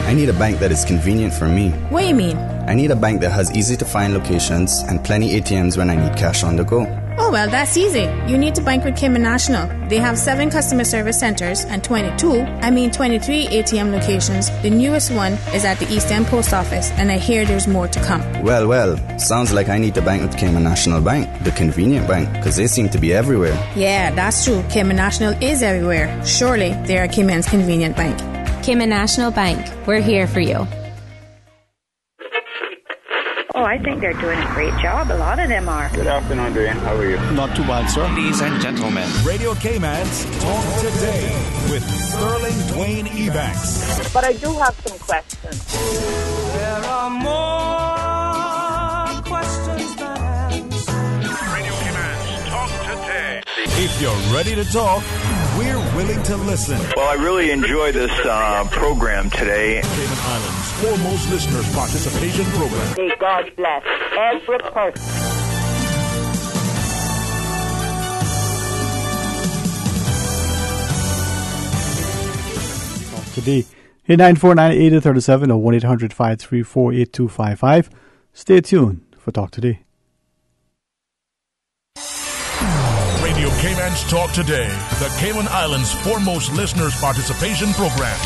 I need a bank that is convenient for me. What do you mean? I need a bank that has easy-to-find locations and plenty ATMs when I need cash on the go. Oh, well, that's easy. You need to bank with Cayman National. They have 7 customer service centers and 23 ATM locations. The newest one is at the East End Post Office, and I hear there's more to come. Well, sounds like I need to bank with Cayman National Bank, the convenient bank, because they seem to be everywhere. Yeah, that's true. Cayman National is everywhere. Surely they are Cayman's convenient bank. Cayman National Bank. We're here for you. Oh, I think they're doing a great job. A lot of them are. Good afternoon, Dwayne. How are you? Not too bad, sir. Ladies and gentlemen, Radio Cayman's Talk Today with Sterling Dwayne Ebanks. But I do have some questions. There are more questions than answers. Radio Cayman's Talk Today. If you're ready to talk, we're willing to listen. Well, I really enjoy this program today. Cayman Islands' foremost listeners participation program. May God bless every person. Today, 8949-8037 or 1-800-534-8255. Stay tuned for Talk Today. Radio Cayman's Talk Today, the Cayman Islands' foremost listeners participation program.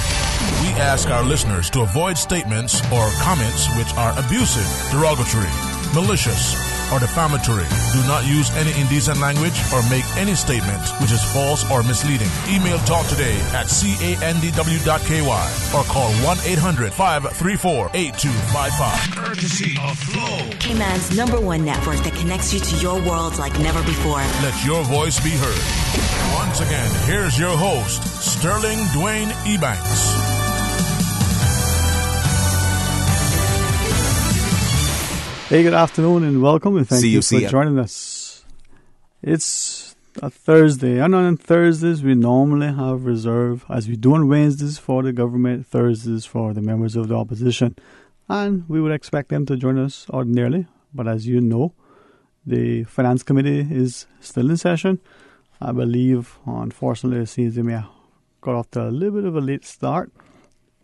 We ask our listeners to avoid statements or comments which are abusive, derogatory, malicious, or defamatory. Do not use any indecent language or make any statement which is false or misleading. Email talktoday@candw.ky or call 1-800-534-8255. Courtesy of Flow, Cayman's #1 network that connects you to your world like never before. Let your voice be heard. Once again, here's your host, Sterling Dwayne Ebanks. Hey, good afternoon and welcome, and thank you for joining us. It's a Thursday, and on Thursdays we normally have reserve, as we do on Wednesdays for the government, Thursdays for the members of the opposition, and we would expect them to join us ordinarily, but as you know, the Finance Committee is still in session. I believe, unfortunately, it seems they may have got off to a little bit of a late start,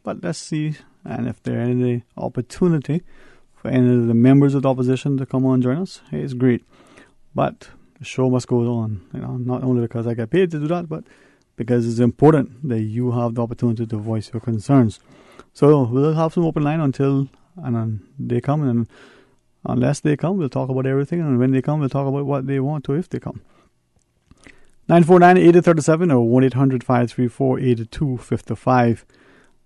but let's see, and if there is any opportunity for any of the members of the opposition to come on and join us, hey, it's great. But the show must go on, not only because I get paid to do that, but because it's important that you have the opportunity to voice your concerns. So we'll have some open line until they come, and unless they come, we'll talk about everything, and when they come, we'll talk about what they want to if they come. 949-8037 or 1-800-534-8255.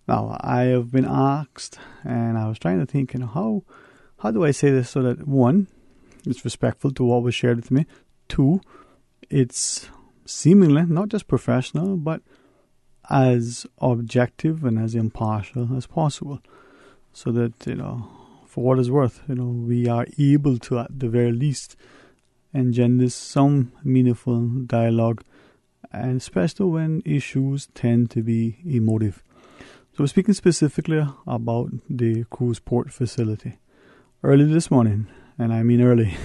Now, I have been asked, and I was trying to think, how do I say this so that, 1, it's respectful to what was shared with me, 2, it's seemingly not just professional, but as objective and as impartial as possible, so that, for what it's worth, we are able to, at the very least, engender some meaningful dialogue, and especially when issues tend to be emotive. So we're speaking specifically about the cruise port facility. Early this morning, and I mean early,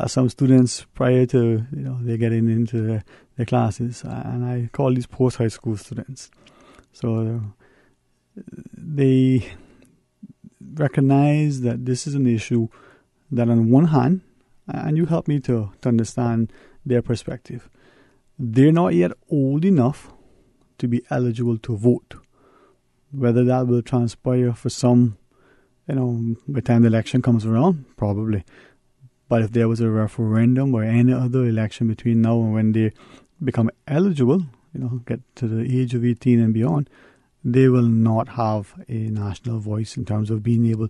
some students prior to they getting into their classes, and I call these post-high school students. So they recognize that this is an issue that on one hand, and you help me to understand their perspective, they're not yet old enough to be eligible to vote. Whether that will transpire for some, by the time the election comes around, probably. But if there was a referendum or any other election between now and when they become eligible, get to the age of 18 and beyond, they will not have a national voice in terms of being able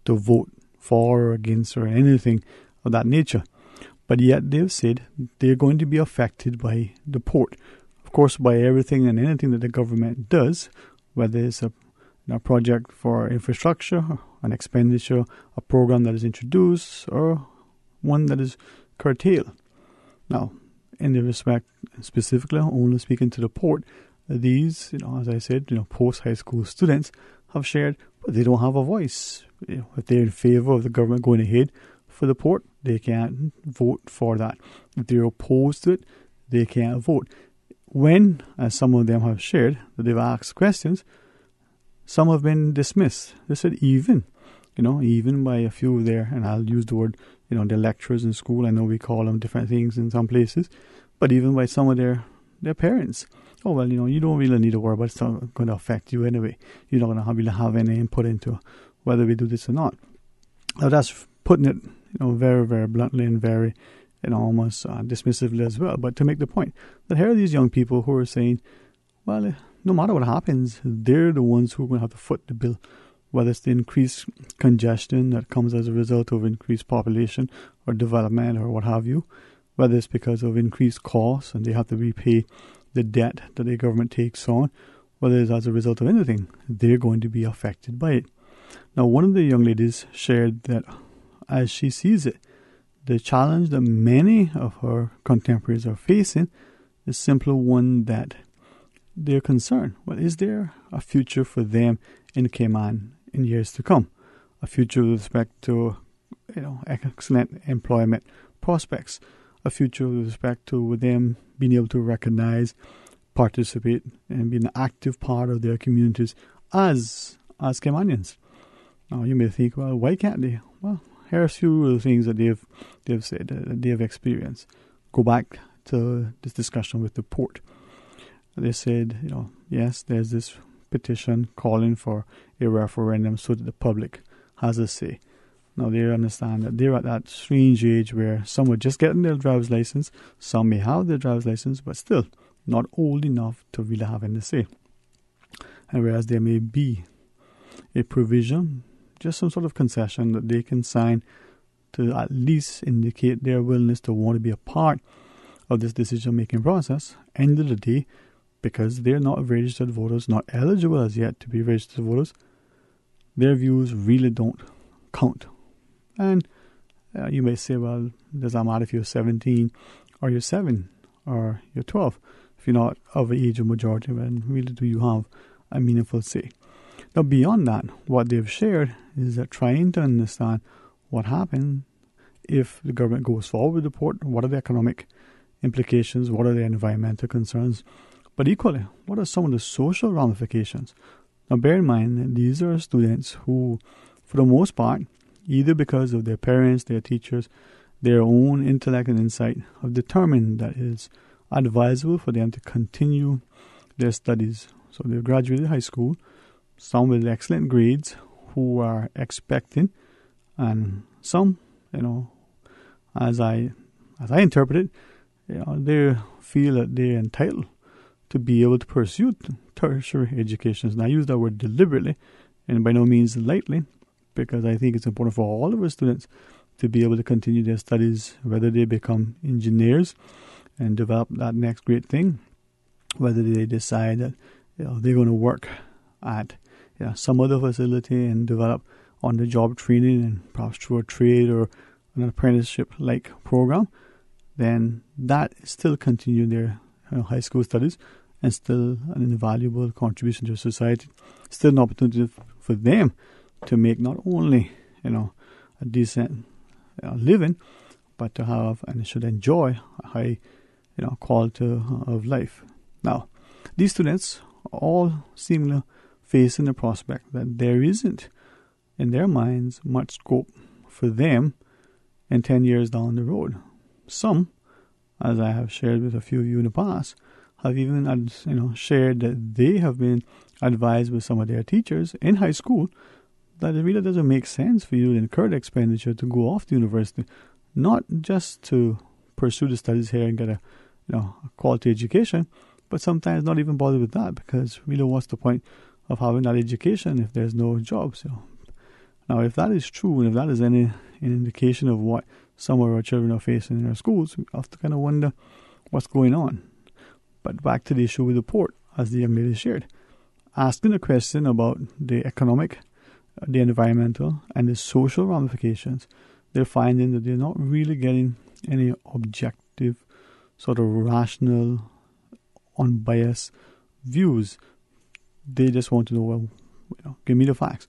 to vote for or against or anything of that nature. But yet they've said they're going to be affected by the port. Of course, by everything and anything that the government does, whether it's a project for infrastructure, an expenditure, a program that is introduced, or one that is curtailed. Now, in the respect, specifically, only speaking to the port, these, as I said, post-high school students have shared, but they don't have a voice. If they're in favor of the government going ahead for the port, they can't vote for that. If they're opposed to it, they can't vote. When, as some of them have shared, that they've asked questions, Some have been dismissed. They said even by a few there, and I'll use the word, the lecturers in school. I know we call them different things in some places, but even by some of their parents. Oh, well, you don't really need to worry about it. It's not going to affect you anyway. You're not going to really have any input into whether we do this or not. Now, that's putting it, very, very bluntly and very, almost dismissively as well. But to make the point that here are these young people who are saying, well, no matter what happens, they're the ones who are going to have to foot the bill, whether it's the increased congestion that comes as a result of increased population or development or what have you, whether it's because of increased costs and they have to repay the debt that the government takes on, whether it's as a result of anything, they're going to be affected by it. Now, one of the young ladies shared that as she sees it, the challenge that many of her contemporaries are facing is simply one that they're concerned. Well, is there a future for them in Cayman in years to come? A future with respect to, excellent employment prospects. A future with respect to them being able to recognize, participate, and be an active part of their communities as Caymanians. Now, you may think, well, why can't they? Well, here are a few of the things that they've said, that they have experienced. Go back to this discussion with the port. They said, yes, there's this petition calling for a referendum so that the public has a say. Now, they understand that they're at that strange age where some are just getting their driver's license, some may have their driver's license, but still not old enough to really have any say. And whereas there may be a provision, just some sort of concession that they can sign to at least indicate their willingness to want to be a part of this decision-making process, end of the day, because they're not registered voters, not eligible as yet to be registered voters, their views really don't count. And you may say, well, does that matter if you're 17 or you're 7 or you're 12? If you're not of the age of majority, then really do you have a meaningful say? Now, beyond that, what they've shared is that trying to understand what happens if the government goes forward with the port, what are the economic implications, what are the environmental concerns, but equally, what are some of the social ramifications? Now, bear in mind that these are students who, for the most part, either because of their parents, their teachers, their own intellect and insight, have determined that it is advisable for them to continue their studies. So they've graduated high school, some with excellent grades who are expecting, and some, as I interpret it, they feel that they're entitled to be able to pursue tertiary education. And I use that word deliberately and by no means lightly, because I think it's important for all of our students to be able to continue their studies, whether they become engineers and develop that next great thing, whether they decide that they're going to work at some other facility and develop on-the-job training and perhaps through a trade or an apprenticeship-like program, then that is still continue their high school studies and still an invaluable contribution to society, still an opportunity for them to make not only a decent living, but to have and should enjoy a high quality of life. Now, these students all seem facing the prospect that there isn't in their minds much scope for them in 10 years down the road. Some, as I have shared with a few of you in the past, have even shared that they have been advised with some of their teachers in high school that it really doesn't make sense for you to incur the expenditure to go off to university, not just to pursue the studies here and get a quality education, but sometimes not even bother with that, because really what's the point of having that education if there's no jobs? Now, if that is true, and if that is an indication of what some of our children are facing in our schools, we have to kind of wonder what's going on. But back to the issue with the port, as the young lady shared, asking a question about the economic, the environmental, and the social ramifications, they're finding that they're not really getting any objective, sort of rational, unbiased views. They just want to know, well, give me the facts.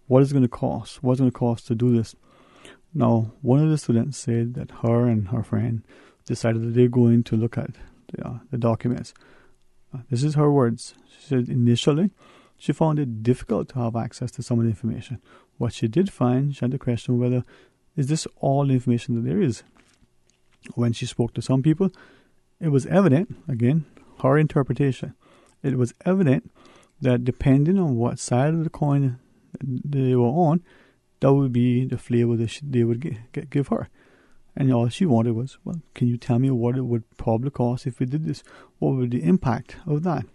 What is it going to cost? What's it going to cost to do this? Now, one of the students said that her and her friend decided that they're going to look at the documents. This is her words. She said initially she found it difficult to have access to some of the information. What she did find, she had to question whether, is this all the information that there is? When she spoke to some people, it was evident, again, her interpretation, it was evident that depending on what side of the coin they were on, that would be the flavor that they would give her. And all she wanted was, well, can you tell me what it would probably cost if we did this? What would be the impact of that?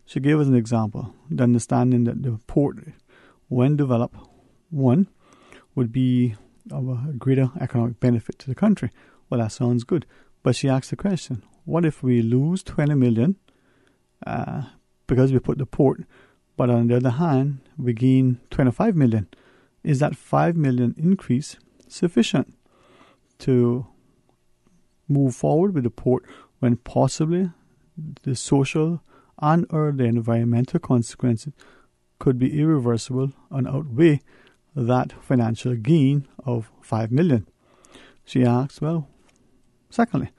She gave us an example, the understanding that the port, when developed, one, would be of a greater economic benefit to the country. Well, that sounds good. But she asked the question, what if we lose 20 million because we put the port, but on the other hand, we gain 25 million? Is that 5 million increase sufficient to move forward with the port when possibly the social and or the environmental consequences could be irreversible and outweigh that financial gain of 5 million? She asks, well, secondly,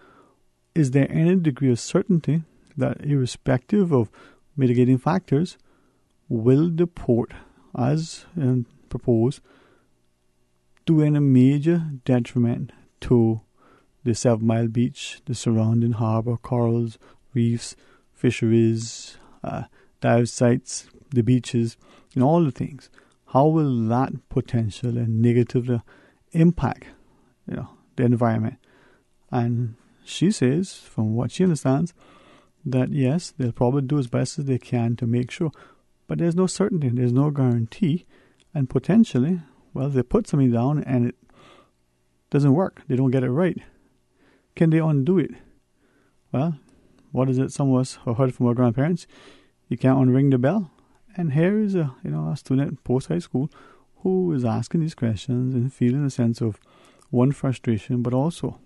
is there any degree of certainty that irrespective of mitigating factors, will the port, as proposed, do any major detriment to the 7 Mile Beach, the surrounding harbour, corals, reefs, fisheries, dive sites, the beaches, and all the things? How will that potentially negatively impact, the environment? And she says, from what she understands, that yes, they'll probably do as best as they can to make sure, but there's no certainty, there's no guarantee, and potentially, well, they put something down and it doesn't work, they don't get it right. Can they undo it? Well, what is it some of us have heard from our grandparents? You can't unring the bell. And here is a student post high school who is asking these questions and feeling a sense of one frustration, but also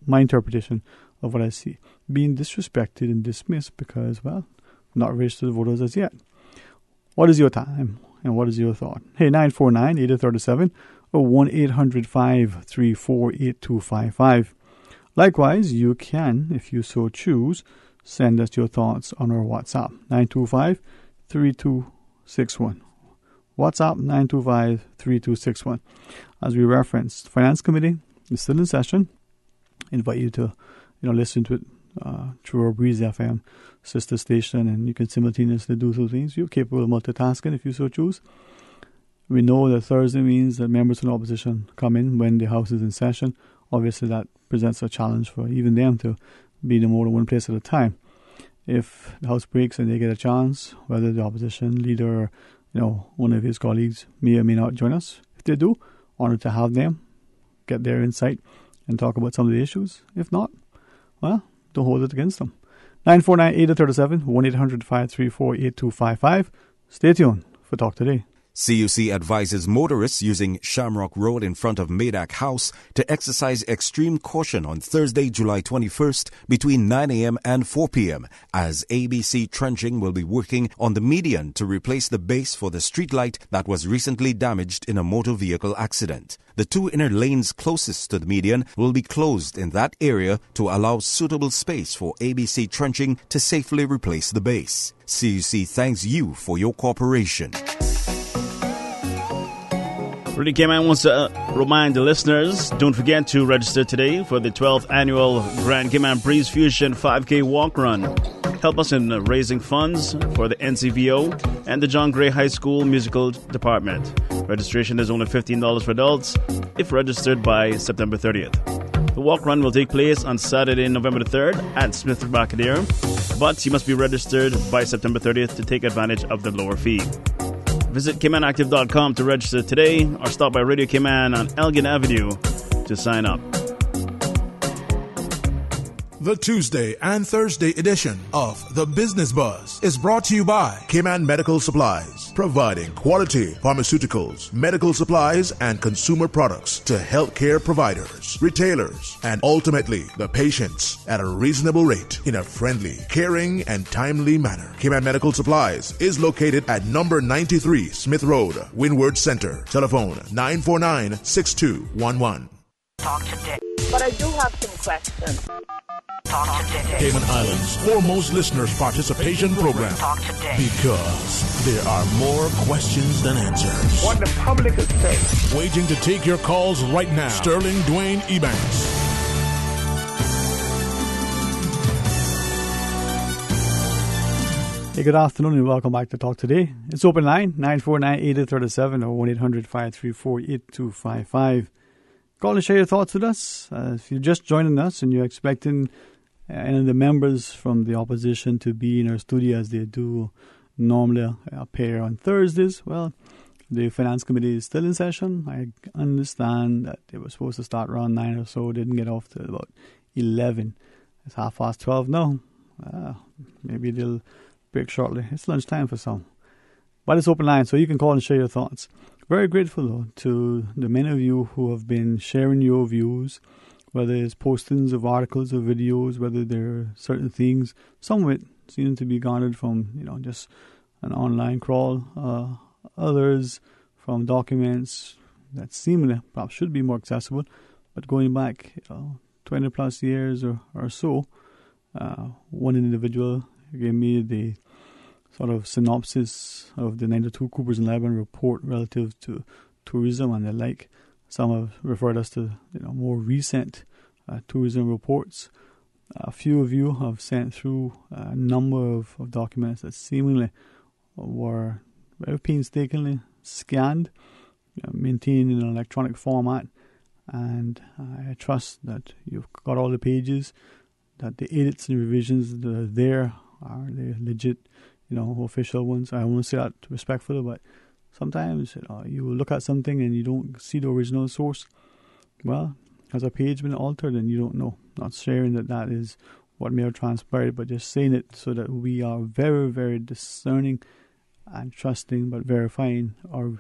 my interpretation of what I see, being disrespected and dismissed because, well, not registered voters as yet. What is your time and what is your thought? Hey, 949-8037 or 1-800-534-8255. Likewise, you can, if you so choose, send us your thoughts on our WhatsApp, 925-3261. WhatsApp, 925-3261. As we referenced, Finance Committee is still in session. Invite you to, listen to it through our Breeze FM sister station, and you can simultaneously do two things. You're capable of multitasking if you so choose. We know that Thursday means that members in opposition come in when the House is in session. Obviously, that presents a challenge for even them to be in more than one place at a time. If the House breaks and they get a chance, whether the opposition leader or, one of his colleagues may or may not join us. If they do, honored to have them get their insight and talk about some of the issues. If not, well, don't hold it against them. 949-8037, 1-800-534-8255. Stay tuned for Talk Today. CUC advises motorists using Shamrock Road in front of Medak House to exercise extreme caution on Thursday, July 21st between 9 a.m. and 4 p.m. as ABC Trenching will be working on the median to replace the base for the streetlight that was recently damaged in a motor vehicle accident. The two inner lanes closest to the median will be closed in that area to allow suitable space for ABC Trenching to safely replace the base. CUC thanks you for your cooperation. Radio Cayman wants to remind the listeners, don't forget to register today for the 12th annual Grand Cayman Breeze Fusion 5K Walk Run. Help us in raising funds for the NCVO and the John Gray High School Musical Department. Registration is only $15 for adults if registered by September 30th. The walk run will take place on Saturday, November the 3rd at Smith Bacadere, but you must be registered by September 30th to take advantage of the lower fee. Visit CaymanActive.com to register today or stop by Radio Cayman on Elgin Avenue to sign up. The Tuesday and Thursday edition of The Business Buzz is brought to you by Cayman Medical Supplies, providing quality pharmaceuticals, medical supplies, and consumer products to healthcare providers, retailers, and ultimately the patients at a reasonable rate in a friendly, caring, and timely manner. Cayman Medical Supplies is located at number 93 Smith Road, Windward Center. Telephone 949-6211. Talk today. But I do have some questions. Talk today. Cayman Islands' foremost listeners participation program. Talk today. Because there are more questions than answers. What the public is saying. Waiting to take your calls right now. Sterling Dwayne Ebanks. Hey, good afternoon and welcome back to Talk Today. It's open line, 949-8837 or 1-800-534-8255. Call and share your thoughts with us. If you're just joining us and you're expecting any of the members from the opposition to be in our studio as they do normally appear on Thursdays, well, the Finance Committee is still in session. I understand that they were supposed to start around 9 or so, didn't get off till about 11. It's 12:30 now. Maybe they'll break shortly. It's lunchtime for some. But it's open line, so you can call and share your thoughts. Very grateful, though, to the many of you who have been sharing your views, whether it's postings of articles or videos, whether there are certain things. Some of it seems to be garnered from, just an online crawl. Others from documents that seemingly perhaps should be more accessible. But going back 20 plus years or so, one individual gave me the sort of synopsis of the 92 Coopers and Lebanon report relative to tourism and the like. Some have referred us to more recent tourism reports. A few of you have sent through a number of documents that seemingly were very painstakingly scanned, maintained in an electronic format, and I trust that you've got all the pages, that the edits and revisions that are there are the legit, official ones. I want to say that respectfully, but sometimes you will look at something and you don't see the original source. Well, has a page been altered and you don't know? Not sharing that is what may have transpired, but just saying it so that we are very, very discerning and trusting, but verifying our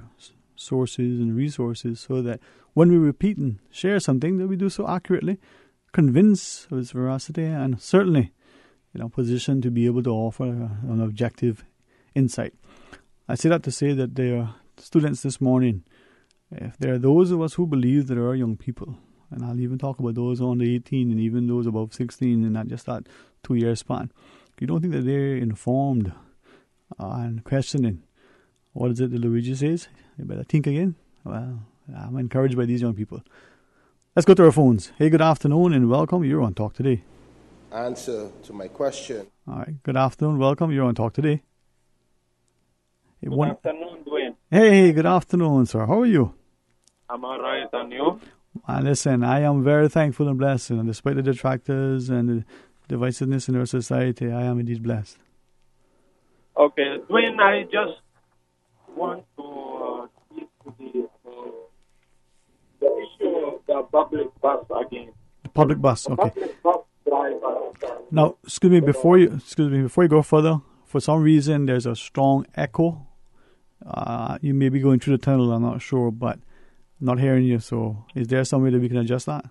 sources and resources so that when we repeat and share something, that we do so accurately, convince of its veracity, and certainly positioned to be able to offer an objective insight. I say that to say that there are students this morning. If there are those of us who believe that there are young people, and I'll even talk about those under 18 and even those above 16 in not just that 2-year span, you don't think that they're informed and questioning, what is it that Luigi says? You better think again. Well, I'm encouraged by these young people. Let's go to our phones. Hey, good afternoon and welcome. You're on Talk Today. Answer to my question. All right. Good afternoon. Welcome. You're on Talk Today. Hey, good afternoon, Dwayne. Hey, good afternoon, sir. How are you? I'm all right, and you? Listen, I am very thankful and blessed. And despite the detractors and the divisiveness in our society, I am indeed blessed. Okay. Dwayne, I just want to speak to the issue of the public bus again. Public bus, okay. Public bus driver. Now, excuse me, before you go further, for some reason there's a strong echo. You may be going through the tunnel, I'm not sure, but I'm not hearing you. So, is there some way that we can adjust that?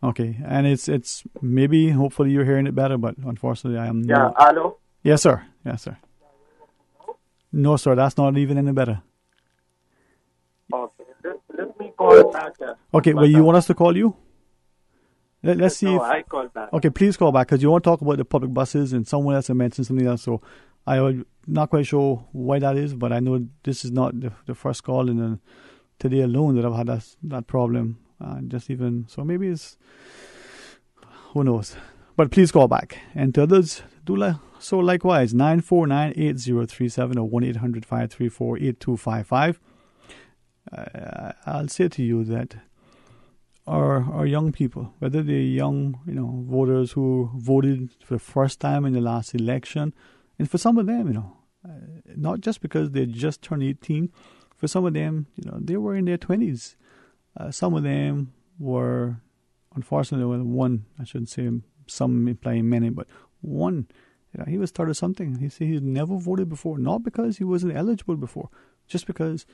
Okay, and it's maybe, hopefully you're hearing it better, but unfortunately I am not. Yeah, hello? Yes, sir. Yes, sir. No, sir, that's not even any better. Okay, let me call back. Okay, well, you want us to call you? Let's see. No, I call back. Okay, please call back, because you want to talk about the public buses, and someone else had mentioned something else. So I'm not quite sure why that is, but I know this is not the first call in today alone that I've had that problem. So maybe it's, who knows. But please call back. And to others, do so likewise. 949-8037 or 1-800-534-8255. I'll say to you that our young people, whether they're young, voters who voted for the first time in the last election, and for some of them, not just because they just turned 18, for some of them, they were in their 20s. Some of them were, unfortunately, one, I shouldn't say some implying many, but one, he was started something. He said he'd never voted before, not because he wasn't eligible before, just because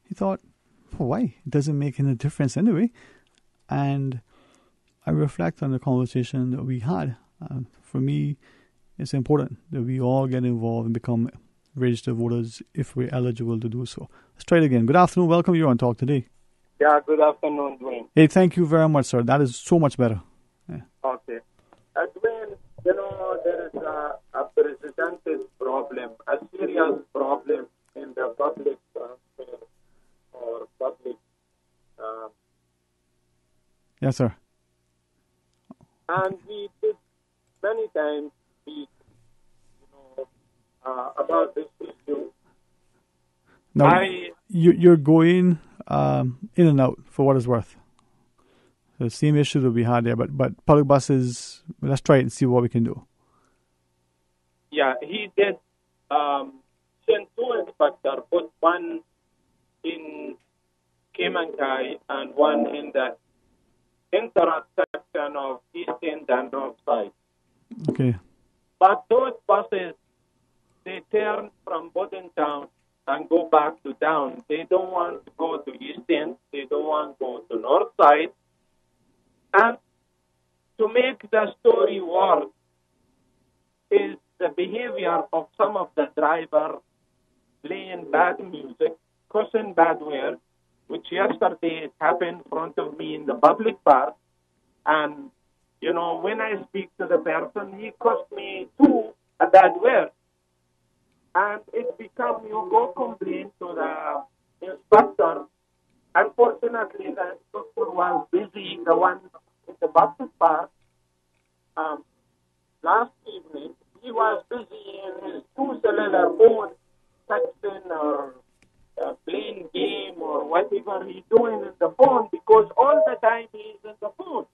he thought, why? It doesn't make any difference anyway. And I reflect on the conversation that we had. For me, it's important that we all get involved and become registered voters if we're eligible to do so. Let's try it again. Good afternoon. Welcome. You're on Talk Today. Yeah, good afternoon, Dwayne. Hey, thank you very much, sir. That is so much better. Yeah. Okay. Dwayne, there is a precedented problem, a serious problem in the public transfer or public. Yes, sir. And we did many times speak, about this issue. Now, you're going in and out for what it's worth. The same issues will be had there, but public buses, let's try it and see what we can do. Yeah, he did send two inspectors, put one in Cayman and one in the intersection of East End and North Side. Okay. But those buses, they turn from Boston Town and go back to town. They don't want to go to East End. They don't want to go to North Side. And to make the story worse is the behavior of some of the drivers playing bad music, cursing bad words, which yesterday it happened in front of me in the public park. And, when I speak to the person, he cursed me too a bad word. And it become, you go complain to the inspector. Unfortunately, the inspector was busy, the one in the public park. Last evening, he was busy in his two cellular phone, texting or playing game or whatever he's doing in the phone, because all the time he's in the phone.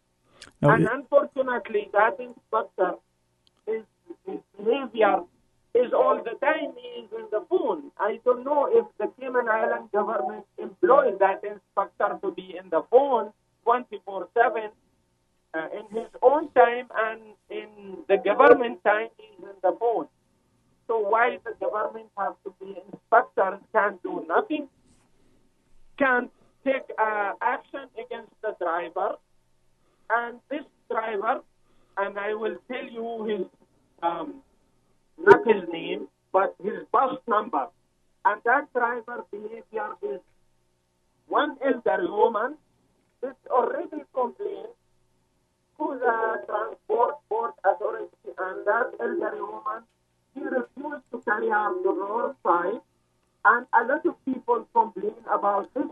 And unfortunately, that inspector, his behavior is all the time he is in the phone. I don't know if the Cayman Island government employs that inspector to be in the phone 24/7 in his own time, and in the government time he's in the phone. So why the government has to be inspectors, can't do nothing, can't take action against the driver? And this driver, and I will tell you his, not his name, but his bus number. And that driver behavior is one elderly woman is already complained to the Transport Board Authority, and that elderly woman, she refused to carry out the roadside, and a lot of people complain about this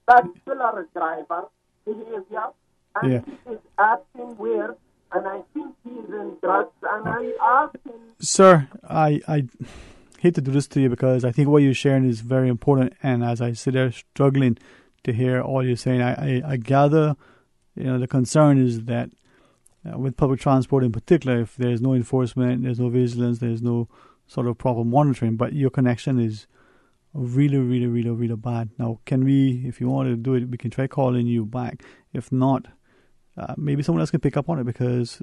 particular driver behavior, and he is acting weird, and I think he's in drugs, and I asked him... Sir, I hate to do this to you because I think what you're sharing is very important, and as I sit there struggling to hear all you're saying, I gather, the concern is that with public transport in particular, if there's no enforcement, there's no vigilance, there's no sort of proper monitoring, but your connection is really, really, really, really bad. Now, can we, if you want to do it, we can try calling you back. If not, maybe someone else can pick up on it, because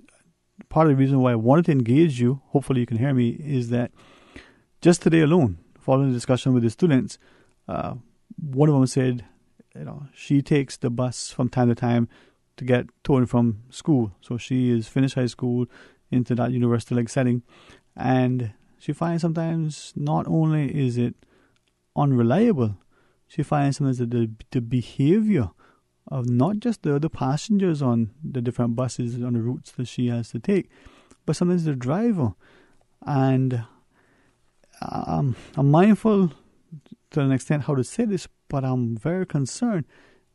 part of the reason why I wanted to engage you, hopefully you can hear me, is that just today alone, following the discussion with the students, one of them said, she takes the bus from time to time to get to and from school. So she is finished high school into that university-like setting, and she finds sometimes not only is it unreliable, she finds sometimes that the behavior of not just the other passengers on the different buses on the routes that she has to take, but sometimes the driver. And I'm mindful to an extent how to say this, but I'm very concerned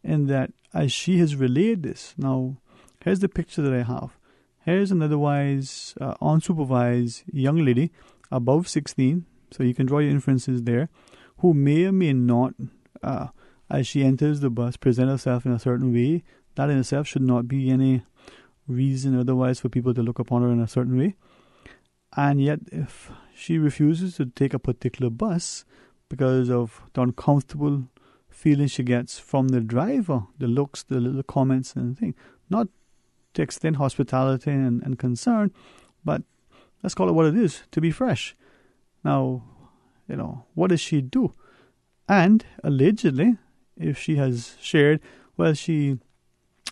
in that as she has relayed this. Now, here's the picture that I have. Here's an otherwise unsupervised young lady, above 16, so you can draw your inferences there, who may or may not, as she enters the bus, present herself in a certain way. That in itself should not be any reason otherwise for people to look upon her in a certain way. And yet, if she refuses to take a particular bus because of the uncomfortable feeling she gets from the driver, the looks, the little comments and thing, not to extend hospitality and concern, but let's call it what it is, to be fresh. Now, what does she do? And allegedly, if she has shared, well, she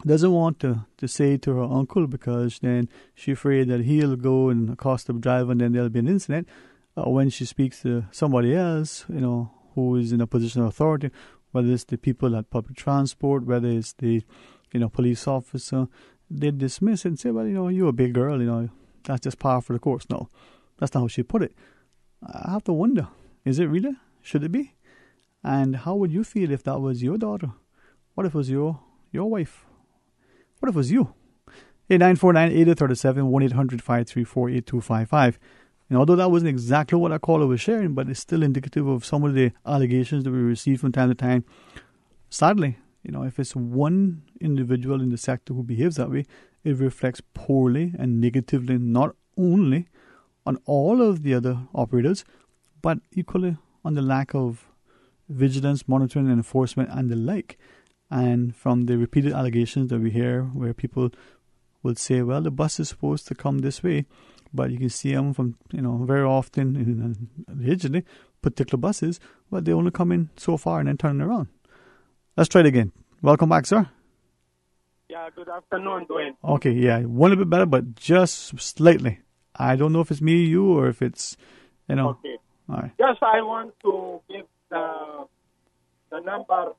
doesn't want to say to her uncle, because then she's afraid that he'll go and accost the driver and then there'll be an incident. When she speaks to somebody else, who is in a position of authority, whether it's the people at public transport, whether it's the, police officer, they dismiss it and say, well, you're a big girl, that's just par for the course. No, that's not how she put it. I have to wonder, is it really? Should it be? And how would you feel if that was your daughter? What if it was your wife? What if it was you? 949-8037, 1-800-534-8255. And although that wasn't exactly what our caller was sharing, but it's still indicative of some of the allegations that we receive from time to time. Sadly, if it's one individual in the sector who behaves that way, it reflects poorly and negatively not only on all of the other operators, but equally on the lack of vigilance, monitoring, and enforcement, and the like. And from the repeated allegations that we hear where people will say, well, the bus is supposed to come this way, but you can see them from, very often, allegedly, particular buses, but they only come in so far and then turn around. Let's try it again. Welcome back, sir. Yeah, good afternoon, Dwayne. Okay, yeah, one a bit better, but just slightly. I don't know if it's me, you, or if it's, Okay. All right. Just I want to give the number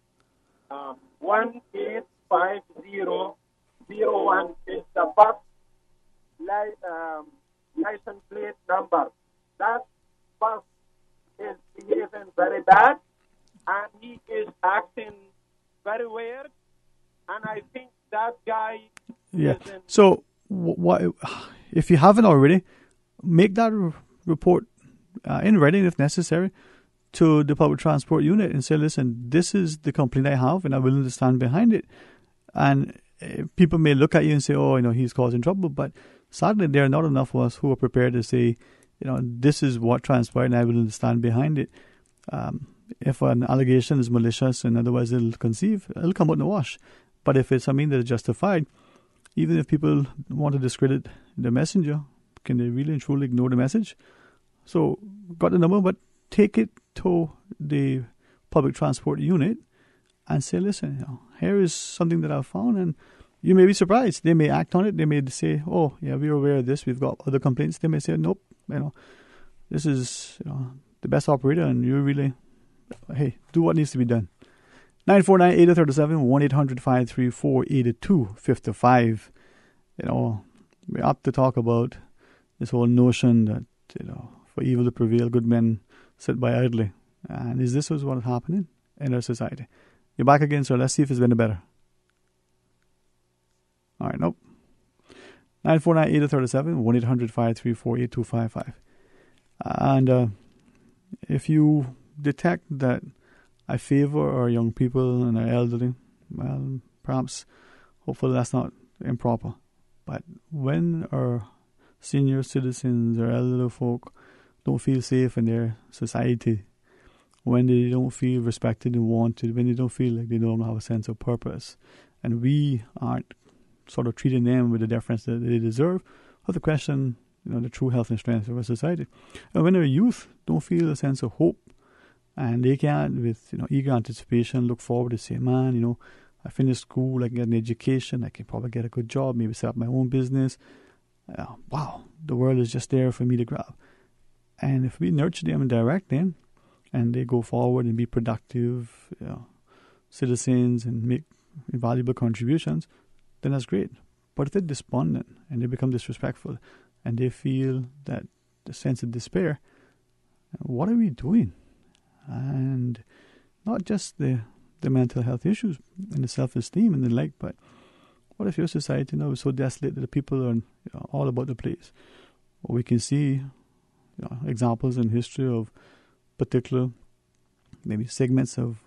185001 is the bus license plate number. That bus is behaving very bad, and he is acting very weird, and I think that guy isn't. So, what if you haven't already, make that report in writing if necessary to the public transport unit and say, listen, this is the complaint I have and I'm willing to stand behind it. And people may look at you and say, he's causing trouble, but sadly there are not enough of us who are prepared to say, this is what transpired and I'm willing to stand behind it. If an allegation is malicious and otherwise it'll come out in the wash. But if it's something that is justified, even if people want to discredit the messenger, can they really and truly ignore the message? So, got the number, but take it to the public transport unit and say, listen, here is something that I've found, and you may be surprised. They may act on it. They may say, oh, yeah, we're aware of this. We've got other complaints. They may say, nope, this is the best operator, and you really, do what needs to be done. 949-8037, 1-800-534-8255. We're up to talk about this whole notion that, for evil to prevail, good men sit by idly. And is this what's happening in our society? You're back again, so let's see if it's been better. All right, nope. 949-8037, 1-800-534-8255. And if you detect that I favor our young people and our elderly, well, perhaps, hopefully that's not improper. But when our senior citizens or elderly folk don't feel safe in their society, when they don't feel respected and wanted, when they don't feel like they don't have a sense of purpose, and we aren't sort of treating them with the deference that they deserve, we have to question, the true health and strength of our society. And when our youth don't feel a sense of hope, and they can't, with eager anticipation, look forward to say, man, I finished school, I can get an education, I can probably get a good job, maybe set up my own business. Wow, the world is just there for me to grab. And if we nurture them and direct them, and they go forward and be productive citizens and make valuable contributions, then that's great. But if they're despondent and they become disrespectful and they feel that the sense of despair, what are we doing? And not just the mental health issues and the self-esteem and the like, but what if your society now is so desolate that the people are all about the place? Well, we can see examples in history of particular maybe segments of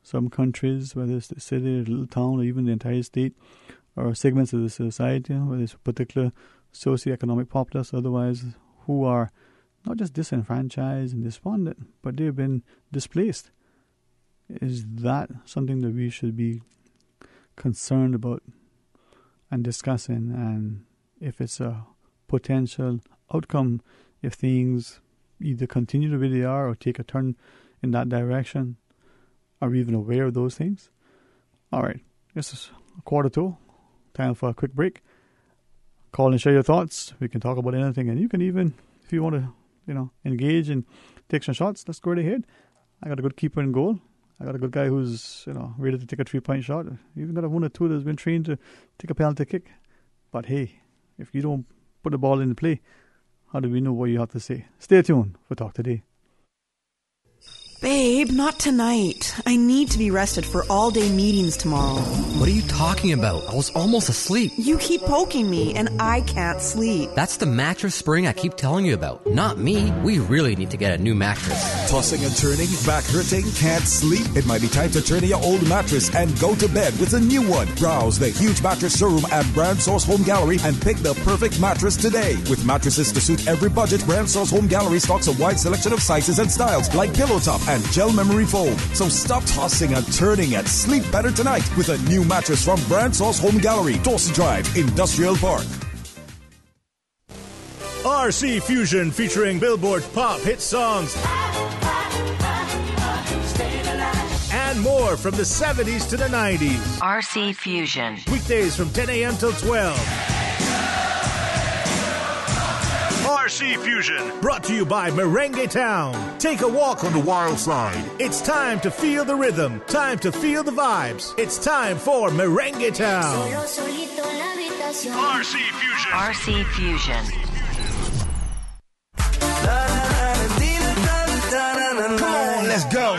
some countries, whether it's the city, a little town, or even the entire state, or segments of the society, whether it's a particular socioeconomic populace, otherwise, who are not just disenfranchised and despondent, but they've been displaced. Is that something that we should be concerned about and discussing? And if it's a potential outcome, if things either continue the way they are or take a turn in that direction, are we even aware of those things? All right, this is 1:45. Time for a quick break. Call and share your thoughts. We can talk about anything, and you can even, if you want to, engage and take some shots, let's go right ahead. I got a good keeper in goal, I got a good guy who's, ready to take a 3-point shot. Even got a one or two that's been trained to take a penalty kick. But hey, if you don't put the ball in play, how do we know what you have to say? Stay tuned for Talk Today. Babe, not tonight. I need to be rested for all-day meetings tomorrow. What are you talking about? I was almost asleep. You keep poking me, and I can't sleep. That's the mattress spring I keep telling you about. Not me. We really need to get a new mattress. Tossing and turning, back hurting, can't sleep? It might be time to turn in your old mattress and go to bed with a new one. Browse the huge mattress showroom at Brand Source Home Gallery and pick the perfect mattress today. With mattresses to suit every budget, Brand Source Home Gallery stocks a wide selection of sizes and styles like pillow top and gel memory foam. So stop tossing and turning and sleep better tonight with a new mattress from Brand Source Home Gallery, Dawson Drive, Industrial Park. RC Fusion featuring Billboard's pop hit songs and more from the 70s to the 90s. RC Fusion. Weekdays from 10 a.m. till 12. RC Fusion, brought to you by Merengue Town. Take a walk on the wild side. It's time to feel the rhythm, time to feel the vibes. It's time for Merengue Town. RC Fusion. RC Fusion. Come on, let's go.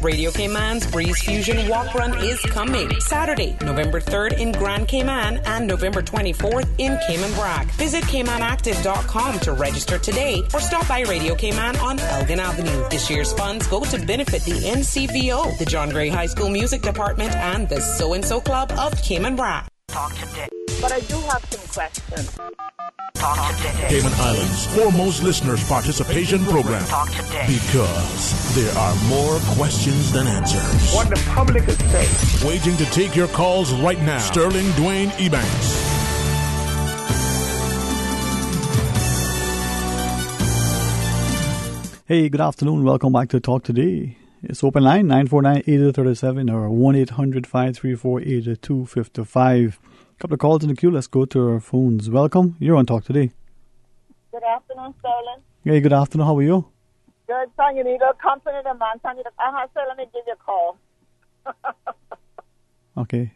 Radio Cayman's Breeze Fusion Walk Run is coming Saturday, November 3rd in Grand Cayman and November 24th in Cayman Brac. Visit CaymanActive.com to register today or stop by Radio Cayman on Elgin Avenue. This year's funds go to benefit the NCVO, the John Gray High School Music Department, and the So-and-So Club of Cayman Brac. Talk today. But I do have some questions. Talk today. Cayman Islands' foremost listeners participation program. Talk today. Because there are more questions than answers. What the public is saying. Waiting to take your calls right now. Sterling Dwayne Ebanks. Hey, good afternoon. Welcome back to Talk Today. It's open line 949-8037 or 1-800-534-8255. Couple of calls in the queue. Let's go to our phones. Welcome. You're on Talk Today. Good afternoon, Sterling. Hey, good afternoon. How are you? Good, son. You need a company, the man. Son, so let me give you a call. Okay.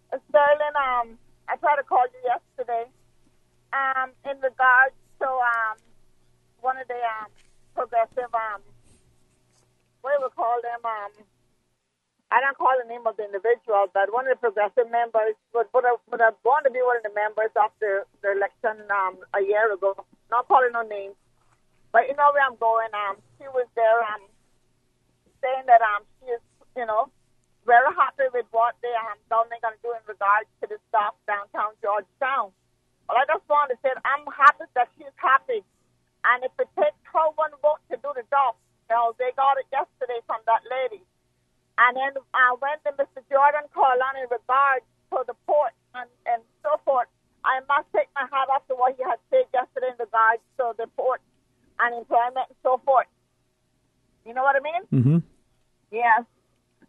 Sterling, I tried to call you yesterday. In regards to one of the progressive, what do we call them? I don't call the name of the individual, but one of the progressive members would have wanted to be one of the members of the election a year ago. Not calling no names, but you know where I'm going. She was there saying that she is, very happy with what the government going to do in regards to the stuff downtown Georgetown. Well, I just want to say I'm happy that she's happy, and if it takes her one vote to do the job, they got it yesterday from that lady. And then when Mr. Jordan called on in regards to the port and so forth, I must take my hat off to what he had said yesterday in regards to the port and employment and so forth. You know what I mean? Mm-hmm. Yes.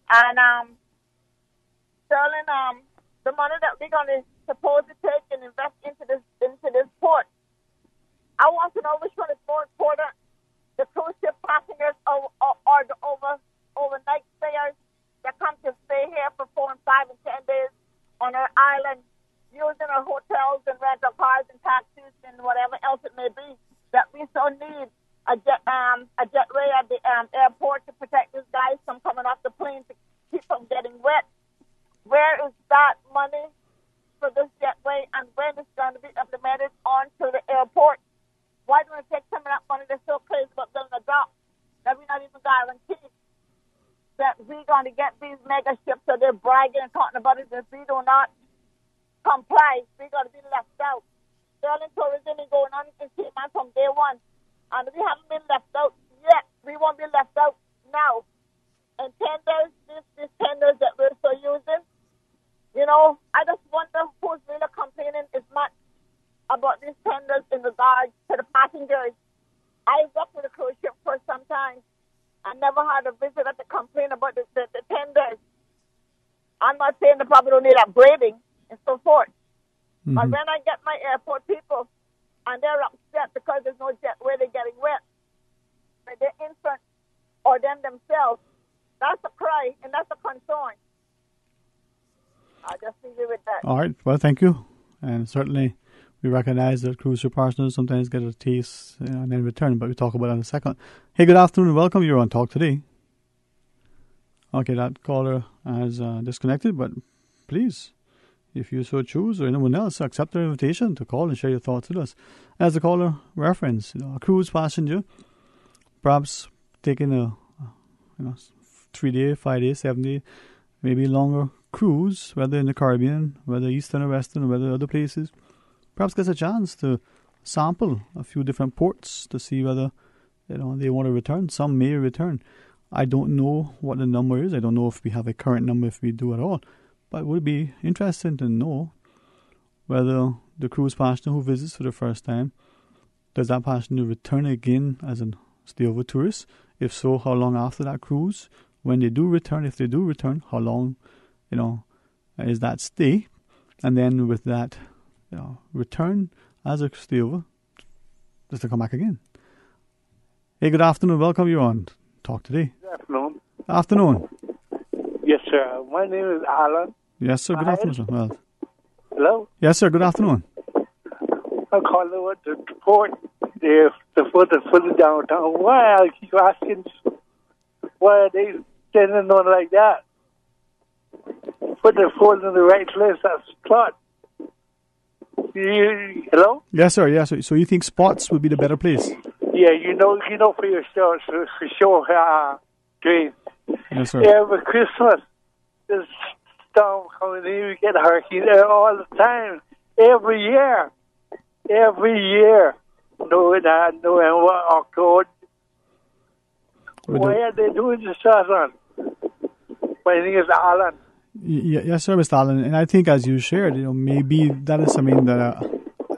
And Sterling, the money that we're going to supposed to take and invest into this port, I want to know which one is more important: the cruise ship passengers or the overnight stayers that come to stay here for 4 and 5 and 10 days on our island, using our hotels and rental cars and taxis and whatever else it may be, that we so need a jetway at the airport to protect these guys from coming off the plane to keep from getting wet. Where is that money for this jetway, and when it's going to be implemented onto the airport? Why do we take some of that money that's so crazy about building a dock that we're not even guaranteed that we're going to get these mega ships? So they're bragging and talking about it. If we do not comply, we're going to be left out. Sterling tourism is going on in Cayman from day one, and we haven't been left out yet. We won't be left out now. And tenders, these tenders that we're so using, I just wonder who's really complaining as much about these tenders in regards to the passengers. I worked with a cruise ship for some time. I never had a visitor to complain about the tenders. I'm not saying they probably don't need upgrading and so forth. Mm-hmm. But when I get my airport people and they're upset because there's no jet where they're getting wet, their infant or them themselves. That's a cry and that's a concern. I'll just leave it with that. All right. Well, thank you. And certainly we recognize that cruise ship partners sometimes get a taste and then return, but we'll talk about that in a second. Hey, good afternoon and welcome. You're on Talk Today. Okay, that caller has disconnected, but please, if you so choose or anyone else, accept our invitation to call and share your thoughts with us. As the caller referenced, a cruise passenger, perhaps taking a 3-day, 5-day, 7-day, maybe longer cruise, whether in the Caribbean, whether Eastern or Western, or whether other places, perhaps gets a chance to sample a few different ports to see whether they want to return. Some may return. I don't know what the number is. I don't know if we have a current number, if we do at all. But it would be interesting to know whether the cruise passenger who visits for the first time, does that passenger return again as a stay-over tourist? If so, how long after that cruise? When they do return, if they do return, how long, is that stay? And then with that return as a stay-over, just to come back again. Hey, good afternoon. Welcome. You're on Talk Today. Good afternoon. Afternoon. Yes, sir. My name is Alan. Yes, sir. Good afternoon, sir. Well, hello? yes, sir. Good afternoon. I'm calling with the port there for the downtown. Why I keep asking, why are they sending on like that? Put the foot in the right place, that's plot. Hello? Yes, sir. Yes, sir. So you think spots would be the better place? Yeah, you know for yourself, for sure, Dwayne. Yes, sir. Every Christmas, there's storm coming in, we get hurricanes all the time. Every year. No, October. Why are they doing this, Alan? My name is Alan. Yes, sir, Mr. Allen. And I think, as you shared, maybe that is something that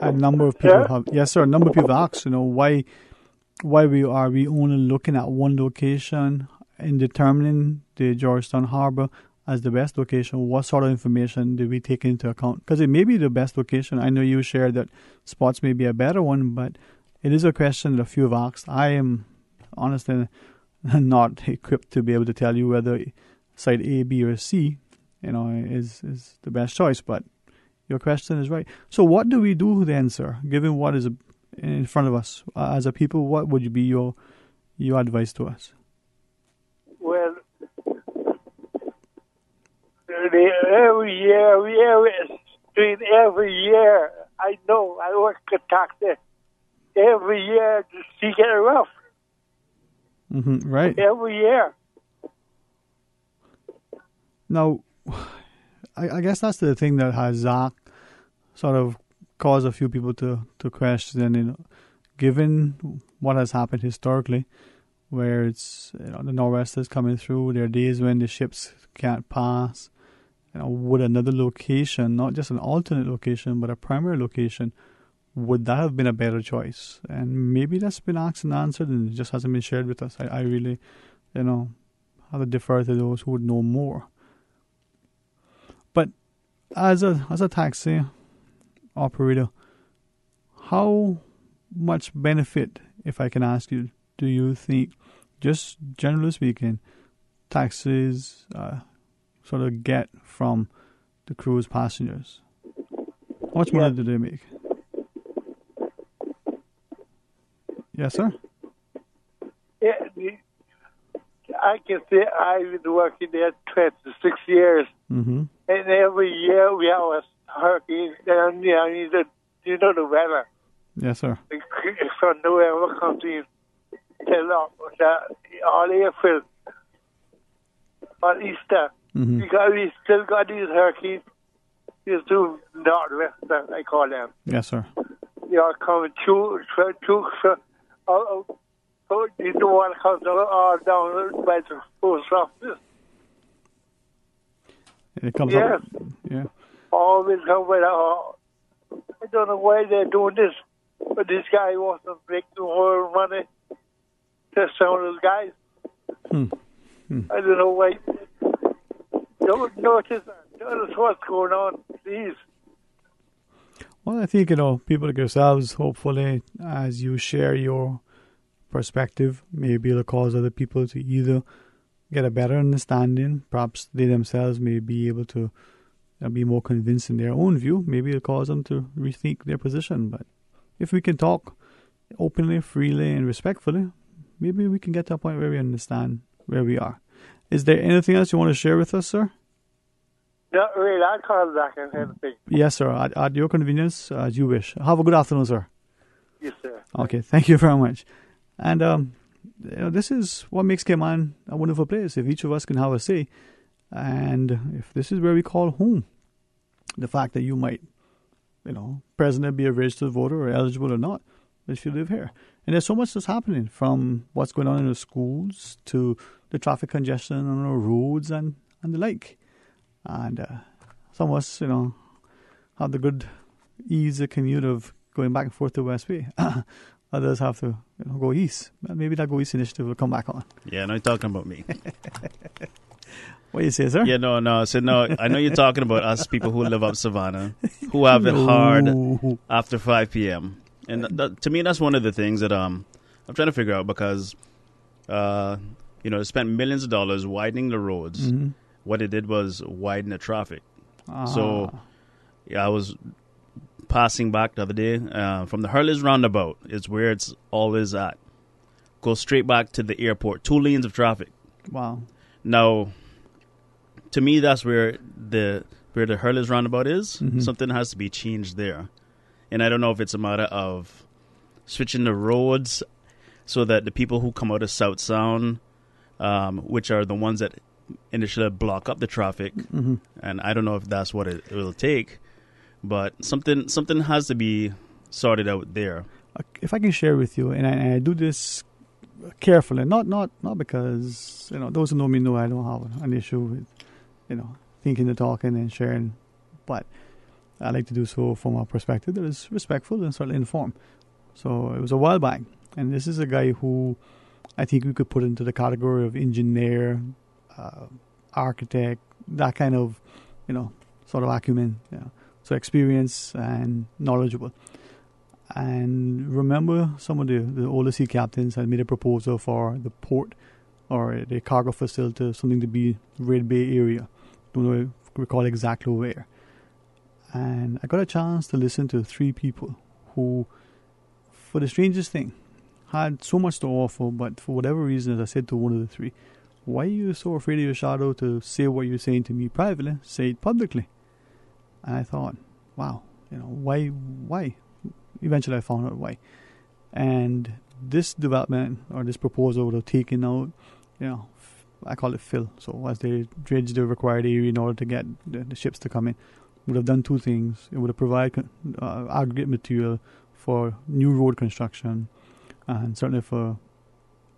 a number of people have. Yes, sir. A number of people ask, why we only looking at one location in determining the Georgetown Harbor as the best location. What sort of information do we take into account? Because it may be the best location. I know you shared that spots may be a better one, but it is a question that a few have asked. I am honestly not equipped to be able to tell you whether site A, B, or C, is the best choice. But your question is right. So what do we do then, sir? Given what is in front of us as a people, what would be your advice to us? Well, every year, I know, I work at taxi. Every year, the sea get rough. Mm-hmm, right. Every year. Now, I guess that's the thing that has sort of caused a few people to question, given what has happened historically, where it's the Northwest is coming through, there are days when the ships can't pass. Would another location, not just an alternate location, but a primary location, would that have been a better choice? And maybe that's been asked and answered and it just hasn't been shared with us. I really, have to defer to those who would know more. But as a taxi operator, how much benefit, if I can ask you, do you think, just generally speaking, taxis sort of get from the cruise passengers? How much money do they make? Yes, sir? Yeah, I can say I've been working there 26 years. Mm-hmm. And every year we have a hurricane down there. You know the weather. Yes, sir. From November comes in till all April, on Easter. Mm-hmm. Because we still got these hurricanes. These two northwestern, I call them. Yes, sir. They are coming through you don't want to come down by the post office. It comes yes. up. Yeah. Always come by I don't know why they're doing this, but this guy wants to make more money to some of those guys. I don't know why. Don't notice what's going on, please. Well, I think, people like yourselves, hopefully, as you share your perspective, maybe it'll cause other people to either get a better understanding. Perhaps they themselves may be able to be more convinced in their own view. Maybe it'll cause them to rethink their position. But if we can talk openly, freely, and respectfully, maybe we can get to a point where we understand where we are. Is there anything else you want to share with us, sir? No, really, I'll call back and have a thing. Yes, sir. At your convenience, as you wish. Have a good afternoon, sir. Yes, sir. Okay, thank you very much. And this is what makes Cayman a wonderful place. If each of us can have a say, and if this is where we call home, the fact that you might, presently be a registered voter or eligible or not, if you live here. And there's so much that's happening, from what's going on in the schools to the traffic congestion on our roads and the like. And some of us, have the good, easy commute of going back and forth to West Bay. Others have to go east. Maybe that Go East initiative will come back on. Yeah, no, you're talking about me. What do you say, sir? Yeah, no. So, no, I know you're talking about us people who live up Savannah, who have it hard after 5 p.m. And to me, that's one of the things that I'm trying to figure out, because, they spent millions of dollars widening the roads. Mm-hmm. What it did was widen the traffic. So, I was passing back the other day from the Hurley's roundabout is where it's always at. Go straight back to the airport. 2 lanes of traffic. Wow. Now, to me, that's where the Hurley's roundabout is. Mm-hmm. Something has to be changed there. And I don't know if it's a matter of switching the roads so that the people who come out of South Sound, which are the ones that initially block up the traffic, mm-hmm. and I don't know if that's what it will take, but something has to be sorted out there. If I can share with you, and I do this carefully, not because those who know me know I don't have an issue with thinking and talking and sharing, but I like to do so from a perspective that is respectful and certainly informed. So it was a while back, and this is a guy who I think we could put into the category of engineer, architect, that kind of sort of acumen. Yeah. So experience and knowledgeable. And remember, some of the older sea captains had made a proposal for the port or the cargo facility, something to be Red Bay area. Don't recall exactly where. And I got a chance to listen to 3 people who, for the strangest thing, had so much to offer, but for whatever reason, as I said to one of the 3, why are you so afraid of your shadow to say what you're saying to me privately? Say it publicly. And I thought, wow, why? Eventually I found out why. And this development or this proposal would have taken out, I call it fill. So as they dredge the required area in order to get the ships to come in, would have done 2 things. It would have provided aggregate material for new road construction and certainly for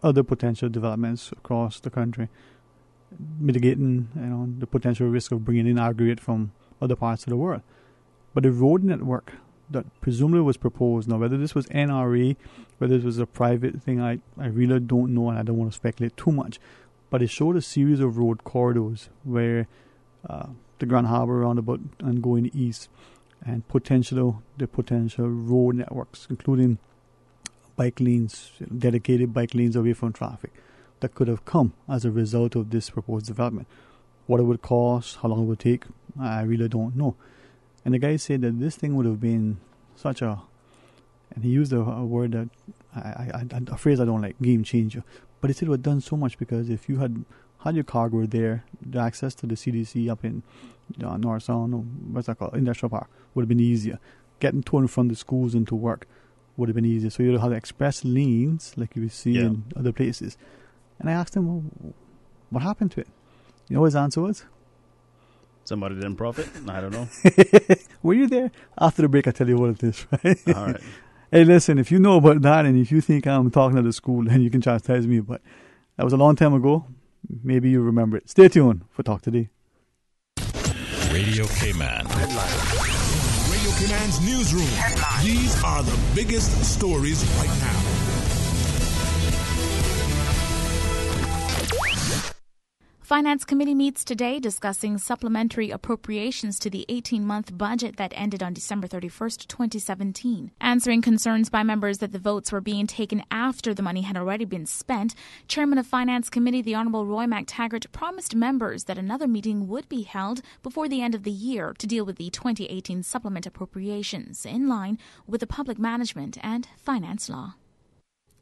other potential developments across the country, mitigating the potential risk of bringing in aggregate from other parts of the world. But the road network that presumably was proposed, now whether this was NRA, whether this was a private thing, I really don't know, and I don't want to speculate too much, but it showed a series of road corridors where the Grand Harbour roundabout and going east, and the potential road networks, including bike lanes, dedicated bike lanes away from traffic, that could have come as a result of this proposed development. What it would cost, how long it would take, I really don't know. And the guy said that this thing would have been such a, and he used a word that, a phrase I don't like, game changer. But he said it would have done so much, because if you had your cargo there, the access to the CDC up in North Sound, or what's that called, Industrial Park, would have been easier. Getting to and from the schools into work would have been easier. So you'd have express lanes like you would see in other places. And I asked him, well, what happened to it? You know what his answer was? Somebody didn't profit? I don't know. Were you there? After the break, I'll tell you what it is, right? All right. Hey, listen, if you know about that and if you think I'm talking at the school, then you can chastise me. But that was a long time ago. Maybe you remember it. Stay tuned for Talk Today. Radio Cayman. Radio Cayman's newsroom. These are the biggest stories right now. Finance Committee meets today discussing supplementary appropriations to the 18-month budget that ended on December 31st, 2017. Answering concerns by members that the votes were being taken after the money had already been spent, Chairman of Finance Committee, the Honourable Roy MacTaggart, promised members that another meeting would be held before the end of the year to deal with the 2018 supplement appropriations, in line with the public management and finance law.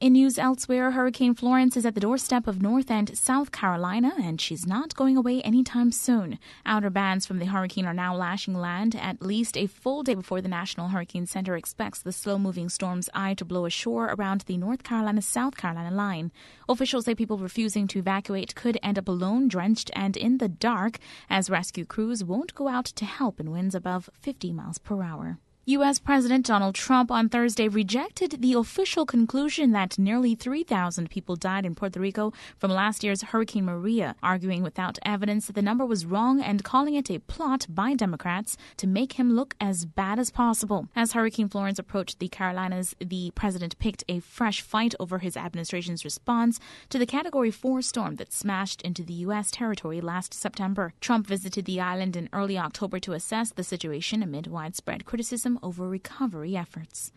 In news elsewhere, Hurricane Florence is at the doorstep of North and South Carolina, and she's not going away anytime soon. Outer bands from the hurricane are now lashing land at least a full day before the National Hurricane Center expects the slow-moving storm's eye to blow ashore around the North Carolina-South Carolina line. Officials say people refusing to evacuate could end up alone, drenched, and in the dark, as rescue crews won't go out to help in winds above 50 miles per hour. U.S. President Donald Trump on Thursday rejected the official conclusion that nearly 3,000 people died in Puerto Rico from last year's Hurricane Maria, arguing without evidence that the number was wrong and calling it a plot by Democrats to make him look as bad as possible. As Hurricane Florence approached the Carolinas, the president picked a fresh fight over his administration's response to the Category 4 storm that smashed into the U.S. territory last September. Trump visited the island in early October to assess the situation amid widespread criticism over recovery efforts.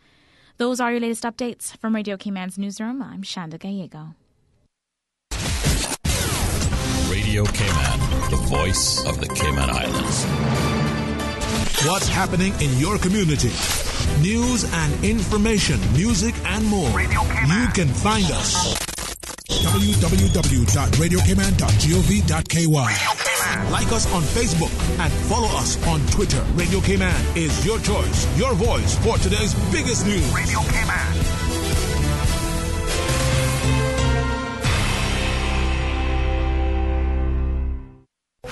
Those are your latest updates. From Radio Cayman's newsroom, I'm Shanda Gallego. Radio Cayman, the voice of the Cayman Islands. What's happening in your community? News and information, music and more. You can find us. www.radiocayman.gov.ky. Like us on Facebook and follow us on Twitter. Radio Cayman is your choice, your voice for today's biggest news. Radio Cayman.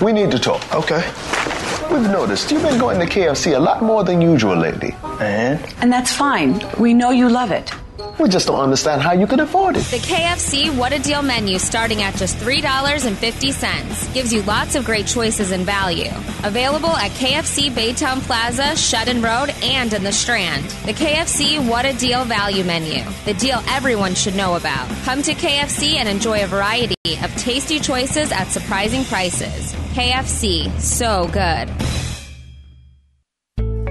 We need to talk. Okay. We've noticed you've been going to KFC a lot more than usual lately. And that's fine. We know you love it. We just don't understand how you can afford it. The KFC What a Deal menu, starting at just $3.50, gives you lots of great choices and value. Available at KFC Baytown Plaza, Shedden Road, and in the Strand. The KFC What a Deal value menu, the deal everyone should know about. Come to KFC and enjoy a variety of tasty choices at surprising prices. KFC, so good.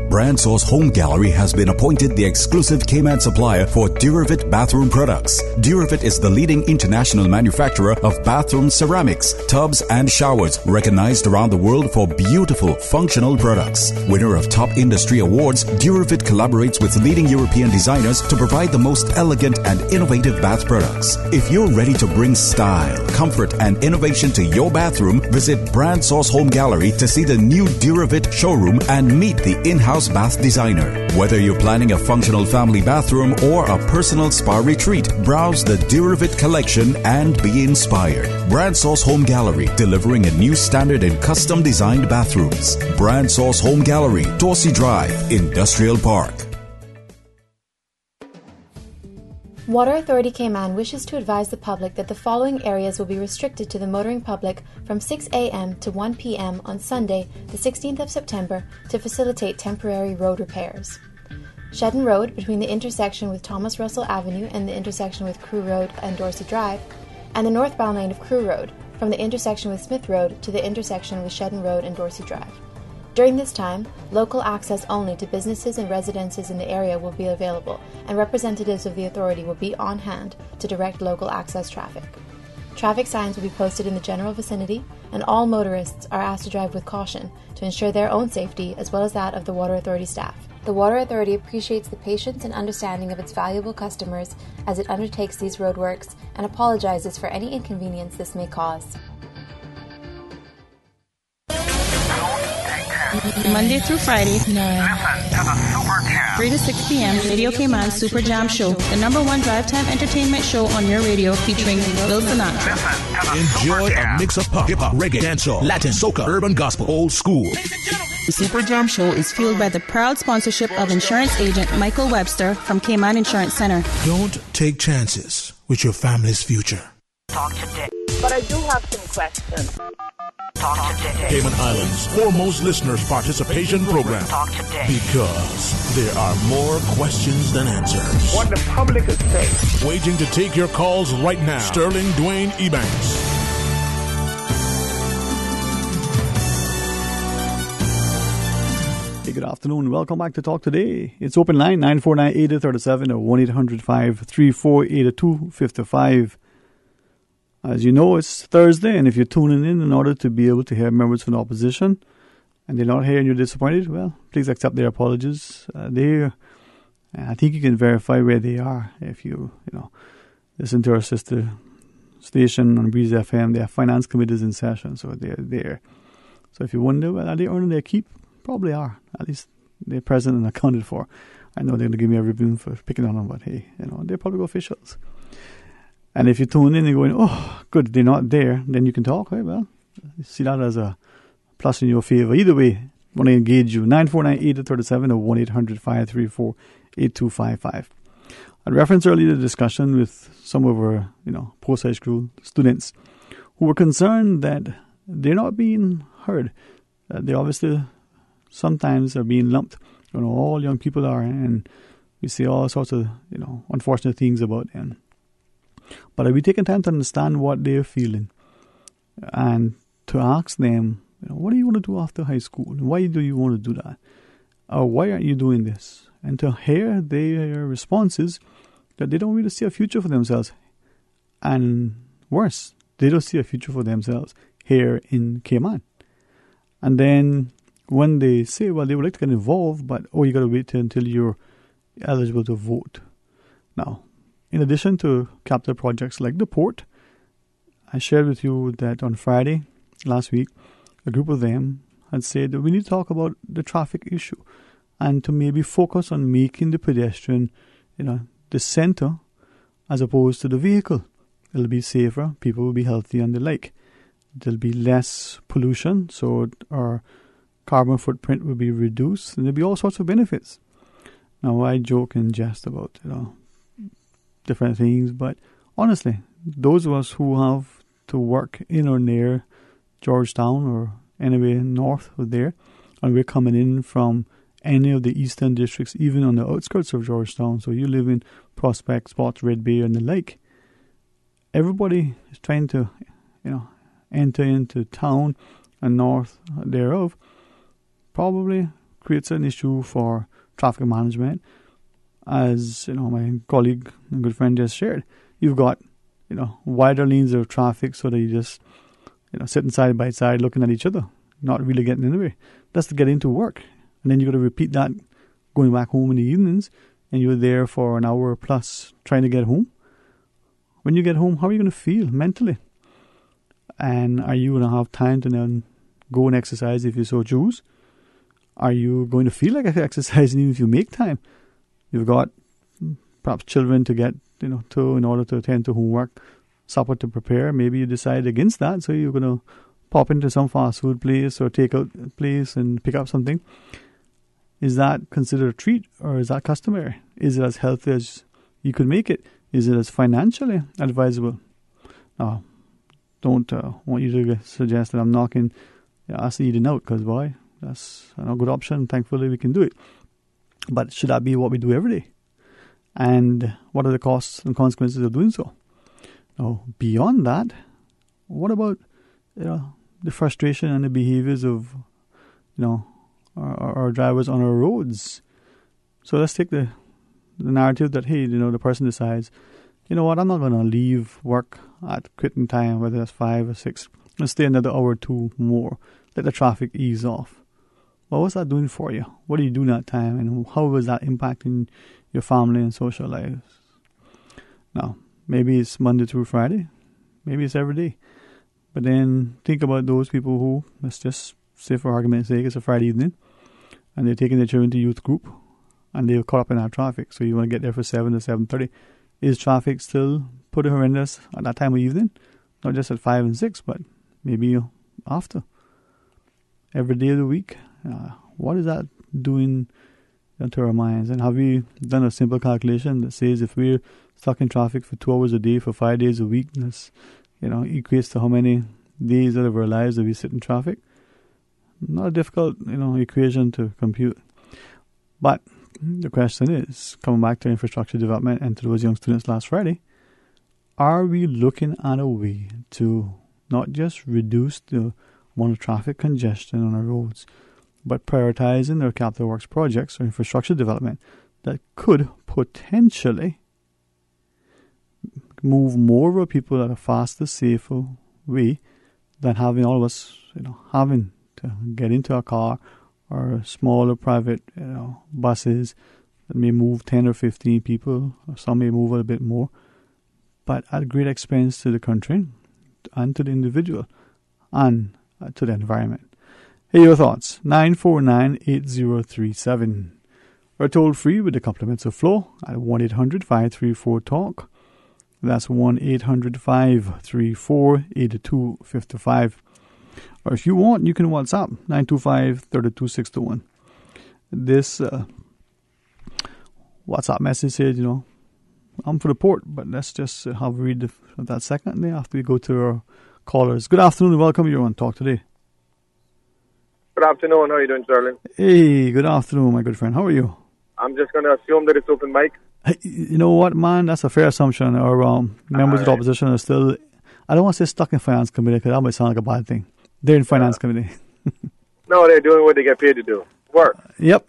Brand Source Home Gallery has been appointed the exclusive Cayman supplier for Duravit bathroom products. Duravit is the leading international manufacturer of bathroom ceramics, tubs, and showers, recognized around the world for beautiful, functional products. Winner of top industry awards, Duravit collaborates with leading European designers to provide the most elegant and innovative bath products. If you're ready to bring style, comfort, and innovation to your bathroom, visit Brand Source Home Gallery to see the new Duravit showroom and meet the in-house bath designer. Whether you're planning a functional family bathroom or a personal spa retreat, browse the Duravit collection and be inspired. Brand Source Home Gallery, delivering a new standard in custom designed bathrooms. Brand Source Home Gallery, Dorsey Drive, Industrial Park. Water Authority Cayman wishes to advise the public that the following areas will be restricted to the motoring public from 6 a.m. to 1 p.m. on Sunday, the 16th of September, to facilitate temporary road repairs. Shedden Road, between the intersection with Thomas Russell Avenue and the intersection with Crew Road and Dorsey Drive, and the northbound lane of Crew Road, from the intersection with Smith Road to the intersection with Shedden Road and Dorsey Drive. During this time, local access only to businesses and residences in the area will be available, and representatives of the authority will be on hand to direct local access traffic. Traffic signs will be posted in the general vicinity, and all motorists are asked to drive with caution to ensure their own safety as well as that of the Water Authority staff. The Water Authority appreciates the patience and understanding of its valuable customers as it undertakes these roadworks and apologizes for any inconvenience this may cause. Monday through Friday, 3 to 6 p.m. Radio Cayman's Super Jam Show, the #1 drive time entertainment show on your radio, featuring Will Sinatra. Enjoy a mix of pop, hip-hop, reggae, dancehall, Latin, soca, urban gospel, old school. The Super Jam Show is fueled by the proud sponsorship of insurance agent Michael Webster from Cayman Insurance Center. Don't take chances with your family's future. Talk today. But I do have some questions. Talk today. Cayman Islands' foremost listeners' participation program. Talk today. Because there are more questions than answers. What the public is saying. Waiting to take your calls right now. Sterling Dwayne Ebanks. good afternoon. Welcome back to Talk Today. It's open line 949-8037 or 1-800-534-8255. As you know, it's Thursday, and if you're tuning in order to be able to hear members from the opposition and they're not here and you're disappointed, well, please accept their apologies. I think you can verify where they are if you listen to our sister station on Breeze FM. Their finance committee is in session, so they're there. So if you wonder, well, are they earning their keep? Probably are. At least they're present and accounted for. I know they're going to give me a ribbon for picking on them, but hey, they're public officials. And if you tune in and going, oh, good, they're not there, then you can talk. Right? Well, see that as a plus in your favor. Either way, want to engage you. 949-8037 or 1-800-534-8255. I referenced earlier the discussion with some of our, post-high school students who were concerned that they're not being heard. They obviously sometimes are being lumped. All young people are, and we see all sorts of, unfortunate things about them. But are we taking time to understand what they're feeling and to ask them, what do you want to do after high school? Why do you want to do that? Or why aren't you doing this? And to hear their responses that they don't really see a future for themselves. And worse, they don't see a future for themselves here in Cayman. And then when they say, well, they would like to get involved, but you got to wait until you're eligible to vote. Now, in addition to capital projects like the port, I shared with you that on Friday last week, a group of them had said that we need to talk about the traffic issue and to maybe focus on making the pedestrian, the center as opposed to the vehicle. It'll be safer, people will be healthy and the like. There'll be less pollution, so our carbon footprint will be reduced, and there'll be all sorts of benefits. Now, I joke and jest about different things, but honestly, those of us who have to work in or near Georgetown or anywhere north of there, and we're coming in from any of the eastern districts, even on the outskirts of Georgetown, so you live in Prospect, Spots, Red Bay, and the like, everybody is trying to, enter into town and north thereof, probably creates an issue for traffic management. As my colleague and good friend just shared, you've got wider lanes of traffic so that you just sitting side by side looking at each other, not really getting anywhere. That's to get into work, and then you got to repeat that going back home in the evenings, and you're there for an hour plus trying to get home. When you get home, how are you going to feel mentally? And are you going to have time to then go and exercise if you so choose? Are you going to feel like exercising even if you make time? You've got perhaps children to get to in order to attend to homework, supper to prepare. Maybe you decide against that, so you're going to pop into some fast food place or takeout place and pick up something. Is that considered a treat, or is that customary? Is it as healthy as you could make it? Is it as financially advisable? Now, don't want you to suggest that I'm knocking us eating out, because boy, that's a good option. Thankfully, we can do it. But should that be what we do every day? And what are the costs and consequences of doing so? Now, beyond that, what about the frustration and the behaviors of our drivers on our roads? So let's take the narrative that, hey, the person decides, I'm not going to leave work at quitting time, whether that's 5 or 6. Let's stay another hour or two more. Let the traffic ease off. Well, what's that doing for you? What are you doing that time, and how is that impacting your family and social lives? Now, maybe it's Monday through Friday. Maybe it's every day. But then think about those people who, let's just say for argument's sake, it's a Friday evening, and they're taking their children to youth group, and they're caught up in that traffic. So you want to get there for 7 to 7:30. Is traffic still pretty horrendous at that time of evening? Not just at 5 and 6, but maybe after. Every day of the week. What is that doing to our minds? And have we done a simple calculation that says if we're stuck in traffic for 2 hours a day for 5 days a week, that's, equates to how many days out of our lives that we sit in traffic? Not a difficult, equation to compute. But the question is, coming back to infrastructure development and to those young students last Friday, are we looking at a way to not just reduce the amount of traffic congestion on our roads, but prioritizing their capital works projects or infrastructure development that could potentially move more of our people at a faster, safer way than having all of us, having to get into a car or smaller private, buses that may move 10 or 15 people, or some may move a little bit more, but at great expense to the country and to the individual and to the environment. Hey, your thoughts, 949-8037. Or toll free with the compliments of Flo at 1-800-534-TALK. That's 1-800-534-8255. Or if you want, you can WhatsApp 925-32621. This WhatsApp message said, I'm for the port, but let's just have a read of that second there after we go to our callers. Good afternoon and welcome. You're on Talk Today. Good afternoon. How are you doing, Sterling? Hey, good afternoon, my good friend. How are you? I'm just going to assume that it's open mic. Hey, you know what, man? That's a fair assumption. Our members of the opposition are still, I don't want to say stuck in finance committee because that might sound like a bad thing. They're in finance committee. No, they're doing what they get paid to do. Work. Yep.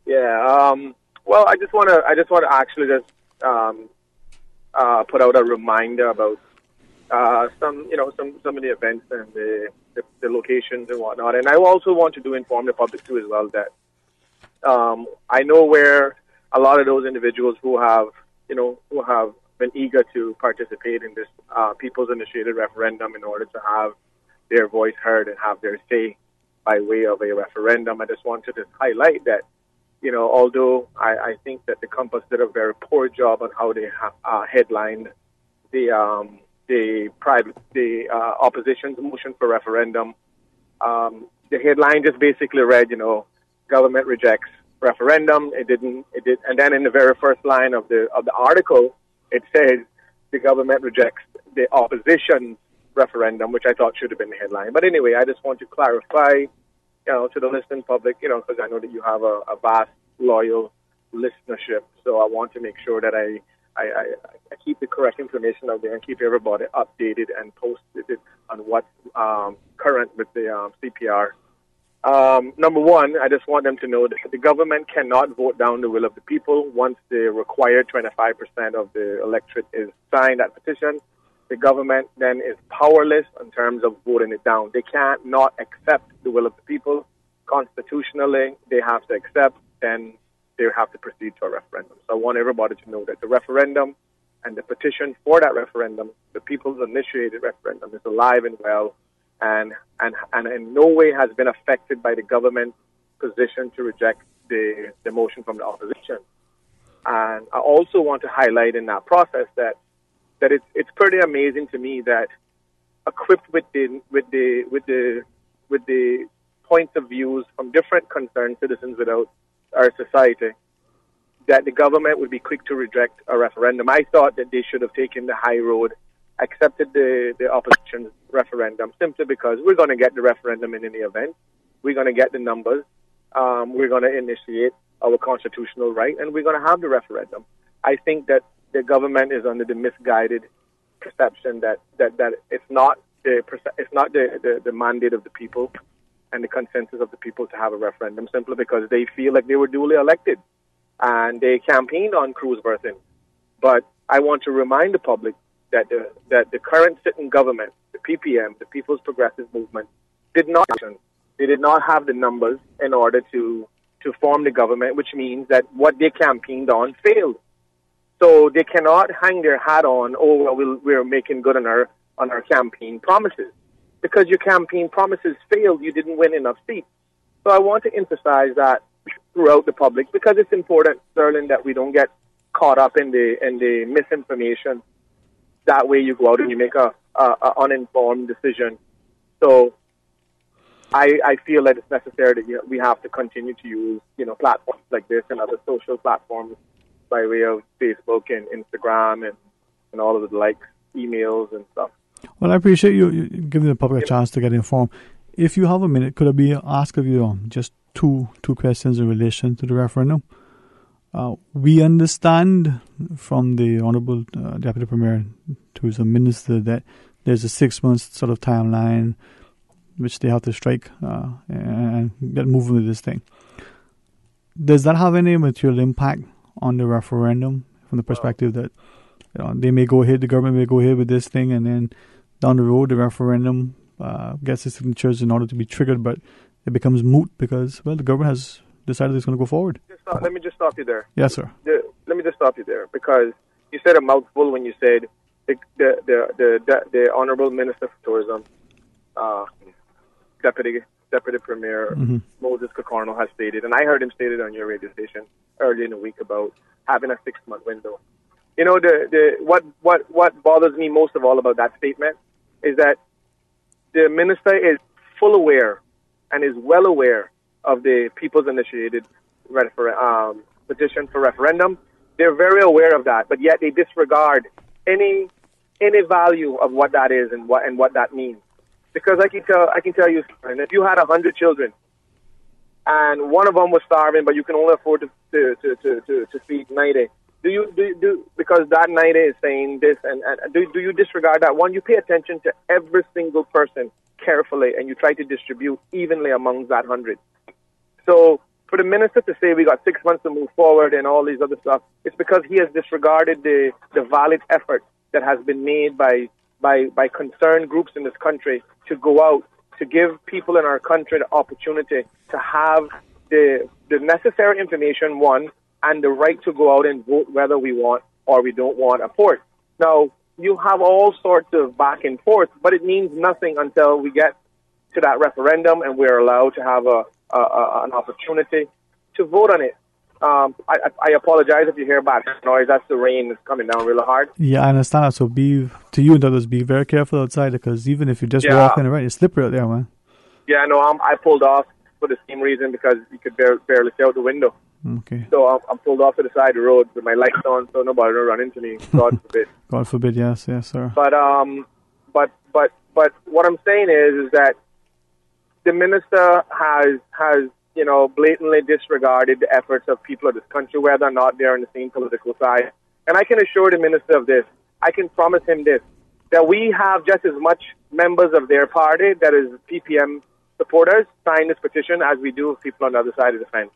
Yeah. Well, I just want to actually just put out a reminder about some of the events and the locations and whatnot. And I also want to inform the public too as well that I know where a lot of those individuals who have been eager to participate in this people's initiated referendum in order to have their voice heard and have their say by way of a referendum. I just want to highlight that, although I think that the Compass did a very poor job on how they headlined the opposition's motion for referendum, the headline just basically read, government rejects referendum. It did, and then in the very first line of the article, it says the government rejects the opposition's referendum, which I thought should have been the headline. But anyway, I just want to clarify, to the listening public, because I know that you have a vast, loyal listenership. So I want to make sure that I keep the correct information out there and keep everybody updated and posted on what's current with the CPR. Number one, I just want them to know that the government cannot vote down the will of the people. Once the required 25% of the electorate is signed that petition, the government then is powerless in terms of voting it down. They can't not accept the will of the people. Constitutionally, they have to accept, then they have to proceed to a referendum. So I want everybody to know that the referendum and the petition for that referendum, the people's initiated referendum, is alive and well, and in no way has been affected by the government's position to reject the motion from the opposition. And I also want to highlight in that process that it's pretty amazing to me that, equipped with the points of views from different concerned citizens without our society, that the government would be quick to reject a referendum. I thought that they should have taken the high road, accepted the opposition referendum, simply because we're going to get the referendum in any event. We're going to get the numbers. We're going to initiate our constitutional right, and we're going to have the referendum. I think that the government is under the misguided perception that it's not the mandate of the people and the consensus of the people to have a referendum, simply because they feel like they were duly elected and they campaigned on cruise berthing. But I want to remind the public that the current sitting government, the PPM, the People's Progressive Movement, did not have the numbers in order to form the government, which means that what they campaigned on failed. So they cannot hang their hat on, we're making good on our campaign promises. Because your campaign promises failed, you didn't win enough seats. So I want to emphasize that throughout the public, because it's important, Sterling, that we don't get caught up in the misinformation. That way you go out and you make a uninformed decision. So I feel that it's necessary that we have to continue to use platforms like this and other social platforms by way of Facebook and Instagram and all of the likes, emails and stuff. Well, I appreciate you giving the public a chance to get informed. If you have a minute, could I ask of you just two questions in relation to the referendum? We understand from the Honourable Deputy Premier, who's a minister, that there's a 6 month sort of timeline. which they have to strike and get moving with this thing. Does that have any material impact on the referendum from the perspective that they may go ahead, the government may go ahead with this thing, and then down the road the referendum gets the signatures in order to be triggered, but it becomes moot because, well, the government has decided it's going to go forward? Let me just stop you there. Yes, sir. Let me just stop you there because you said a mouthful when you said the Honorable Minister for Tourism, Deputy Premier Moses Kokorno has stated, and I heard him state it on your radio station earlier in the week about having a 6-month window. You know, what bothers me most of all about that statement is that the minister is full aware and is well aware of the people's initiated petition for referendum. They're very aware of that, but yet they disregard any value of what that is and what that means. Because I can tell you, and if you had 100 children and one of them was starving, but you can only afford to feed 90, do because that 90 is saying this, and do you disregard that one? You pay attention to every single person carefully, and you try to distribute evenly among that 100. So for the minister to say we got 6 months to move forward and all these other stuff, it's because he has disregarded the valid effort that has been made by concerned groups in this country to go out, to give people in our country the opportunity to have the necessary information, one, and the right to go out and vote whether we want or we don't want a port. Now, you have all sorts of back and forth, but it means nothing until we get to that referendum and we're allowed to have an opportunity to vote on it. I apologize if you hear bad noise. That's the rain that's coming down really hard. Yeah, I understand that. So be very careful outside, because even if you just walk in the rain, it's slippery out there, man. Yeah, no, I pulled off for the same reason because you could barely see out the window. Okay. So I'm pulled off to the side of the road with my lights on, so nobody will run into me. God forbid. God forbid. Yes, sir. But what I'm saying is that the minister has blatantly disregarded the efforts of people of this country, whether or not they're on the same political side. And I can assure the minister of this. I can promise him this, that we have just as much members of their party, that is PPM supporters, sign this petition as we do people on the other side of the fence.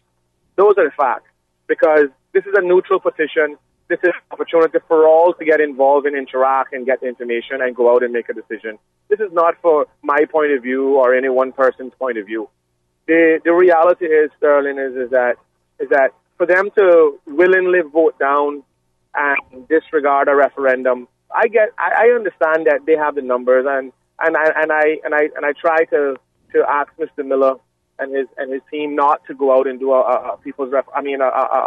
Those are the facts, because this is a neutral petition. This is an opportunity for all to get involved and interact and get the information and go out and make a decision. This is not for my point of view or any one person's point of view. The reality is, Sterling, is that for them to willingly vote down and disregard a referendum, I understand that they have the numbers, and I try to ask Mr. Miller and his team not to go out and do a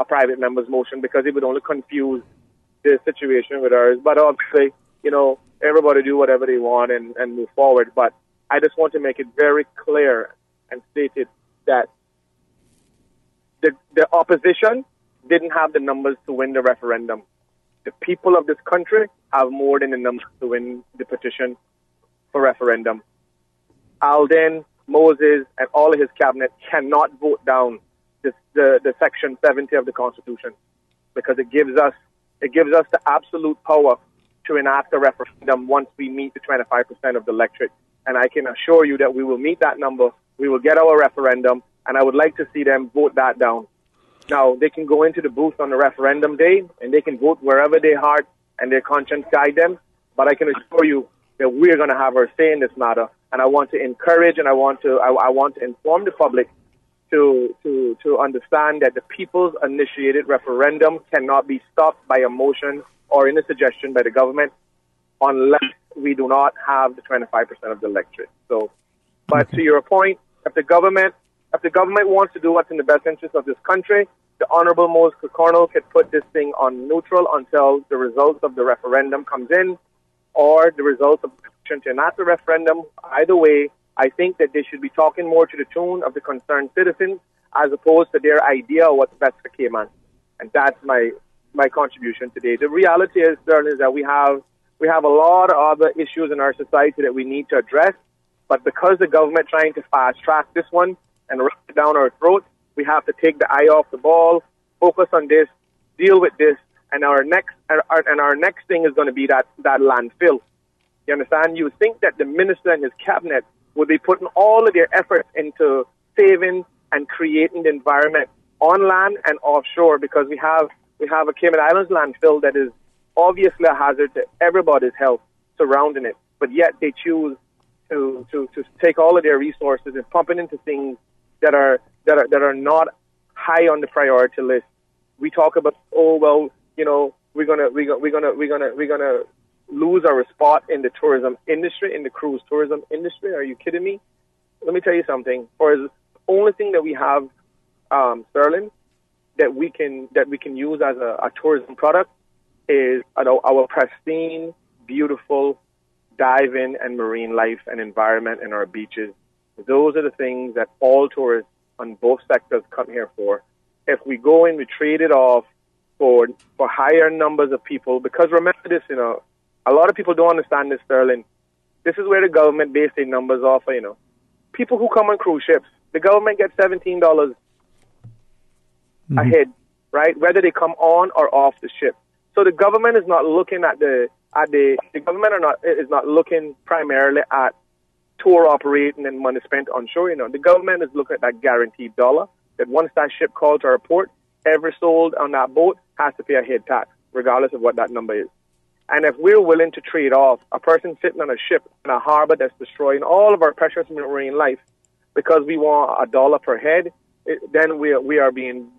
private member's motion, because it would only confuse the situation with ours. But obviously, everybody do whatever they want and move forward. But I just want to make it very clear and stated that the opposition didn't have the numbers to win the referendum. The people of this country have more than the numbers to win the petition for referendum. Alden, Moses, and all of his cabinet cannot vote down the Section 70 of the Constitution, because it gives us the absolute power to enact a referendum once we meet the 25% of the electorate. And I can assure you that we will meet that number. We will get our referendum, and I would like to see them vote that down. Now, they can go into the booth on the referendum day, and they can vote wherever their heart and their conscience guide them. But I can assure you that we're going to have our say in this matter. And I want to encourage and I want to inform the public to understand that the people's initiated referendum cannot be stopped by a motion or any suggestion by the government unless we do not have the 25% of the electorate. So, but to your point, if the government wants to do what's in the best interest of this country, the Honorable Moses Kokorno could put this thing on neutral until the results of the referendum comes in, or the results of the petition to enact the referendum. Either way, I think that they should be talking more to the tune of the concerned citizens as opposed to their idea of what's best for Cayman. And that's my contribution today. The reality is, Sterling, is that we have a lot of other issues in our society that we need to address, but because the government trying to fast track this one and run it down our throats, we have to take the eye off the ball, focus on this, deal with this, and our next thing is going to be that landfill. You understand? You would think that the minister and his cabinet would be putting all of their efforts into saving and creating the environment on land and offshore, because we have a Cayman Islands landfill that is obviously a hazard to everybody's health surrounding it, but yet they choose to take all of their resources and pump it into things that are not high on the priority list. We talk about, we're gonna lose our spot in the tourism industry, in the cruise tourism industry. Are you kidding me? Let me tell you something. For the only thing that we have, Sterling, that we can use as a tourism product is our pristine, beautiful diving and marine life and environment in our beaches. Those are the things that all tourists on both sectors come here for. If we go and we trade it off for higher numbers of people, because remember this, a lot of people don't understand this, Sterling. This is where the government base their numbers off of, people who come on cruise ships. The government gets $17 a head, right? Whether they come on or off the ship. So the government is not looking at the government is not looking primarily at tour operating and money spent on shore. The government is looking at that guaranteed dollar, that once that ship calls to our port, every sold on that boat has to pay a head tax, regardless of what that number is. And if we're willing to trade off a person sitting on a ship in a harbor that's destroying all of our precious marine life because we want $1 per head, then we are being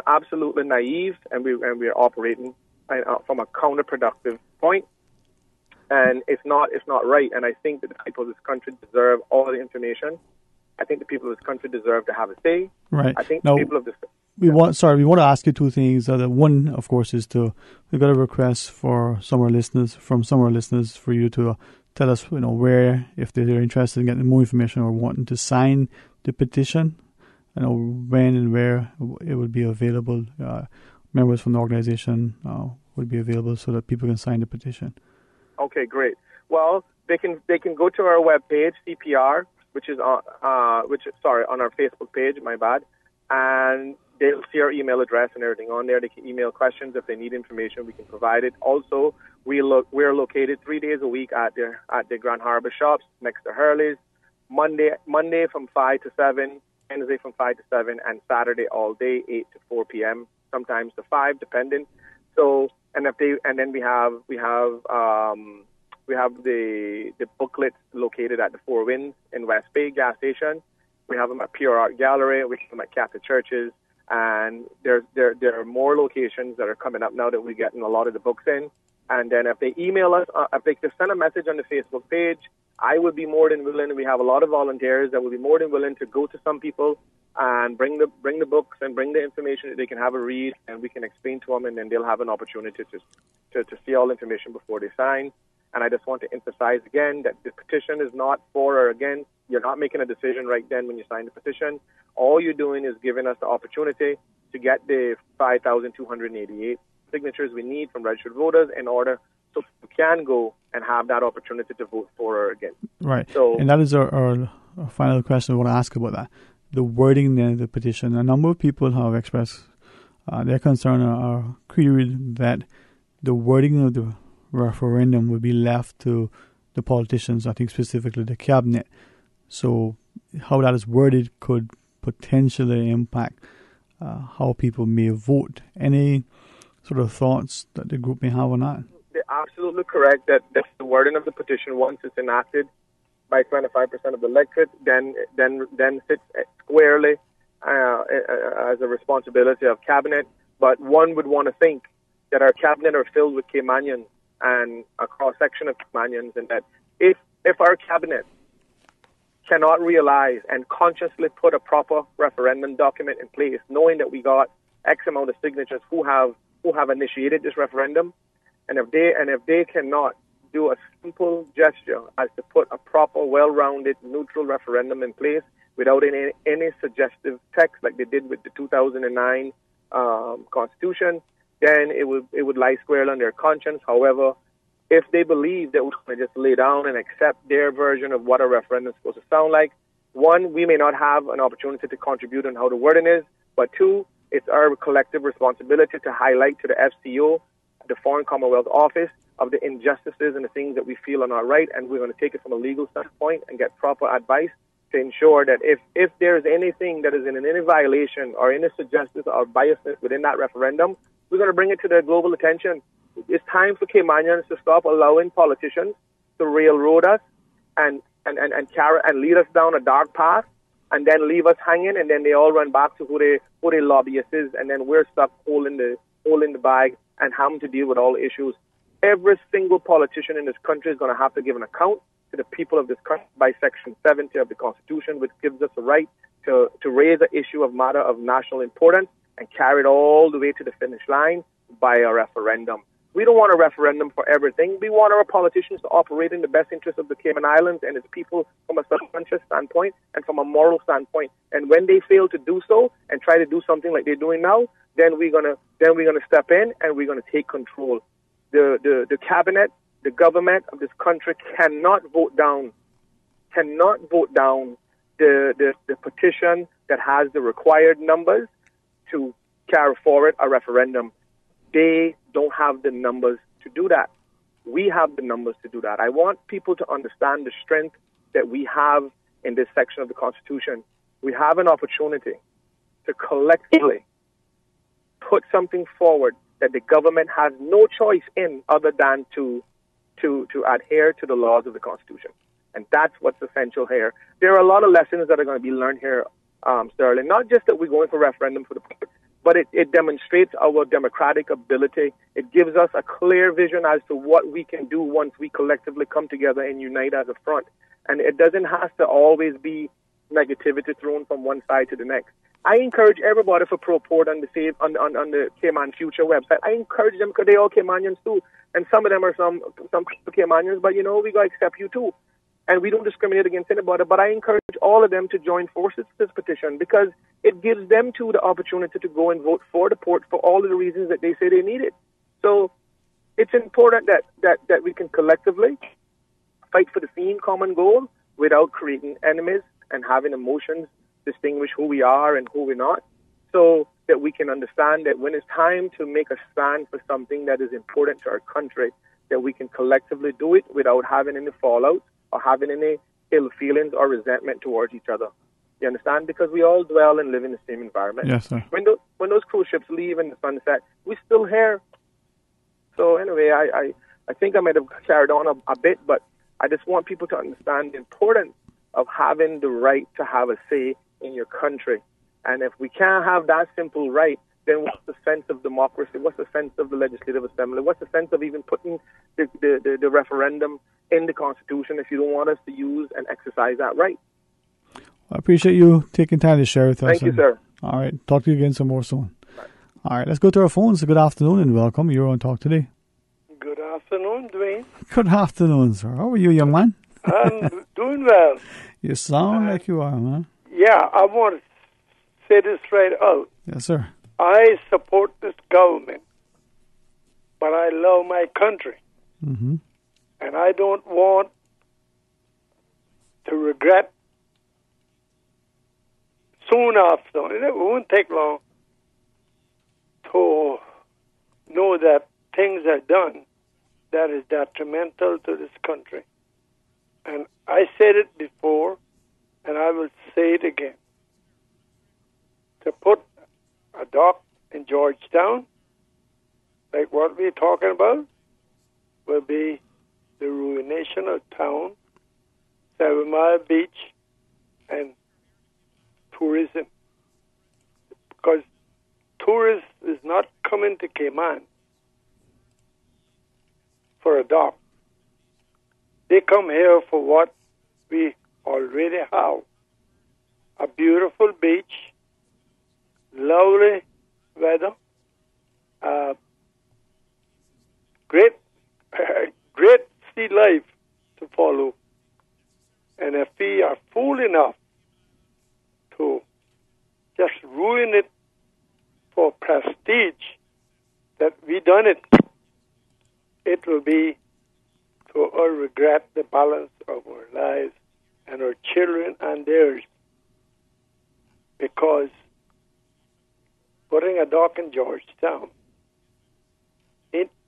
absolutely naive, and we are operating from a counterproductive point. And it's not right. And I think that the people of this country deserve all the information. I think the people of this country deserve to have a say. Right. I think now, the people of this. We want to ask you two things. One, of course, is we got a request from some of our listeners for you to tell us, where, if they're interested in getting more information or wanting to sign the petition, when and where it would be available. Members from the organization would be available so that people can sign the petition. Okay, great. Well, they can go to our webpage, CPR, which is on our Facebook page. My bad, and they'll see our email address and everything on there. They can email questions if they need information. We can provide it. Also, we're located 3 days a week at the Grand Harbor shops next to Hurley's. Monday from 5 to 7, Wednesday from 5 to 7, and Saturday all day, 8 to 4 p.m. Sometimes to 5, depending. So, then we have the booklets located at the Four Winds in West Bay gas station. We have them at Pure Art Gallery. We have them at Catholic churches, and there are more locations that are coming up now that we're getting a lot of the books in. And then if they email us, if they just send a message on the Facebook page, I would be more than willing. We have a lot of volunteers that will be more than willing to go to some people and bring the books and bring the information that they can have a read, and we can explain to them, and then they'll have an opportunity to see all the information before they sign. And I just want to emphasize again that the petition is not for or against. You're not making a decision right then when you sign the petition. All you're doing is giving us the opportunity to get the 5,288 signatures we need from registered voters in order so you can go and have that opportunity to vote for or against. Right. So, and that is our final question I want to ask about that. The wording in the petition. A number of people have expressed their concern or queried that the wording of the referendum would be left to the politicians, I think specifically the cabinet. So how that is worded could potentially impact how people may vote. Any sort of thoughts that the group may have on that? They're absolutely correct that the wording of the petition, once it's enacted by 25% of the electorate, then sits squarely as a responsibility of cabinet. But one would want to think that our cabinet are filled with Caymanians and a cross-section of Caymanians, and that if our cabinet cannot realize and consciously put a proper referendum document in place, knowing that we got X amount of signatures who have initiated this referendum, and if they cannot do a simple gesture as to put a proper, well-rounded, neutral referendum in place without any suggestive text like they did with the 2009 Constitution, then it would lie squarely on their conscience. However, if they believe that we're going to just lay down and accept their version of what a referendum is supposed to sound like, one, we may not have an opportunity to contribute on how the wording is, but two, it's our collective responsibility to highlight to the FCO the Foreign Commonwealth Office of the injustices and the things that we feel are not right, and we're going to take it from a legal standpoint and get proper advice to ensure that if there's anything that is in any violation or any suggestions or biasness within that referendum, we're going to bring it to their global attention. It's time for Caymanians to stop allowing politicians to railroad us and carry and lead us down a dark path, and then leave us hanging, and then they all run back to who they lobbyists is, and then we're stuck holding the bag and having to deal with all the issues. Every single politician in this country is going to have to give an account to the people of this country by Section 70 of the Constitution, which gives us a right to raise an issue of matter of national importance and carry it all the way to the finish line by a referendum. We don't want a referendum for everything. We want our politicians to operate in the best interest of the Cayman Islands and its people from a subconscious standpoint and from a moral standpoint. And when they fail to do so and try to do something like they're doing now, then we're gonna step in and we're gonna take control. The cabinet, the government of this country cannot vote down the petition that has the required numbers to carry forward a referendum. They don't have the numbers to do that. We have the numbers to do that. I want people to understand the strength that we have in this section of the Constitution. We have an opportunity to collectively put something forward that the government has no choice in other than to adhere to the laws of the Constitution. And that's what's essential here. There are a lot of lessons that are going to be learned here, Sterling. Not just that we're going for referendum for the public, but it demonstrates our democratic ability. It gives us a clear vision as to what we can do once we collectively come together and unite as a front. And it doesn't have to always be negativity thrown from one side to the next. I encourage everybody for Proport on the Cayman Future website. I encourage them because they all Caymanians too. And some of them are some Caymanians, but we got to accept you too. And we don't discriminate against anybody, but I encourage all of them to join forces with this petition because it gives them too the opportunity to go and vote for the port for all of the reasons that they say they need it. So it's important that we can collectively fight for the same common goal without creating enemies and having emotions distinguish who we are and who we're not, so that we can understand that when it's time to make a stand for something that is important to our country, that we can collectively do it without having any fallout or having any ill feelings or resentment towards each other. You understand? Because we all dwell and live in the same environment. Yes, sir. When those cruise ships leave in the sunset, we're still here. So anyway, I think I might have carried on a bit, but I just want people to understand the importance of having the right to have a say in your country. And if we can't have that simple right, then what's the sense of democracy? What's the sense of the Legislative Assembly? What's the sense of even putting the referendum in the Constitution if you don't want us to use and exercise that right? I appreciate you taking time to share with us. Thank you, sir. All right. Talk to you again some more soon. All right. Let's go to our phones. Good afternoon and welcome. You're on Talk Today. Good afternoon, Dwayne. Good afternoon, sir. How are you, young man? I'm doing well. You sound like you are, man. Yeah, I want to say this right out. Yes, sir. I support this government, but I love my country. Mm-hmm. And I don't want to regret soon after. It won't take long to know that things are done that is detrimental to this country. And I said it before, and I will say it again. To put a dock in Georgetown, like what we're talking about, will be the ruination of town, 7 Mile Beach, and tourism. Because tourists is not coming to Cayman for a dock. They come here for what we already have. A beautiful beach, lovely weather, great sea life to follow. And if we are fool enough to just ruin it for prestige, that we done it, it will be to our regret the balance of our lives and our children and theirs. Because putting a dock in Georgetown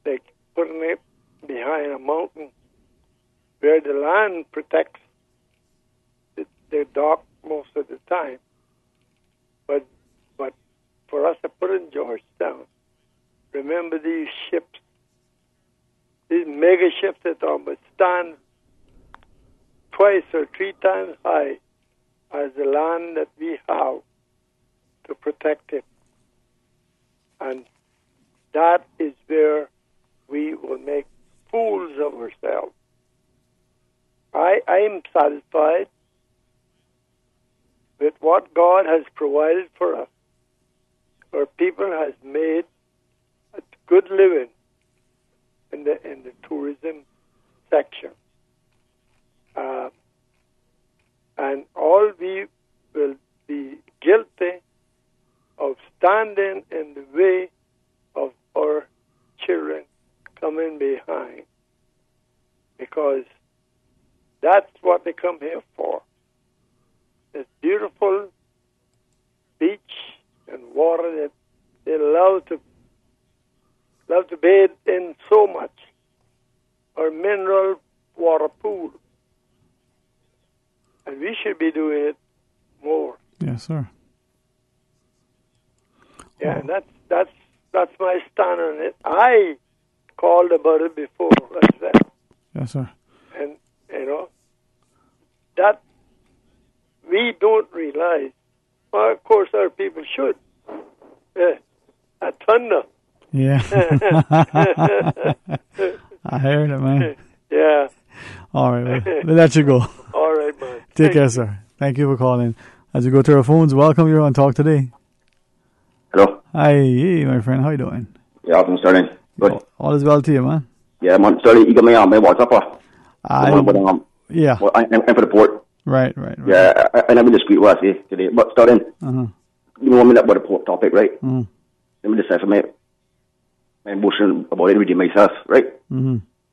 like putting it behind a mountain where the land protects the dock most of the time. But for us to put in Georgetown, remember these ships, these mega ships that almost stand twice or three times high as the land that we have to protect it. And that is where we will make fools of ourselves. I am satisfied with what God has provided for us. Our people has made a good living in the tourism section. And all we will be guilty of standing in the way of our children coming behind, because that's what they come here for. This beautiful beach and water that they love to bathe in so much, or mineral water pool. And we should be doing it more. Yes, sir. Yeah, and that's my stand on it. I called about it before, I said. Yes, sir. And, that we don't realize. Well, of course, our people should. A thunder. Yeah. I heard it, man. Yeah. All right, we'll let you go. All right, man. Take care, sir. Thank you for calling. As we go to our phones, welcome. You're on Talk Today. Hello. Hi, hey, my friend. How you doing? Yeah, I'm Sterling. Good. All is well to you, man. Yeah, man. Sterling, you got me on my WhatsApp. Yeah. Well, I'm for the port. Right. Yeah, and I'm discreet what I say today. But Sterling, you know me about the port topic, right? Let me just say for my emotion about it reading myself, right?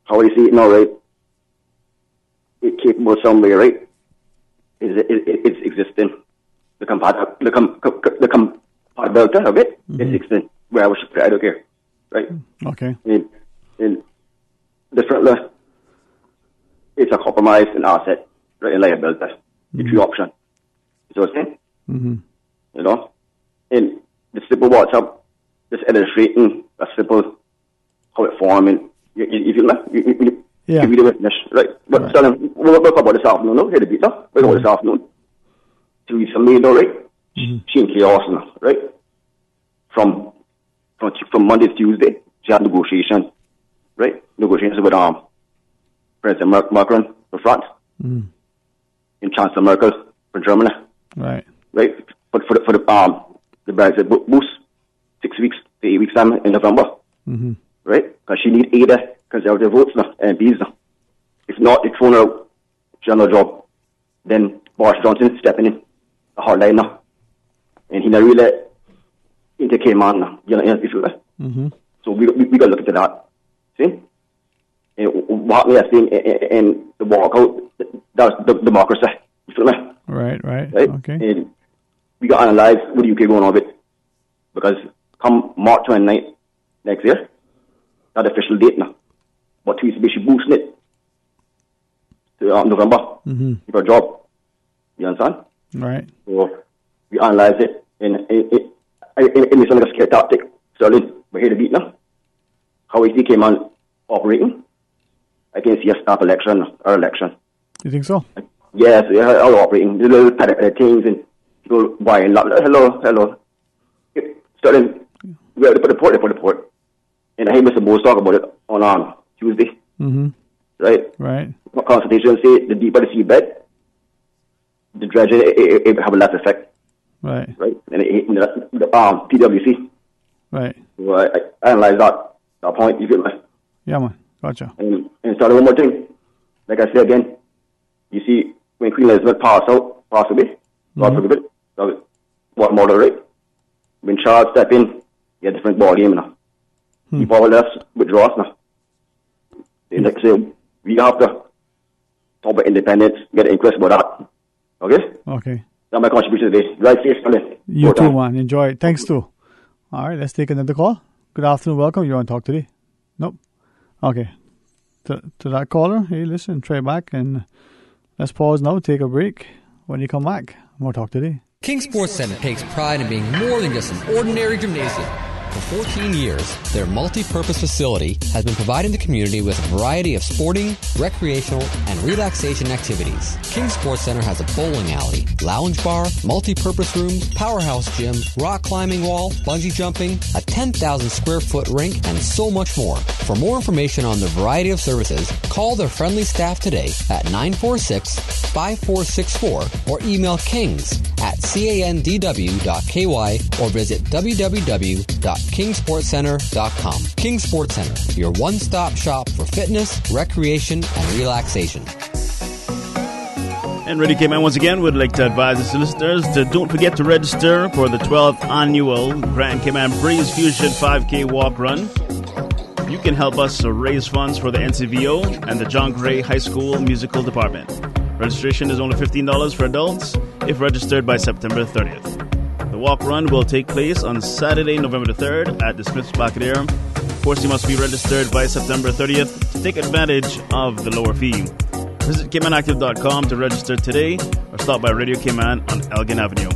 How I see it now, right? It's capable somewhere, right? It's existing. The compatibility of it is existing. Where I was I don't care, right? Okay. In differently, it's a compromise, an asset, right? And liability. The three options. You know what I'm saying? You know? In the simple WhatsApp, just illustrating a simple how it forming. You feel that? Yeah. You read the witness, right? But Sterling, we'll talk about this afternoon, no? Here the beat, no? We'll go this afternoon. 2 weeks from now, right? She in chaos now, right? From Monday to Tuesday, she had negotiations, right? Negotiations with President Macron for France, and Chancellor Merkel for Germany, right? But for the Brexit boost, 6 weeks to 8 weeks time in November, right? Because she need 80 Conservative votes now, MPs now. If not, it's thrown her out. She has no job. Then Boris Johnson stepping in, a hard line now, and he not really into Cayman now. You know, if you will. So we got to look into that. See, and what we are seeing in the walkout, that's the democracy. You feel me? Right. Okay. And we got to analyze what the UK going on with, because come March 29th next year, that official date now. But we should boosting it to November for a job. You understand? Right. So we analyze it, and it's like a scare tactic. Sterling, we're here to beat now. How we see Cayman operating, I can see a snap election or election. You think so? Yes, all operating. The little things and people buying. Hello. Sterling, we have to put the port. And I heard Mr. Bose talk about it on Tuesday. Right. Consultation say the deeper the seabed, the dredging it have a less effect. Right. And the PwC. Right. So I analyze that point. You feel me? Yeah, man. Gotcha. And start one more thing. Like I say again, you see when Queen Elizabeth passed away, God forbid, what model, right? When Charles step in, you have a different ball game now. People all left withdraws now. They like say we have to talk about independence, get an inquest about that. Okay? That's my contribution today. Right, safe, Sterling. You too, man. Enjoy it. Thanks, too. All right, let's take another call. Good afternoon. Welcome. You're on Talk Today. Nope. Okay. To that caller, hey, listen, try back and let's pause now, take a break. When you come back, more Talk Today. King Sports Center takes pride in being more than just an ordinary gymnasium. For 14 years, their multi-purpose facility has been providing the community with a variety of sporting, recreational, and relaxation activities. King Sports Center has a bowling alley, lounge bar, multi-purpose rooms, powerhouse gym, rock climbing wall, bungee jumping, a 10,000 square foot rink, and so much more. For more information on the variety of services, call their friendly staff today at 946-5464 or email kings@candw.ky or visit www.kingsportscenter.com. King Sports Center, your one-stop shop for fitness, recreation, and relaxation. And Radio Cayman once again would like to advise the listeners to don't forget to register for the 12th annual Grand Cayman Breeze Fusion 5K Walk Run. You can help us raise funds for the NCVO and the John Gray High School Musical Department. Registration is only $15 for adults if registered by September 30th. The walk run will take place on Saturday, November the 3rd at the Smith's Bacadere. Of course, you must be registered by September 30th to take advantage of the lower fee. Visit CaymanActive.com to register today or stop by Radio Cayman on Elgin Avenue.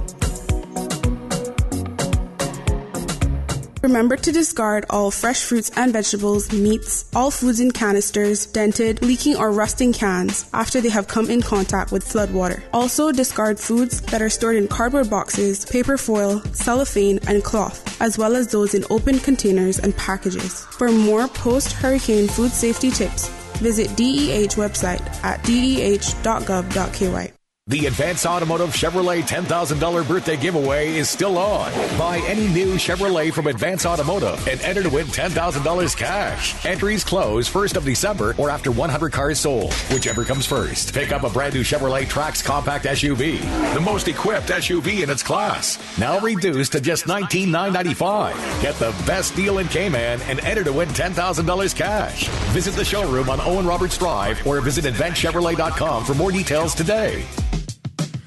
Remember to discard all fresh fruits and vegetables, meats, all foods in canisters, dented, leaking or rusting cans after they have come in contact with floodwater. Also discard foods that are stored in cardboard boxes, paper foil, cellophane, and cloth, as well as those in open containers and packages. For more post-hurricane food safety tips, visit DEH website at deh.gov.ky. The Advance Automotive Chevrolet $10,000 birthday giveaway is still on. Buy any new Chevrolet from Advance Automotive and enter to win $10,000 cash. Entries close 1st of December or after 100 cars sold, whichever comes first. Pick up a brand new Chevrolet Trax compact SUV, the most equipped SUV in its class. Now reduced to just $19,995. Get the best deal in Cayman and enter to win $10,000 cash. Visit the showroom on Owen Roberts Drive or visit AdvanceChevrolet.com for more details today.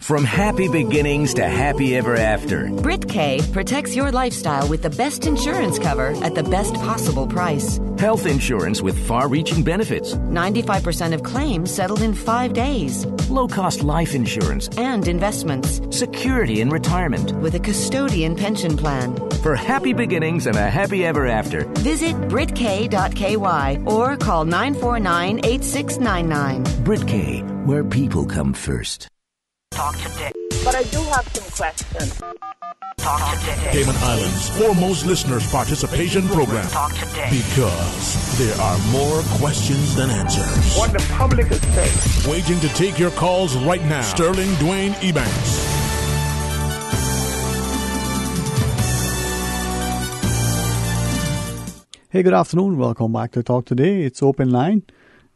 From happy beginnings to happy ever after. Brit K protects your lifestyle with the best insurance cover at the best possible price. Health insurance with far-reaching benefits. 95% of claims settled in 5 days. Low-cost life insurance. And investments. Security in retirement. With a custodian pension plan. For happy beginnings and a happy ever after. Visit BritK.ky or call 949-8699. Brit K, where people come first. Talk today. But I do have some questions. Talk today. Cayman Islands' foremost listeners' participation program. Talk today. Because there are more questions than answers. What the public is saying. Waiting to take your calls right now. Sterling Dwayne Ebanks. Hey, good afternoon. Welcome back to Talk Today. It's open line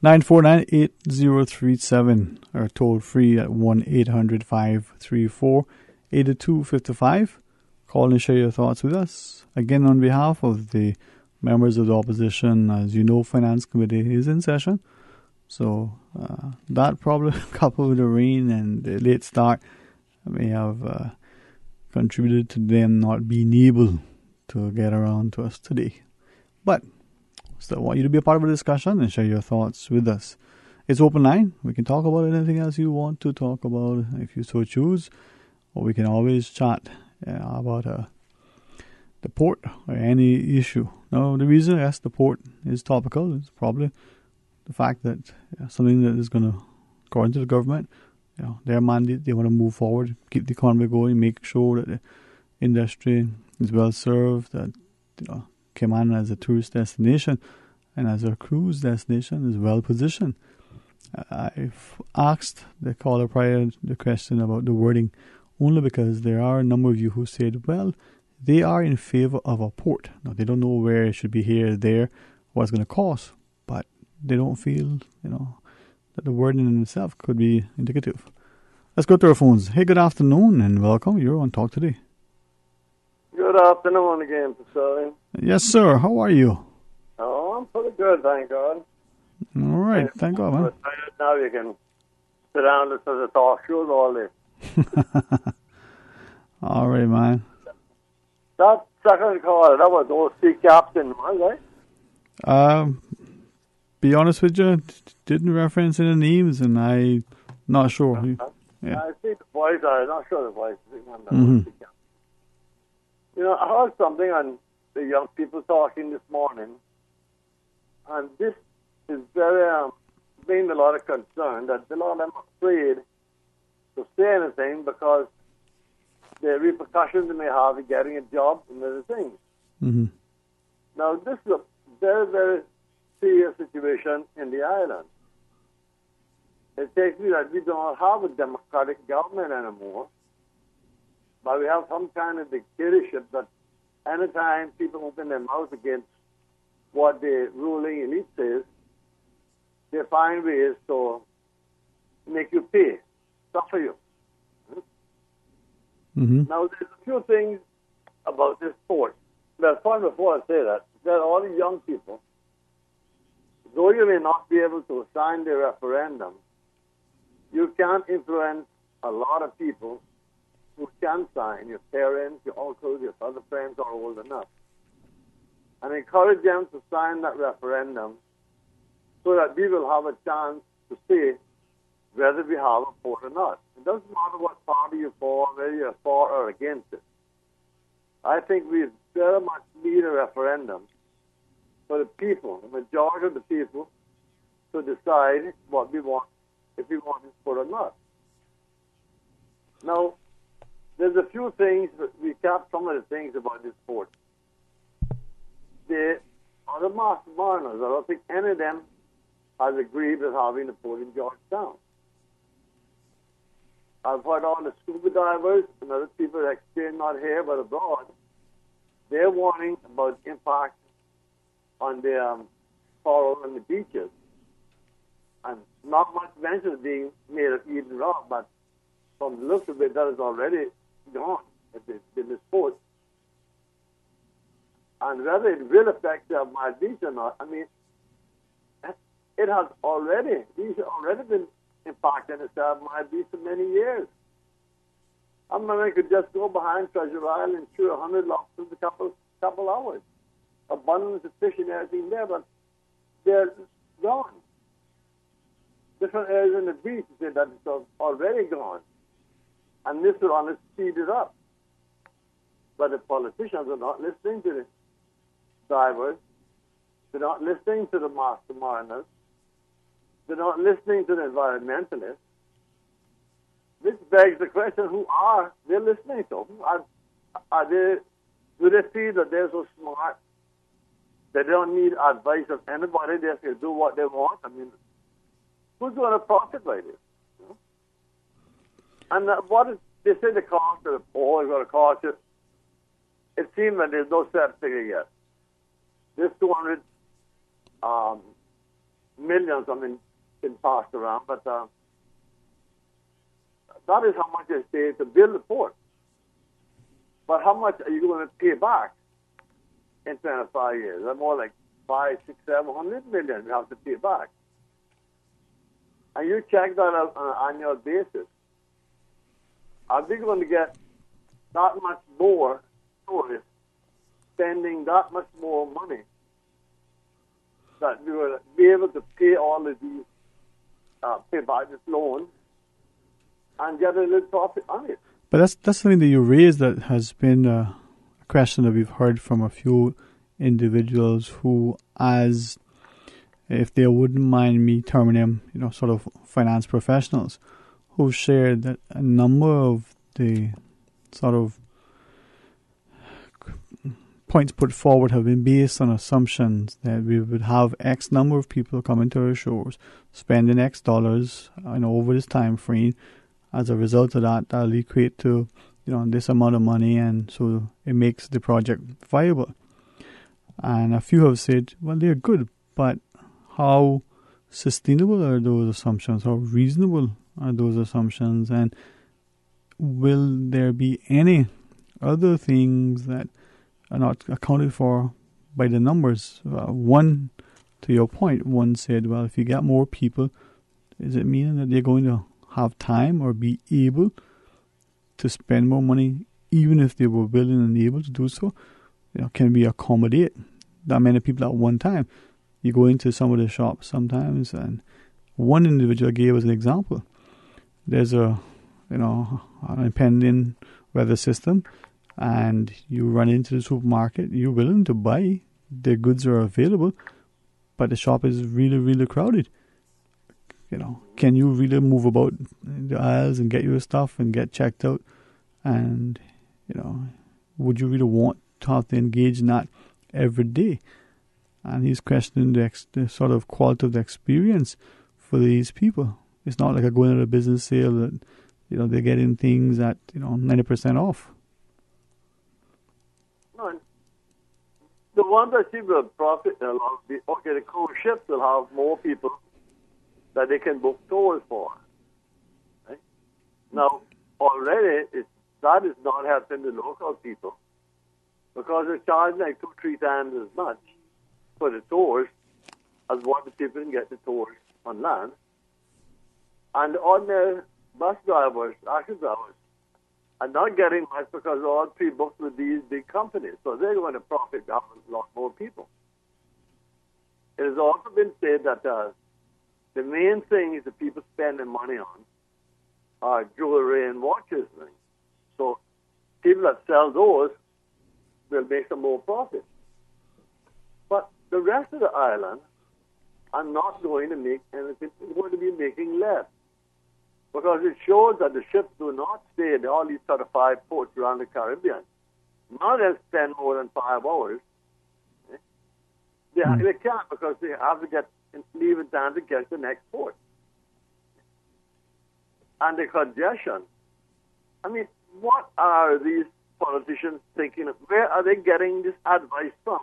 949-8037 or toll free at 1-800-534-8255. Call and share your thoughts with us. Again, on behalf of the members of the opposition, as you know, Finance Committee is in session. So that probably coupled with the rain and the late start may have contributed to them not being able to get around to us today. But still want you to be a part of the discussion and share your thoughts with us. It's open line. We can talk about anything else you want to talk about if you so choose. Or we can always chat about the port or any issue. Now, the reason I asked the port is topical is probably the fact that something that is going to, according to the government, their mandate, they want to move forward, keep the economy going, make sure that the industry is well served, that Cayman as a tourist destination and as a cruise destination is well positioned. I've asked the caller prior the question about the wording only because there are a number of you who said, well, they are in favor of a port. Now, they don't know where it should be here, there, what it's going to cost, but they don't feel, that the wording in itself could be indicative. Let's go to our phones. Hey, good afternoon and welcome. You're on Talk Today. Good afternoon again, Priscilla. Yes, sir. How are you? Oh, I'm pretty good, thank God. All right, thank God, man. Now you can sit down and listen to the talk shows all day. All right, man. That second call, that was OC Captain, right? Be honest with you, didn't reference any names, and I'm not sure. Yeah. I see the boys are not sure the boys. Mm-hmm. You know, I heard something on the young people talking this morning, and this is very bringing a lot of concern that a lot of them are afraid to say anything because the repercussions they may have in getting a job and other things. Mm-hmm. Now, this is a very, very serious situation in the island. It takes me that we don't have a democratic government anymore, but we have some kind of dictatorship that anytime people open their mouth against what the ruling elite says, they find ways to make you pay, suffer you. Mm-hmm. Now, there's a few things about this sport. But before I say that, there are all the young people, though you may not be able to sign the referendum, you can influence a lot of people who can sign, your parents, your uncles, your other friends are old enough, and encourage them to sign that referendum so that we will have a chance to see whether we have a port or not. It doesn't matter what party you're for, whether you're for or against it. I think we very much need a referendum for the people, the majority of the people, to decide what we want, if we want this port or not. Now, there's a few things, but we kept some of the things about this port. The other master mariners, I don't think any of them has agreed with having the port in Georgetown. I've heard all the scuba divers and other people that stay not here but abroad, they're warning about impact on the coral and the beaches. And not much mention of being made of Eden rock, but from the looks of it, that is already gone in this port. And whether it will affect my beach or not, I mean, it has already, these have already been impacted my beach for many years. I mean, I could just go behind Treasure Island and shoot 100 lobsters in a couple hours. Abundance of fish and everything there, but they're gone. Different areas in the beach say that it's already gone. And this will only speed it up. But the politicians are not listening to the divers. They're not listening to the master mariners. They're not listening to the environmentalists. Which begs the question, who are they listening to? Do they feel that they're so smart they don't need advice of anybody? They can do what they want? I mean, who's going to profit by this? You know? And what is, they say the cost of the poor is going to cost you. It seems that there's no set figure yet. There's 200 millions, I mean, been passed around, but that is how much they say to build the port. But how much are you going to pay back in 25 years? That's more like 500, 600, 700 million you have to pay back. And you check that out on an annual basis. Are we going to get that much more tourists spending that much more money that we will be able to pay all of these, pay back this loan and get a little profit on it? But that's something that you raised that has been a question that we've heard from a few individuals who, as if they wouldn't mind me terming them, sort of finance professionals, who shared that a number of the sort of points put forward have been based on assumptions that we would have X number of people coming to our shores, spending X dollars over this time frame. As a result of that, that'll equate to this amount of money, and so it makes the project viable. And a few have said, well, they're good, but how sustainable are those assumptions? How reasonable are those assumptions? And will there be any other things that are not accounted for by the numbers? One, to your point, one said, well, if you get more people, is it meaning that they're going to have time or be able to spend more money, even if they were willing and able to do so? Can we accommodate that many people at one time? You go into some of the shops sometimes, and one individual gave us an example. There's an impending weather system, and you run into the supermarket. You're willing to buy. The goods are available, but the shop is really, really crowded. Can you really move about the aisles and get your stuff and get checked out? And, would you really want to have to engage in that every day? And he's questioning the sort of quality of the experience for these people. It's not like going at a business sale that, they're getting things at, 90% off. No, the ones that see will profit a lot. The cruise ships will have more people that they can book tours for. Right? Now, already, that is not helping the local people because they're charging like 2-3 times as much for the tours as what the people can get the tours on land. And the ordinary bus drivers, taxi drivers, are not getting much because they're all pre-booked with these big companies. So they're going to profit a lot more people. It has also been said that the main thing is that people spending money on are jewelry and watches. So people that sell those will make some more profit. But the rest of the island are not going to make anything. They're going to be making less. Because it shows that the ships do not stay at all these sort of 5 ports around the Caribbean. Now they spend more than 5 hours. They can't because they have to leave in time to get to the next port. And the congestion. I mean, what are these politicians thinking of? Where are they getting this advice from?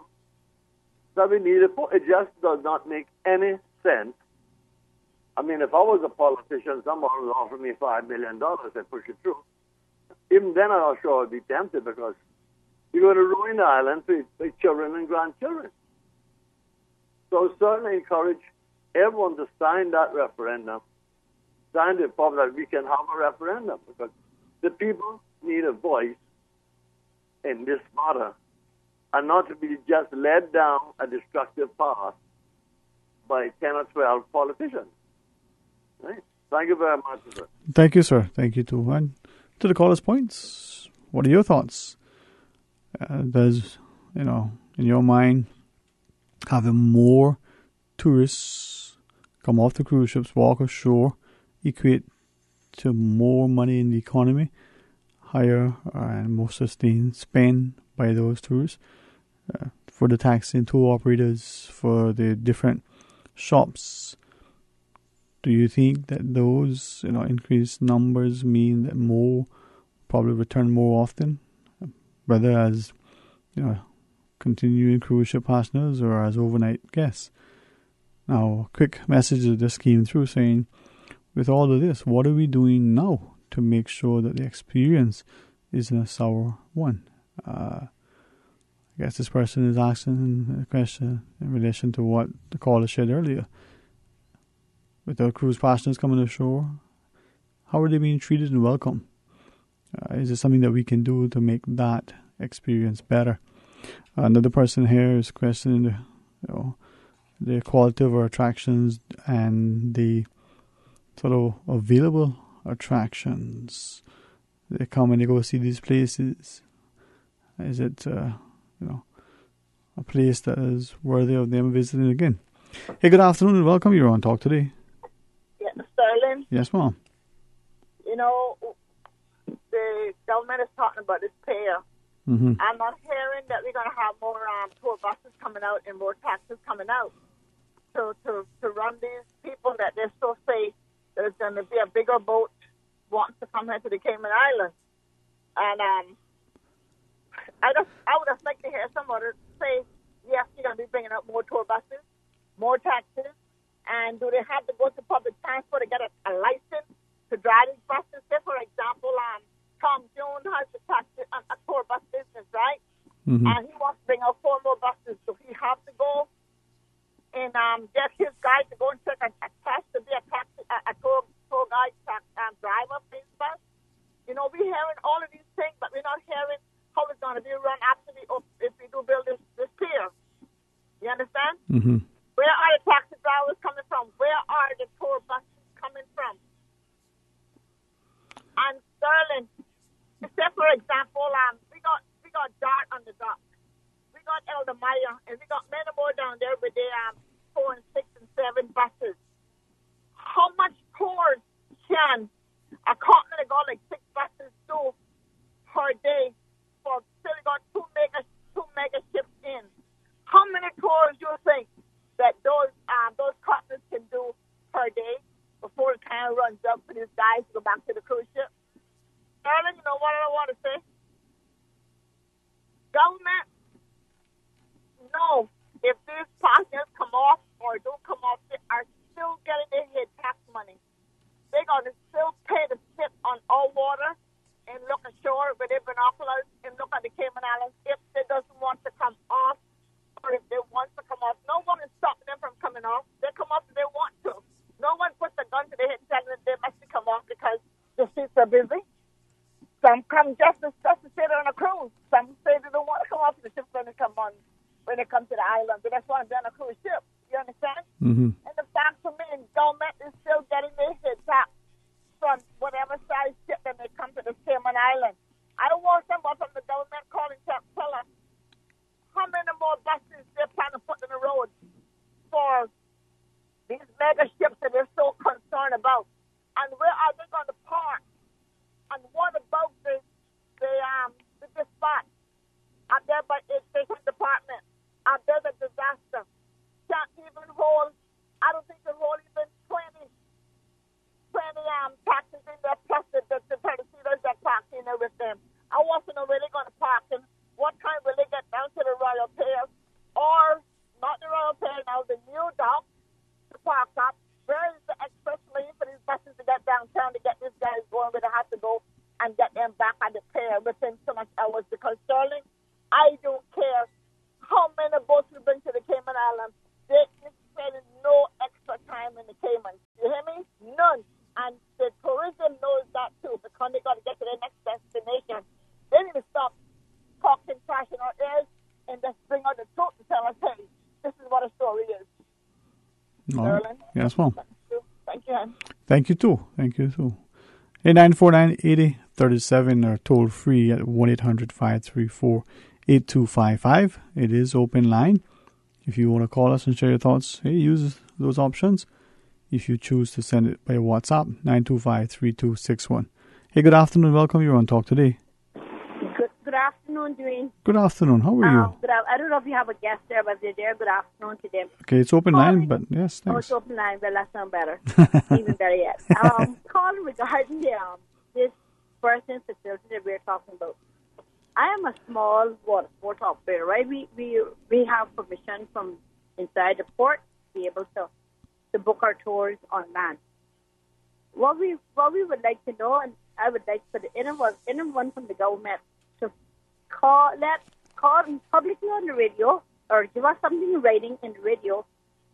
That we need a port. It just does not make any sense. I mean, if I was a politician, someone would offer me $5 million and push it through. Even then, I'm not sure I'd be tempted because you're going to ruin the island for children and grandchildren. So certainly encourage everyone to sign that referendum, sign the public that we can have a referendum because the people need a voice in this matter and not to be just led down a destructive path by 10 or 12 politicians. Right. Thank you very much, sir. Thank you, sir. Thank you, too. And to the caller's points, what are your thoughts? Does, in your mind, having more tourists come off the cruise ships, walk ashore, equate to more money in the economy, higher and more sustained spend by those tourists for the taxi and tour operators, for the different shops? Do you think that those increased numbers mean that more probably return more often, whether as continuing cruise ship passengers or as overnight guests? Now, a quick message that just came through saying, with all of this, what are we doing now to make sure that the experience isn't a sour one? I guess this person is asking a question in relation to what the caller shared earlier. With our cruise passengers coming ashore, how are they being treated and welcome? Is there something that we can do to make that experience better? Another person here is questioning the quality of our attractions and the sort of available attractions. They come and they go see these places. Is it a place that is worthy of them visiting again? Hey, good afternoon and welcome. You're on Talk Today. Sterling? Yes, Mom. The government is talking about this pair. Mm-hmm. I'm not hearing that we're going to have more tour buses coming out and more taxis coming out to run these people that they're so safe. There's going to be a bigger boat wants to come here to the Cayman Islands. And I would just like to hear someone say, yes, you're going to be bringing out more tour buses, more taxis. And do they have to go to public transport to get a license to drive these buses? Say, for example, Tom Jones has a tour bus business, right? Mm-hmm. And he wants to bring out 4 more buses. So he have to go and get his guy to go and check a test to be a tour guide driver for his bus. We're hearing all of these things, but we're not hearing how it's going to be run after if we do build this pier. You understand? Mm-hmm. Where Channel to Maya, and we got many more down there with the 4 and 6 and 7 buses. How much tours can a company got like 6 buses do per day for still got two mega ships in? How many tours do you think that those companies can do per day before the time runs up for these guys to go back to the cruise ship? Erlen, you know what I want to say? Government, no. If these passengers come off or don't come off, they are still getting their head tax money. They're going to still pay to sit on all water and look ashore with their binoculars and look at the Cayman Islands if they doesn't want to come off or if they want to come off. No one is stopping them from coming off. They come off if they want to. No one puts a gun to their head and telling them they must come off because the seats are busy. Some come just to sit on a cruise. Some say they don't want to come off the ship when they come to the island. But that's why they're on a cruise ship. You understand? Mm-hmm. And the fact to me, government is still getting their head tapped from whatever size ship that they come to the Cayman Island. I want someone from the government calling to tell us how many more buses they're trying to put on the road for these mega ships that they're so concerned about. And where are they going to park? And what about the spot out there by the Education Department? Out there, the disaster can't even hold. I don't think they hold even 20 taxis in there plus the seaters that park in there with them. I want to know where they're going to park and what time will they get down to the Royal Pier or not the Royal Pier now, the new dock to park up. Where is the express lane for these buses to get downtown to get these guys going where they have to go and get them back at the pier within so much hours? Because, Sterling, I don't care how many boats we bring to the Cayman Islands. They is spending no extra time in the Caymans. You hear me? None. And the tourism knows that too because they got to get to their next destination. They need to stop talking trash in our ears and just bring out the truth and tell us, hey, this is what a story is. Right. Yes, well. Thank you, Ann. Thank you too. 8949-8037 or toll free at 1-800-534-8255. It is open line. If you want to call us and share your thoughts, use those options. If you choose to send it by WhatsApp, 925-3261. Hey, good afternoon. Welcome. You're on Talk Today. Good afternoon, Dwayne. Good afternoon. How are you? I don't know if you have a guest there, but if they're there, good afternoon to them. Okay, it's open line, but yes, thanks. Oh, it's open line. Well, that sounds better. Even better yet. Calling regarding this person's facility that we're talking about. I am a small water sport operator, right? We have permission from inside the port to be able to book our tours on land. What we would like to know, and I would like for anyone from the government to call publicly on the radio or give us something in writing in the radio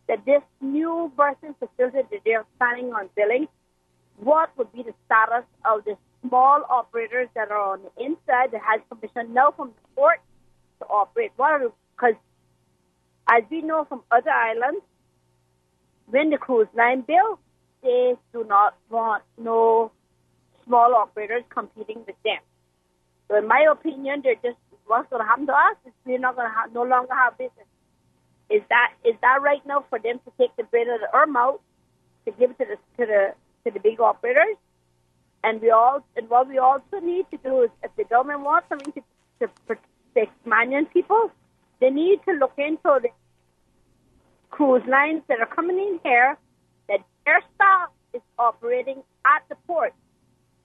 that this new berthing facility that they're planning on building, what would be the status of the small operators that are on the inside that has permission now from the port to operate? Because as we know from other islands, when the cruise line built, they do not want no small operators competing with them. So in my opinion, they're just what's going to happen to us is we're not going to no longer have business. Is that right now for them to take the bread out of our mouth to give it to the big operators? And what we also need to do is, if the government wants something to protect Cayman people, they need to look into the cruise lines that are coming in here, that their staff is operating at the port.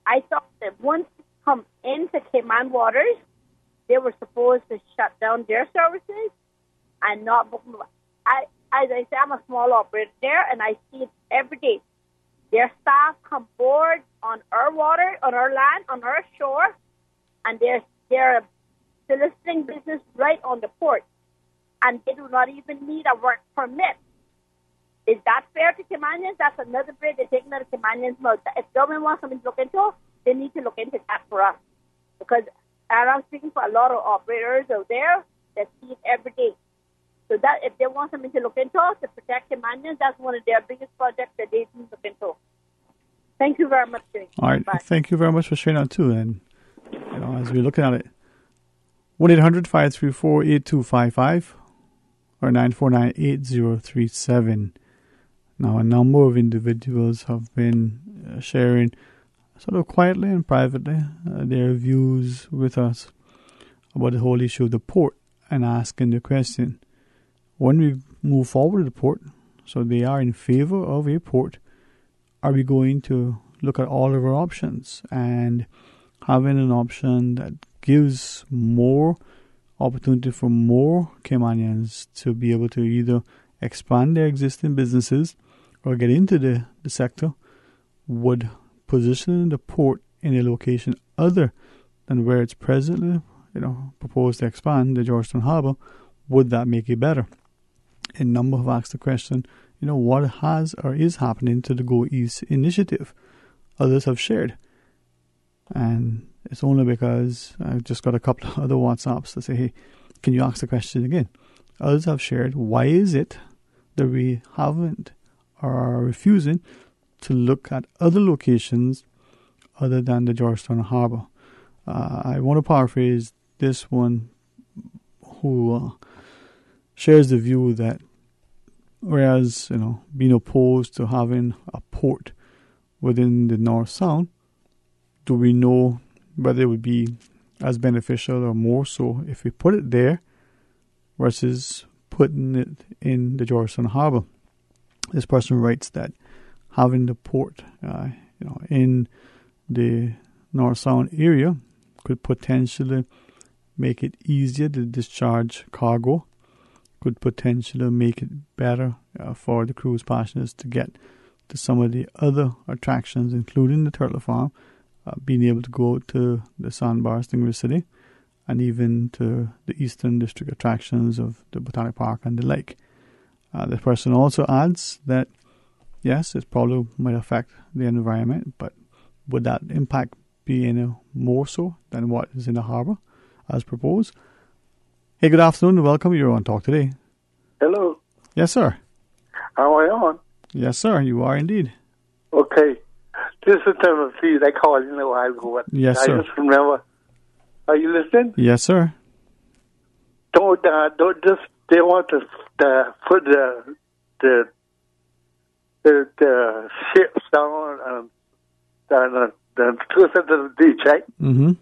I thought that once they come into Cayman waters, they were supposed to shut down their services and not book them. As I say, I'm a small operator there, and I see it every day. Their staff come board on our water, on our land, on our shore, and they're soliciting business right on the port, and they do not even need a work permit. Is that fair to Caymanians? That's another bread they're taking out of Caymanians' mouth. If government wants something to look into, they need to look into that for us. Because I'm speaking for a lot of operators out there that see it every day. So that if they want something to look into to protect Caymanians, that's one of their biggest projects that they need to look into. Thank you very much, Jane. All right. Bye. Thank you very much for sharing that too. And as we're looking at it, 1-800-534-8255 or 949-8037. Now, a number of individuals have been sharing sort of quietly and privately their views with us about the whole issue of the port and asking the question, when we move forward with the port, so they are in favor of a port, are we going to look at all of our options and having an option that gives more opportunity for more Caymanians to be able to either expand their existing businesses or get into the sector, would position the port in a location other than where it's presently, proposed to expand, the Georgetown Harbour, would that make it better? A number have asked the question, what has or is happening to the Go East initiative? Others have shared. And it's only because I've just got a couple of other WhatsApps to say, hey, can you ask the question again? Others have shared, why is it that we haven't or are refusing to look at other locations other than the Georgetown Harbour? I want to paraphrase this one who shares the view that whereas, being opposed to having a port within the North Sound, do we know whether it would be as beneficial or more so if we put it there versus putting it in the Georgetown Harbour? This person writes that having the port, in the North Sound area could potentially make it easier to discharge cargo, could potentially make it better for the cruise passengers to get to some of the other attractions, including the turtle farm, being able to go to the sandbar, Stingray City, and even to the Eastern District attractions of the Botanic Park and the lake. The person also adds that, yes, it probably might affect the environment, but would that impact be any more so than what is in the harbour as proposed? Hey, good afternoon and welcome. You're on Talk Today. Hello. Yes, sir. Am I on? Yes, sir. You are indeed. Okay. This is Timothy. I called you a while ago. But yes, sir. I just remember. Are you listening? Yes, sir. Don't just. They want to put the ships down and closer to the beach, right? Mm-hmm.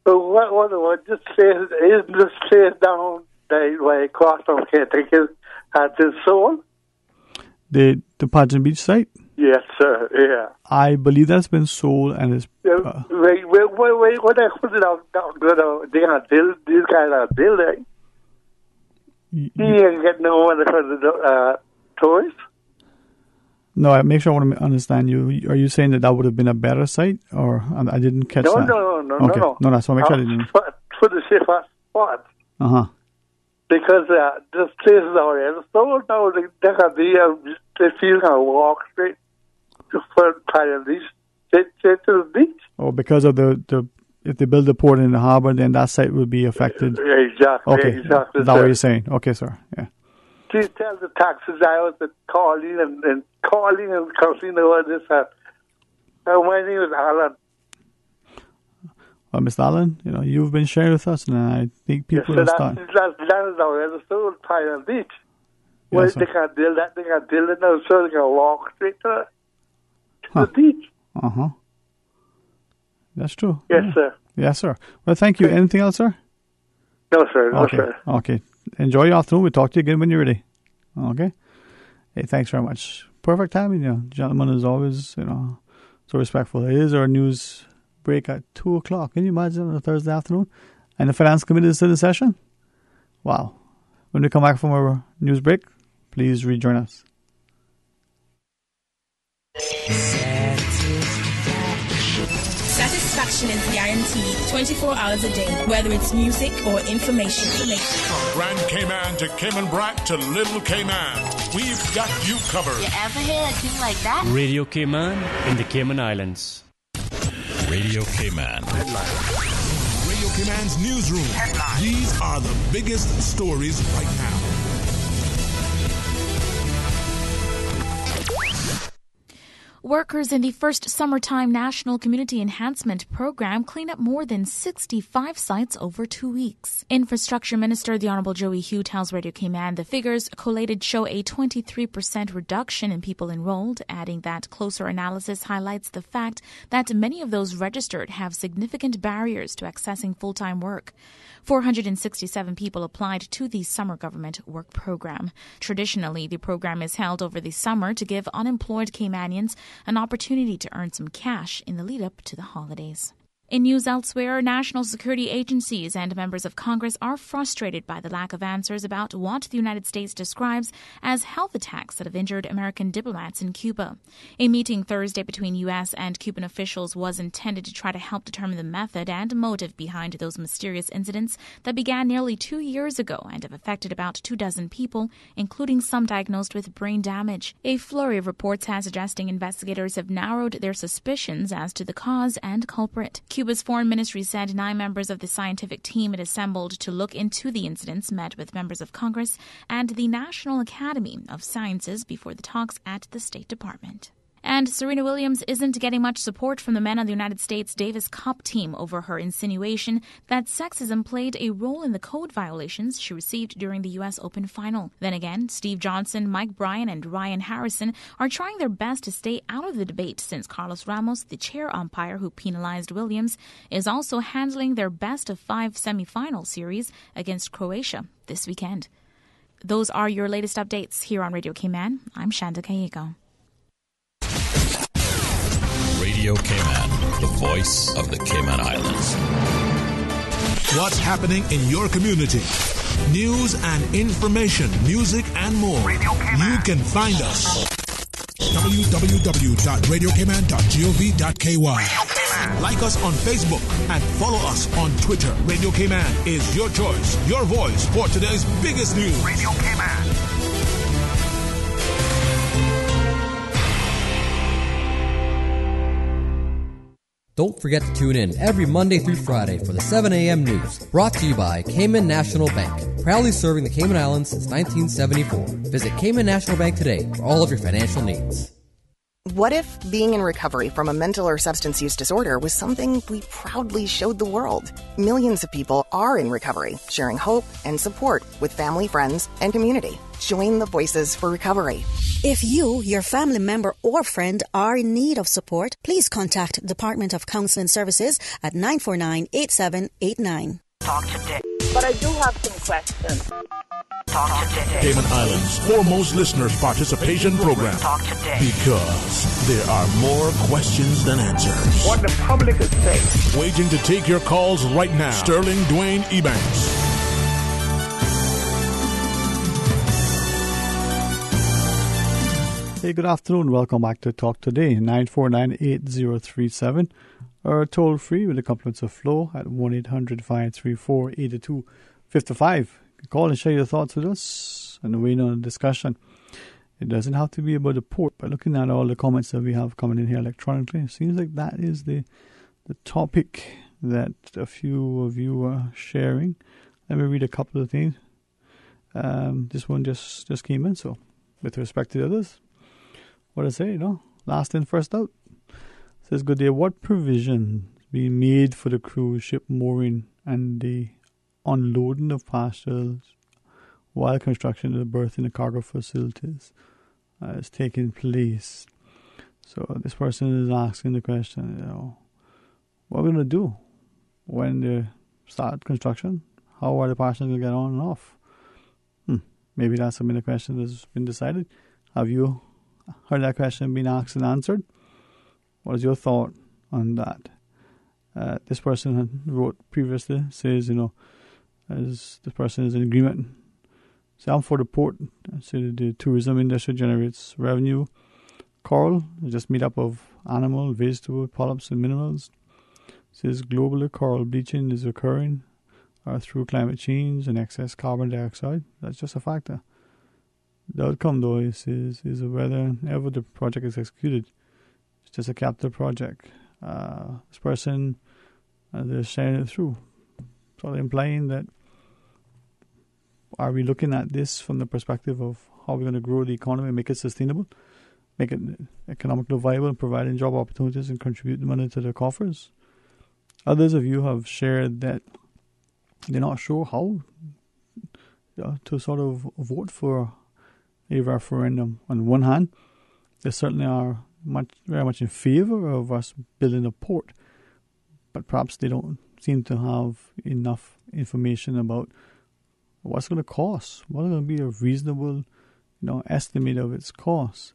So what just says isn't this says down where across from Kentucky has been sold? The Pageant Beach site? Yes, sir. Yeah. I believe that's been sold and is. Wait, what they put it out? They gonna build. These guys are building. He ain't getting no money for the tourists. No, I make sure I want to understand you. Are you saying that would have been a better site, or I didn't catch that? No. Okay. No, that's what I make sure I didn't. For the ship spot. Because this place is already sold now. They can be. They feel can walk straight to the beach, straight to the beach. Oh, because of the if they build the port in the harbour, then that site will be affected. Exactly. Okay. Exactly. Is that what you're saying? Okay, sir. Yeah. Please tell the taxi drivers that calling and calling over this. My name is Alan. Well, Mr. Allen, you've been sharing with us, and I think people yes, will start. That is already sold Pine Beach. Well, they can build that. They can build it now, so they can walk straight to the beach. That's true. Yes, sir. Yes, sir. Well, thank you. Anything else, sir? No, sir. No, okay. sir. Okay. Enjoy your afternoon. We'll talk to you again when you're ready. Okay? Hey, thanks very much. Perfect timing, Gentlemen, as always, so respectful. It is our news break at 2 o'clock. Can you imagine on a Thursday afternoon? And the Finance Committee is still in session? Wow. When we come back from our news break, please rejoin us. Satisfaction is guaranteed 24 hours a day, whether it's music or information. From Grand Cayman to Cayman Brac to Little Cayman, we've got you covered. You ever hear a thing like that? Radio Cayman in the Cayman Islands. Radio Cayman. Radio Cayman's newsroom. These are the biggest stories right now. Workers in the first Summertime National Community Enhancement Program clean up more than 65 sites over 2 weeks. Infrastructure Minister the Honourable Joey Hugh tells Radio Cayman the figures collated show a 23% reduction in people enrolled, adding that closer analysis highlights the fact that many of those registered have significant barriers to accessing full-time work. 467 people applied to the summer government work program. Traditionally, the program is held over the summer to give unemployed Caymanians an opportunity to earn some cash in the lead-up to the holidays. In news elsewhere, national security agencies and members of Congress are frustrated by the lack of answers about what the United States describes as health attacks that have injured American diplomats in Cuba. A meeting Thursday between U.S. and Cuban officials was intended to try to help determine the method and motive behind those mysterious incidents that began nearly 2 years ago and have affected about 24 people, including some diagnosed with brain damage. A flurry of reports has suggesting investigators have narrowed their suspicions as to the cause and culprit. Cuba's foreign ministry said 9 members of the scientific team it assembled to look into the incidents met with members of Congress and the National Academy of Sciences before the talks at the State Department. And Serena Williams isn't getting much support from the men on the United States Davis Cup team over her insinuation that sexism played a role in the code violations she received during the U.S. Open final. Then again, Steve Johnson, Mike Bryan, and Ryan Harrison are trying their best to stay out of the debate since Carlos Ramos, the chair umpire who penalized Williams, is also handling their best-of-5 semifinal series against Croatia this weekend. Those are your latest updates here on Radio Cayman. I'm Shanda Kayeko. Radio Cayman, the voice of the Cayman Islands. What's happening in your community? News and information, music and more. You can find us. www.radiocayman.gov.ky. Like us on Facebook and follow us on Twitter. Radio Cayman is your choice, your voice for today's biggest news. Radio Cayman. Don't forget to tune in every Monday through Friday for the 7 a.m. news, brought to you by Cayman National Bank, proudly serving the Cayman Islands since 1974. Visit Cayman National Bank today for all of your financial needs. What if being in recovery from a mental or substance use disorder was something we proudly showed the world? Millions of people are in recovery, sharing hope and support with family, friends, and community. Join the Voices for Recovery. If you, your family member, or friend are in need of support, please contact Department of Counseling Services at 949-8789. Talk today. But I do have some questions. Talk today. Cayman Islands' foremost listeners' participation program. Talk today. Because there are more questions than answers. What the public is saying. Waiting to take your calls right now. Sterling Dwayne Ebanks. Hey, good afternoon. Welcome back to Talk Today, 949-8037, or toll free with the compliments of Flo at 1-800-534-8255. Call and share your thoughts with us and weigh in on the discussion. It doesn't have to be about the port, but looking at all the comments that we have coming in here electronically, it seems like that is the topic that a few of you are sharing. Let me read a couple of things. This one just came in, so with respect to the others, what I say, last in, first out. It says, good day. What provision being made for the cruise ship mooring and the unloading of parcels while construction of the berth in the cargo facilities is taking place? So this person is asking the question, what are we going to do when they start construction? How are the parcels going to get on and off? Maybe that's something the question has been decided. Have you heard that question being asked and answered? What is your thought on that? This person wrote previously, says, as this person is in agreement. So I'm for the port. So the tourism industry generates revenue. Coral is just made up of animal, vegetable, polyps, and minerals. Says globally coral bleaching is occurring through climate change and excess carbon dioxide. That's just a factor. The outcome, though, is whether ever the project is executed. It's just a capital project. This person, they're sharing it through. So they're implying that, are we looking at this from the perspective of how we're going to grow the economy and make it sustainable? make it economically viable and providing job opportunities and contributing money to their coffers. Others of you have shared that they're not sure how to sort of vote for a referendum. On one hand, they certainly are very much in favor of us building a port, but perhaps they don't seem to have enough information about what's going to cost, what's going to be a reasonable, estimate of its cost.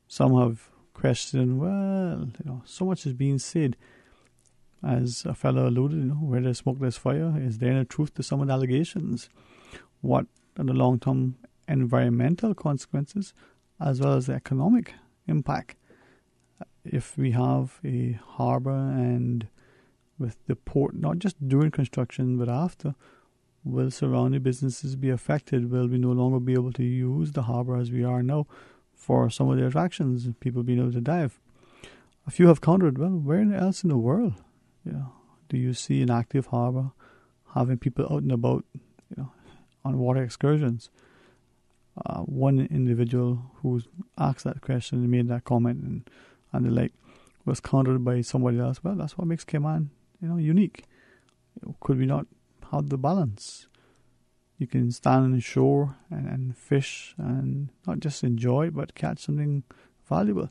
Some have questioned, well, so much is being said. As a fellow alluded, where there's smoke, there's fire. Is there any truth to some of the allegations? What are the long-term environmental consequences as well as the economic impact? If we have a harbour and with the port, not just during construction but after, will surrounding businesses be affected? Will we no longer be able to use the harbour as we are now for some of the attractions and people being able to dive? A few have countered, well, where else in the world do you see an active harbour having people out and about on water excursions? One individual who asked that question and made that comment and the like was countered by somebody else. Well, that's what makes Cayman unique. Could we not have the balance? You can stand on the shore and fish and not just enjoy but catch something valuable.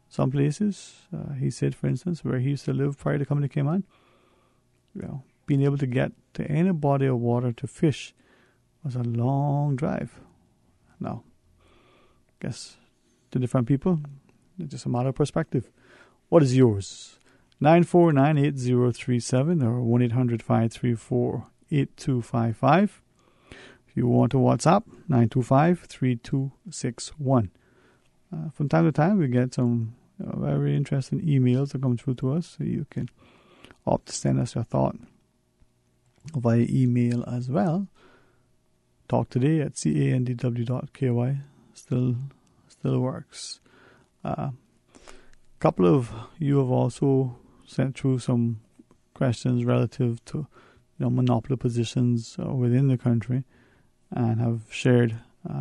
Some places, he said, for instance, where he used to live prior to coming to Cayman, being able to get to any body of water to fish was a long drive. Now, I guess to different people, it's just a matter of perspective. What is yours? 9498037 or 1-800-534-8255. If you want to WhatsApp, 925-3261. From time to time, we get some very interesting emails that come through to us, so you can opt to send us your thought via email as well. Talk today at candw.ky still works. Couple of you have also sent through some questions relative to monopoly positions within the country, and have shared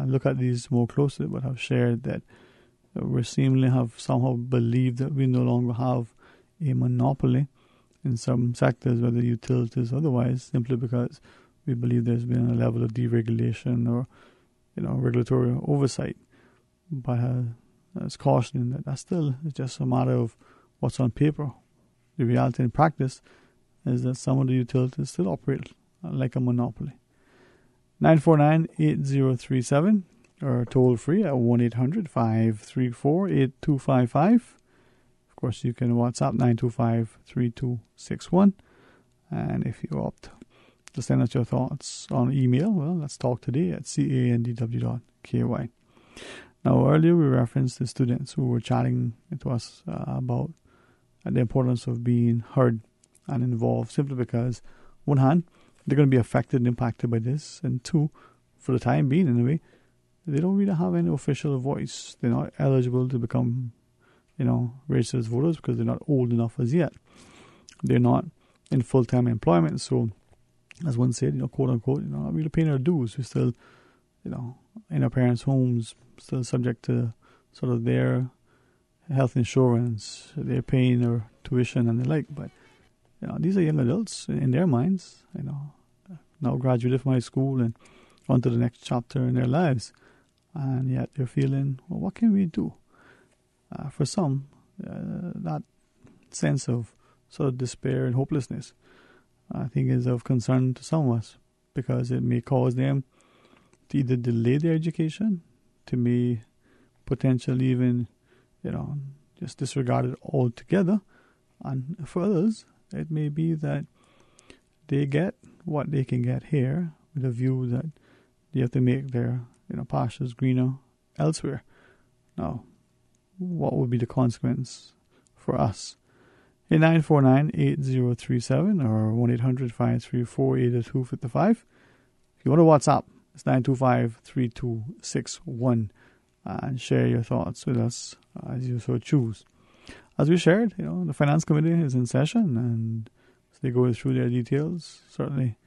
look at these more closely, but have shared that we seemingly have somehow believed that we no longer have a monopoly in some sectors, whether utilities or otherwise, simply because we believe there's been a level of deregulation or regulatory oversight. But it's cautioning that still is just a matter of what's on paper. The reality in practice is that some of the utilities still operate like a monopoly. 949-8037 or toll free at 1-800-534-8255. Of course, you can WhatsApp 925-3261. And if you opt to send us your thoughts on email, well, let's talk today at candw.ky. Now, earlier we referenced the students who were chatting to us about the importance of being heard and involved, simply because, one hand, they're going to be affected and impacted by this, and two, for the time being anyway, they don't really have any official voice. They're not eligible to become, registered as voters because they're not old enough as yet. They're not in full-time employment, so as one said, quote unquote, not really paying our dues. We're still, in our parents' homes, still subject to sort of their health insurance. They're paying their tuition and the like. But these are young adults in their minds. Now graduated from high school and on to the next chapter in their lives, and yet they're feeling, well, what can we do? For some, that sense of sort of despair and hopelessness, I think, is of concern to some of us, because it may cause them to either delay their education, to may potentially even, just disregard it altogether. And for others, it may be that they get what they can get here with a view that they have to make their, pastures greener elsewhere. Now, what would be the consequence for us? 949-8037 or 1-800-534-8255. If you want to WhatsApp, it's 925-3261, and share your thoughts with us as you so choose. As we shared, the Finance Committee is in session, and as they go through their details, certainly,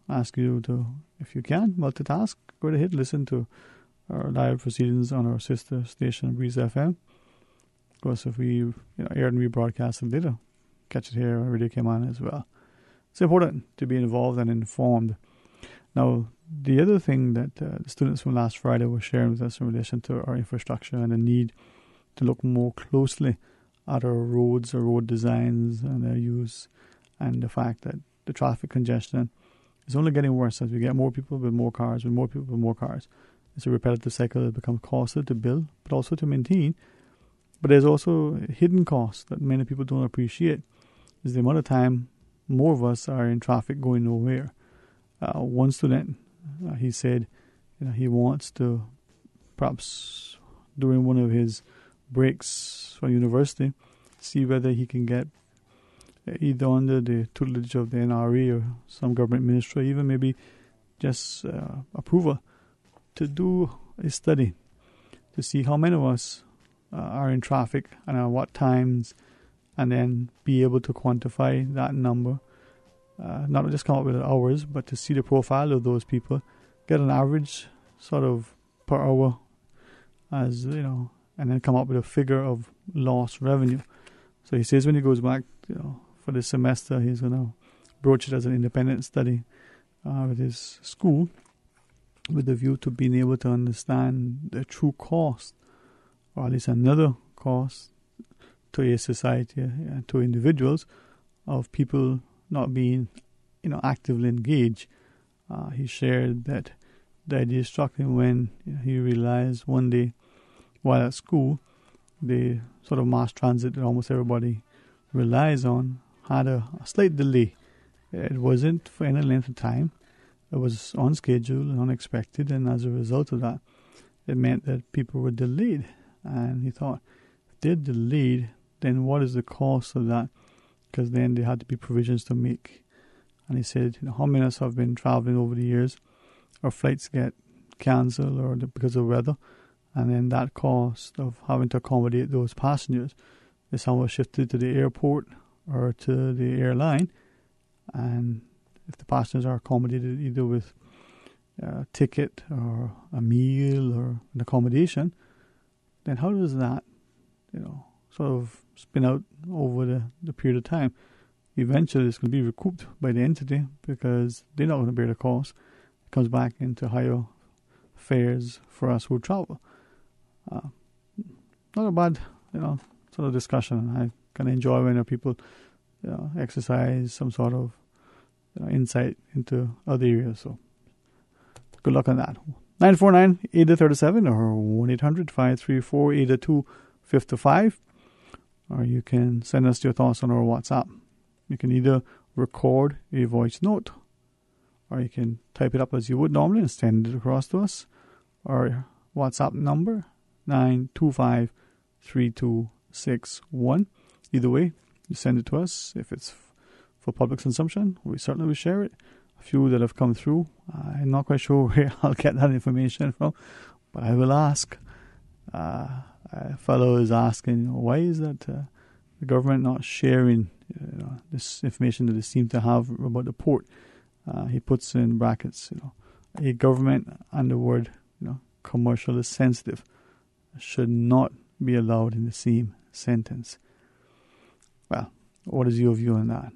ask you to, if you can, multitask. Go ahead, listen to our live proceedings on our sister station, Breeze FM. Of course, if we air and rebroadcast it later, catch it here on Radio Cayman as well. It's important to be involved and informed. Now, the other thing that the students from last Friday were sharing with us in relation to our infrastructure and the need to look more closely at our roads, our road designs and their use, and the fact that the traffic congestion is only getting worse as we get more people with more cars, with more people with more cars. It's a repetitive cycle that becomes costly to build, but also to maintain. But there's also a hidden cost that many people don't appreciate, is the amount of time more of us are in traffic going nowhere. One student, he said, he wants to, perhaps during one of his breaks from university, see whether he can get either under the tutelage of the NRA or some government ministry, even maybe just approval, to do a study to see how many of us are in traffic and at what times, and then be able to quantify that number. Not just come up with hours, but to see the profile of those people, get an average sort of per hour, as and then come up with a figure of lost revenue. So he says when he goes back, for this semester, he's going to broach it as an independent study with his school, with the view to being able to understand the true cost, or at least another cost to a society and to individuals of people not being, actively engaged. He shared that the idea struck him when he realized one day while at school, the sort of mass transit that almost everybody relies on had a slight delay. It wasn't for any length of time. It was on schedule and unexpected, and as a result of that, it meant that people were delayed. And he thought, if they're delayed, then what is the cost of that? Because then there had to be provisions to make. And he said, how many of us have been traveling over the years, our flights get cancelled or because of weather, and then that cost of having to accommodate those passengers is somehow shifted to the airport or to the airline. And if the passengers are accommodated either with a ticket or a meal or an accommodation, then how does that, sort of spin out over the period of time? Eventually it's going to be recouped by the entity because they're not going to bear the cost. It comes back into higher fares for us who travel. Not a bad, sort of discussion. I kind of enjoy when people exercise some sort of insight into other areas. So good luck on that. 949-8037 or 1-800-534-8255. Or you can send us your thoughts on our WhatsApp. You can either record a voice note, or you can type it up as you would normally and send it across to us. Our WhatsApp number, 925-3261. Either way, you send it to us. If it's for public consumption, we certainly will share it. A few that have come through, I'm not quite sure where I'll get that information from, but I will ask. A fellow is asking, why is that the government not sharing this information that they seem to have about the port? He puts in brackets, a government and the word, commercial is sensitive, should not be allowed in the same sentence. Well, what is your view on that?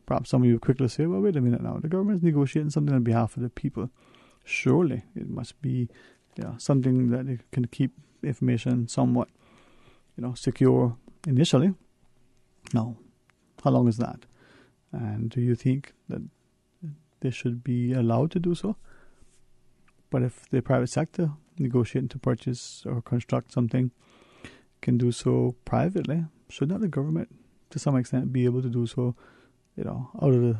Perhaps some of you quickly say, well, wait a minute now, the government is negotiating something on behalf of the people. Surely it must be something that it can keep information somewhat, secure initially. Now, how long is that? And do you think that they should be allowed to do so? But if the private sector negotiating to purchase or construct something can do so privately, should not the government, to some extent, be able to do so, out of the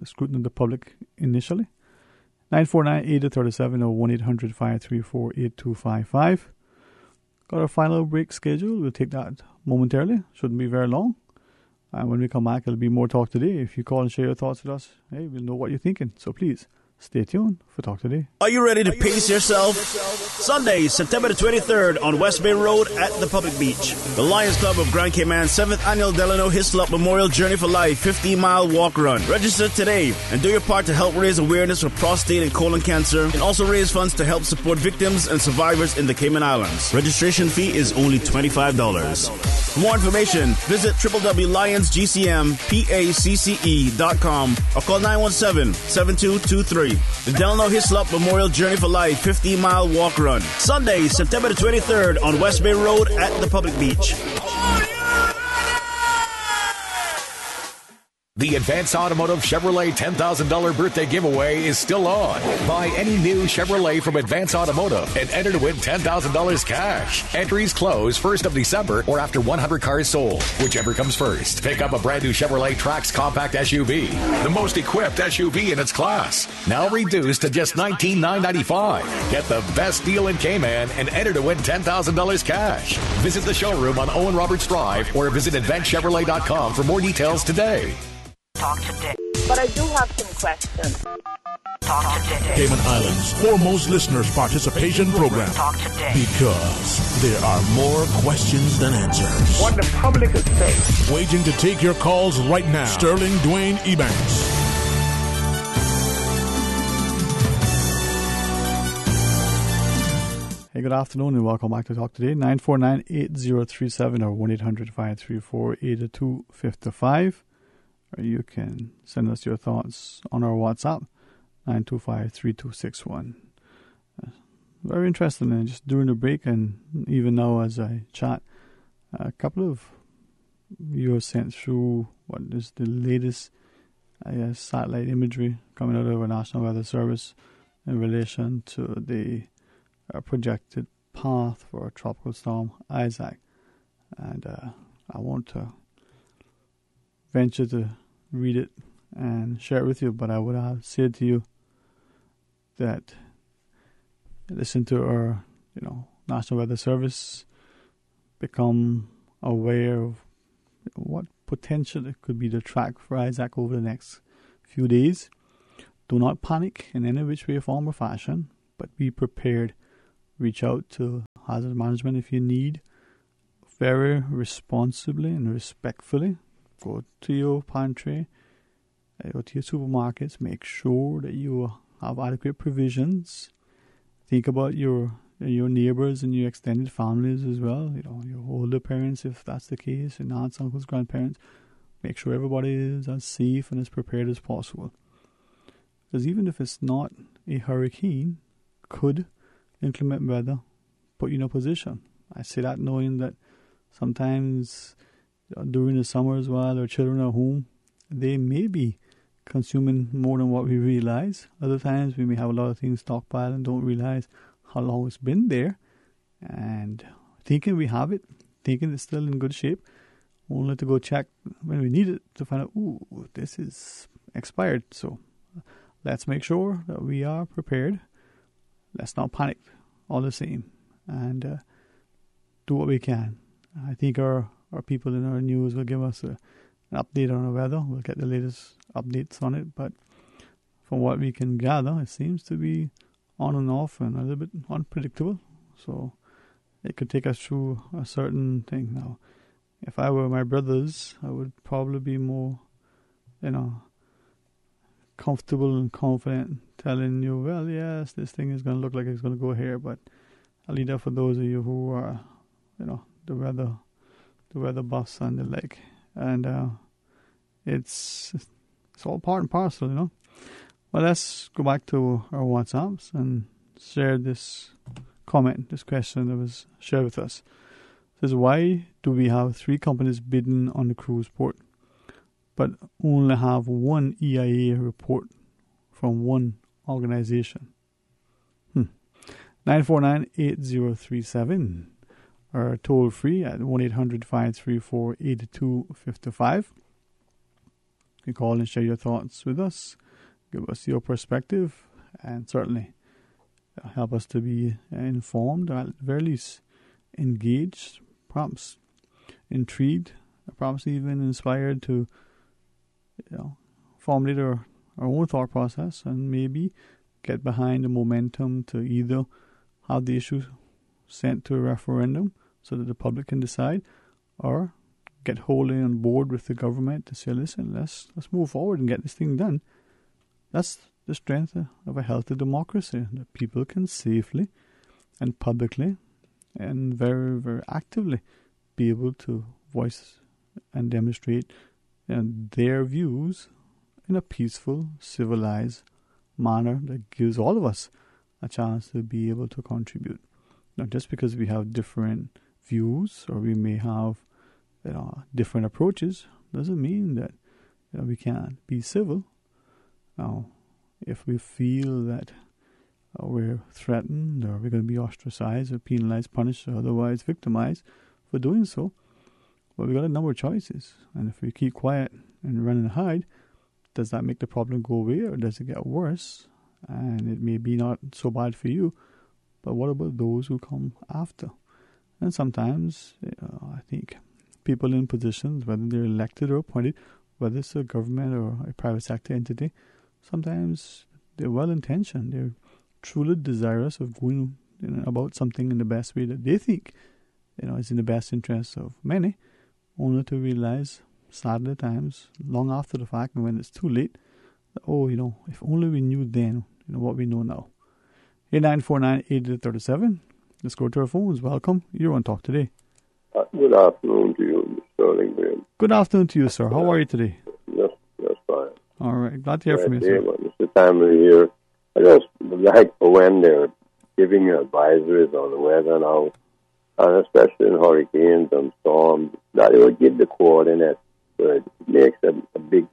scrutiny of the public initially? 949-8037 or 1-800-534-8255. Got our final break scheduled. We'll take that momentarily. Shouldn't be very long. And when we come back, it'll be more talk today. If you call and share your thoughts with us, hey, we'll know what you're thinking. So please, Stay tuned for Talk Today. Are you ready to pace yourself? Sunday, September the 23rd on West Bay Road at the Public Beach. The Lions Club of Grand Cayman's 7th Annual Delano Hislop Memorial Journey for Life 15-mile walk run. Register today and do your part to help raise awareness for prostate and colon cancer and also raise funds to help support victims and survivors in the Cayman Islands. Registration fee is only $25. For more information, visit www.lionsgcmpacce.com or call 917-7223. The Delano Hislop Memorial Journey for Life 15-mile walk run. Sunday, September the 23rd on West Bay Road at the Public Beach. The Advance Automotive Chevrolet $10,000 birthday giveaway is still on. Buy any new Chevrolet from Advance Automotive and enter to win $10,000 cash. Entries close 1st of December or after 100 cars sold, whichever comes first. Pick up a brand new Chevrolet Trax compact SUV, the most equipped SUV in its class. Now reduced to just $19,995. Get the best deal in Cayman and enter to win $10,000 cash. Visit the showroom on Owen Roberts Drive or visit AdvanceChevrolet.com for more details today. Talk today. But I do have some questions. Talk today. Cayman Islands' foremost listeners' participation program. Talk today. Because there are more questions than answers. What the public is saying. Waging to take your calls right now. Sterling Dwayne Ebanks. Hey, good afternoon and welcome back to Talk Today. 949-8037 or 1-800-534-8255. Or you can send us your thoughts on our WhatsApp, 925-3261. Very interesting. And just during the break and even now as I chat, a couple of you sent through what is the latest, satellite imagery coming out of our National Weather Service in relation to the projected path for Tropical Storm Isaac. And I want to venture to read it and share it with you, but I would have said to you that listen to our, National Weather Service, become aware of what potentially could be the track for Isaac over the next few days. Do not panic in any which way, form, or fashion, but be prepared. Reach out to hazard management if you need, very responsibly and respectfully. Go to your pantry, go to your supermarkets, make sure that you have adequate provisions. Think about your neighbors and your extended families as well, your older parents if that's the case, and aunts, uncles, grandparents. Make sure everybody is as safe and as prepared as possible. Because even if it's not a hurricane, could inclement weather put you in a position. I say that knowing that sometimes during the summers while our children are home, they may be consuming more than what we realize. Other times we may have a lot of things stockpiled and don't realize how long it's been there, and thinking we have it, thinking it's still in good shape, only to go check when we need it to find out, this is expired. So let's make sure that we are prepared. Let's not panic all the same, and do what we can. I think our people in our news will give us an update on the weather. We'll get the latest updates on it, but from what we can gather, it seems to be on and off and a little bit unpredictable. So it could take us through a certain thing. Now, if I were my brothers, I would probably be more, comfortable and confident telling you, well, yes, this thing is going to look like it's going to go here, but I'll leave that for those of you who are, the weather buffs and the like. And it's all part and parcel, Well, let's go back to our WhatsApps and share this comment, this question that was shared with us. It says, why do we have 3 companies bidding on the cruise port, but only have one EIA report from one organization? 949-8037 or toll free at 1-800-534-8255. You can call and share your thoughts with us. Give us your perspective and certainly help us to be informed, or at the very least engaged, perhaps intrigued, or perhaps even inspired to formulate a our own thought process and maybe get behind the momentum to either have the issue sent to a referendum so that the public can decide, or get wholly on board with the government to say, listen, let's move forward and get this thing done. That's the strength of a healthy democracy, that people can safely and publicly and very, very actively be able to voice and demonstrate their views in a peaceful, civilized manner that gives all of us a chance to be able to contribute. Not just because we have different views or we may have different approaches, doesn't mean that we can't be civil. Now, if we feel that we're threatened or we're going to be ostracized or penalized, punished, or otherwise victimized for doing so, well, we've got a number of choices. And if we keep quiet and run and hide, does that make the problem go away or does it get worse? And it may be not so bad for you, but what about those who come after? And sometimes I think people in positions, whether they're elected or appointed, whether it's a government or a private sector entity, sometimes they're well-intentioned. They're truly desirous of going about something in the best way that they think is in the best interest of many, only to realize, sadly at times, long after the fact and when it's too late, that, if only we knew then what we know now. 8949-8837. Let's go to our phones. Welcome. You're on Talk Today. Good afternoon to you, Sterling Graham. Good afternoon to you, sir. How are you today? Yes, fine. All right. Glad to hear from you, sir. It's the time of the year. I just like for when they're giving you advisories on the weather now, and especially in hurricanes and storms, that it would give the coordinates. So it makes a big